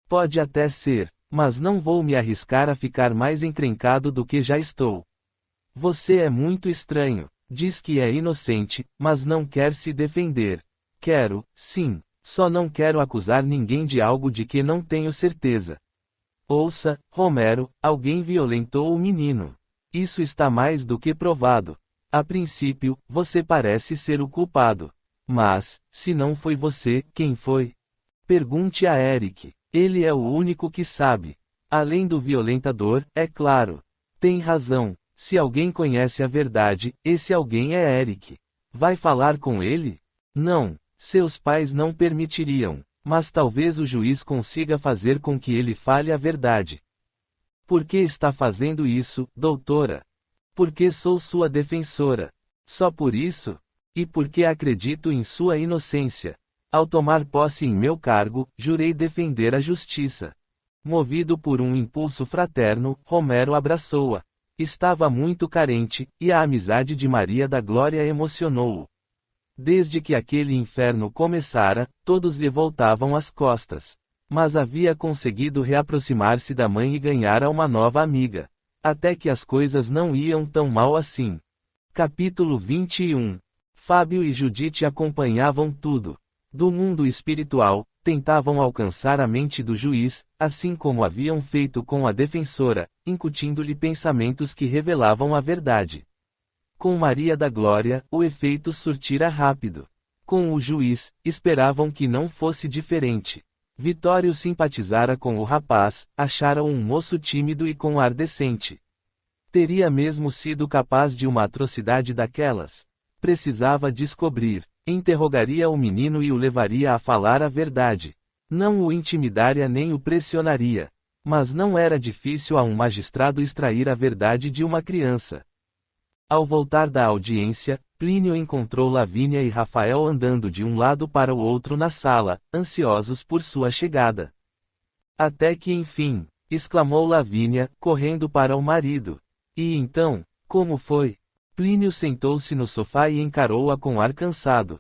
Pode até ser, mas não vou me arriscar a ficar mais encrencado do que já estou. Você é muito estranho. Diz que é inocente, mas não quer se defender. Quero, sim, só não quero acusar ninguém de algo de que não tenho certeza. Ouça, Romero, alguém violentou o menino. Isso está mais do que provado. A princípio, você parece ser o culpado. Mas, se não foi você, quem foi? Pergunte a Eric. Ele é o único que sabe. Além do violentador, é claro. Tem razão. Se alguém conhece a verdade, esse alguém é Eric. Vai falar com ele? Não. Seus pais não permitiriam. Mas talvez o juiz consiga fazer com que ele fale a verdade. Por que está fazendo isso, doutora? Porque sou sua defensora. Só por isso? E porque acredito em sua inocência. Ao tomar posse em meu cargo, jurei defender a justiça. Movido por um impulso fraterno, Romero abraçou-a. Estava muito carente, e a amizade de Maria da Glória emocionou-o. Desde que aquele inferno começara, todos lhe voltavam as costas. Mas havia conseguido reaproximar-se da mãe e ganhara uma nova amiga. Até que as coisas não iam tão mal assim. Capítulo 21. Fábio e Judite acompanhavam tudo. Do mundo espiritual, tentavam alcançar a mente do juiz, assim como haviam feito com a defensora, incutindo-lhe pensamentos que revelavam a verdade. Com Maria da Glória, o efeito surtira rápido. Com o juiz, esperavam que não fosse diferente. Vitório simpatizara com o rapaz, achara-o um moço tímido e com ar decente. Teria mesmo sido capaz de uma atrocidade daquelas? Precisava descobrir. Interrogaria o menino e o levaria a falar a verdade. Não o intimidaria nem o pressionaria. Mas não era difícil a um magistrado extrair a verdade de uma criança. Ao voltar da audiência, Plínio encontrou Lavínia e Rafael andando de um lado para o outro na sala, ansiosos por sua chegada. Até que enfim, exclamou Lavínia, correndo para o marido. E então, como foi? Plínio sentou-se no sofá e encarou-a com ar cansado.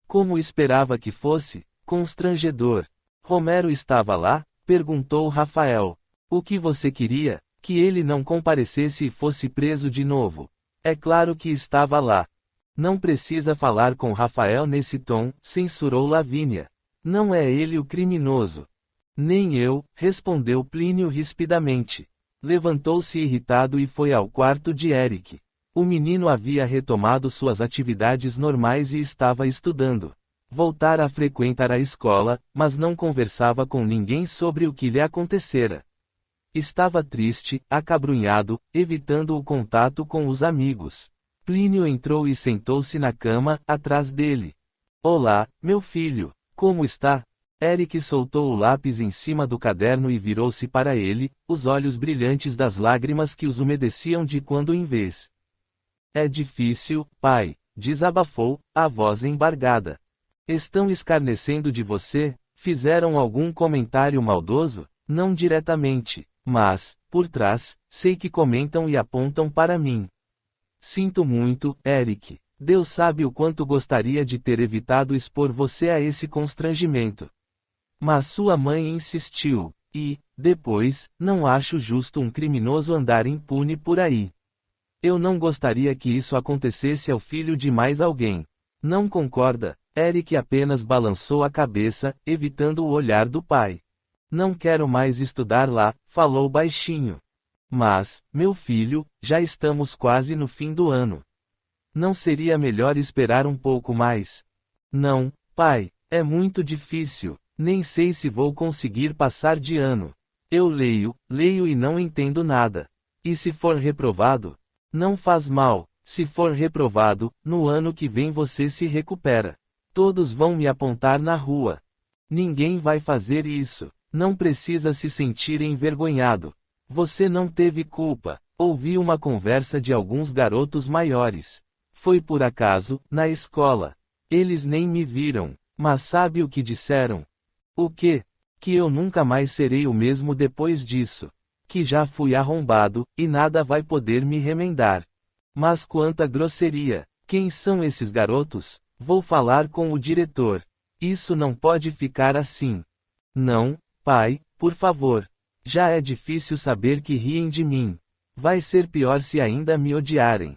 Como esperava que fosse? Constrangedor. Romero estava lá? Perguntou Rafael. O que você queria? Que ele não comparecesse e fosse preso de novo. É claro que estava lá. Não precisa falar com Rafael nesse tom, censurou Lavínia. Não é ele o criminoso. Nem eu, respondeu Plínio rispidamente. Levantou-se irritado e foi ao quarto de Eric. O menino havia retomado suas atividades normais e estava estudando. Voltara a frequentar a escola, mas não conversava com ninguém sobre o que lhe acontecera. Estava triste, acabrunhado, evitando o contato com os amigos. Plínio entrou e sentou-se na cama, atrás dele. Olá, meu filho. Como está? Eric soltou o lápis em cima do caderno e virou-se para ele, os olhos brilhantes das lágrimas que os umedeciam de quando em vez. É difícil, pai, desabafou, a voz embargada. Estão escarnecendo de você? Fizeram algum comentário maldoso? Não diretamente. Mas, por trás, sei que comentam e apontam para mim. Sinto muito, Eric. Deus sabe o quanto gostaria de ter evitado expor você a esse constrangimento. Mas sua mãe insistiu, e, depois, não acho justo um criminoso andar impune por aí. Eu não gostaria que isso acontecesse ao filho de mais alguém. Não concorda? Eric apenas balançou a cabeça, evitando o olhar do pai. Não quero mais estudar lá, falou baixinho. Mas, meu filho, já estamos quase no fim do ano. Não seria melhor esperar um pouco mais? Não, pai, é muito difícil, nem sei se vou conseguir passar de ano. Eu leio e não entendo nada. E se for reprovado? Não faz mal, se for reprovado, no ano que vem você se recupera. Todos vão me apontar na rua. Ninguém vai fazer isso. Não precisa se sentir envergonhado. Você não teve culpa. Ouvi uma conversa de alguns garotos maiores. Foi por acaso, na escola. Eles nem me viram. Mas sabe o que disseram? O quê? Que eu nunca mais serei o mesmo depois disso. Que já fui arrombado, e nada vai poder me remendar. Mas quanta grosseria! Quem são esses garotos? Vou falar com o diretor. Isso não pode ficar assim. Não, pai, por favor. Já é difícil saber que riem de mim. Vai ser pior se ainda me odiarem.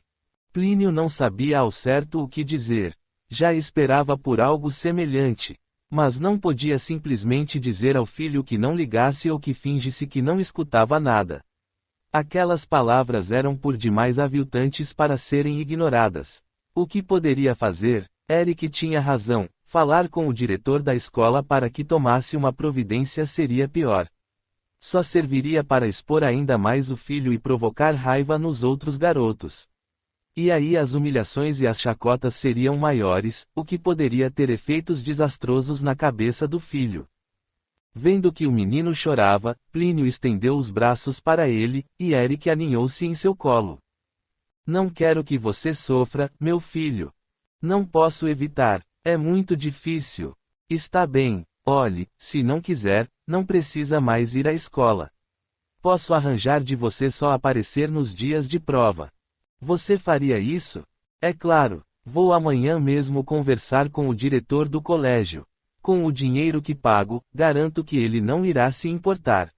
Plínio não sabia ao certo o que dizer. Já esperava por algo semelhante. Mas não podia simplesmente dizer ao filho que não ligasse ou que fingisse que não escutava nada. Aquelas palavras eram por demais aviltantes para serem ignoradas. O que poderia fazer? Eric tinha razão. Falar com o diretor da escola para que tomasse uma providência seria pior. Só serviria para expor ainda mais o filho e provocar raiva nos outros garotos. E aí as humilhações e as chacotas seriam maiores, o que poderia ter efeitos desastrosos na cabeça do filho. Vendo que o menino chorava, Plínio estendeu os braços para ele, e Eric aninhou-se em seu colo. Não quero que você sofra, meu filho. Não posso evitar. É muito difícil. Está bem, olhe, se não quiser, não precisa mais ir à escola. Posso arranjar de você só aparecer nos dias de prova. Você faria isso? É claro, vou amanhã mesmo conversar com o diretor do colégio. Com o dinheiro que pago, garanto que ele não irá se importar.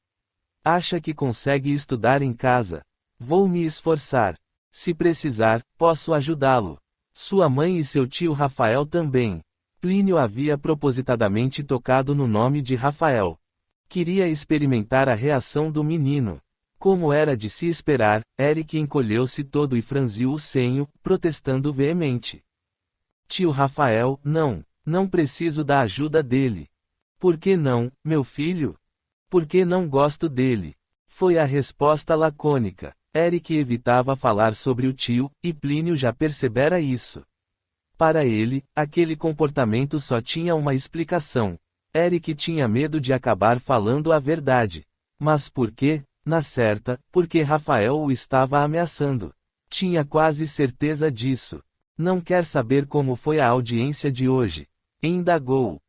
Acha que consegue estudar em casa? Vou me esforçar. Se precisar, posso ajudá-lo. Sua mãe e seu tio Rafael também. Plínio havia propositadamente tocado no nome de Rafael. Queria experimentar a reação do menino. Como era de se esperar, Eric encolheu-se todo e franziu o senho, protestando veemente. Tio Rafael, não preciso da ajuda dele. Por que não, meu filho? Porque não gosto dele. Foi a resposta lacônica. Eric evitava falar sobre o tio, e Plínio já percebera isso. Para ele, aquele comportamento só tinha uma explicação. Eric tinha medo de acabar falando a verdade. Mas por quê? Na certa, porque Rafael o estava ameaçando. Tinha quase certeza disso. Não quer saber como foi a audiência de hoje? Indagou.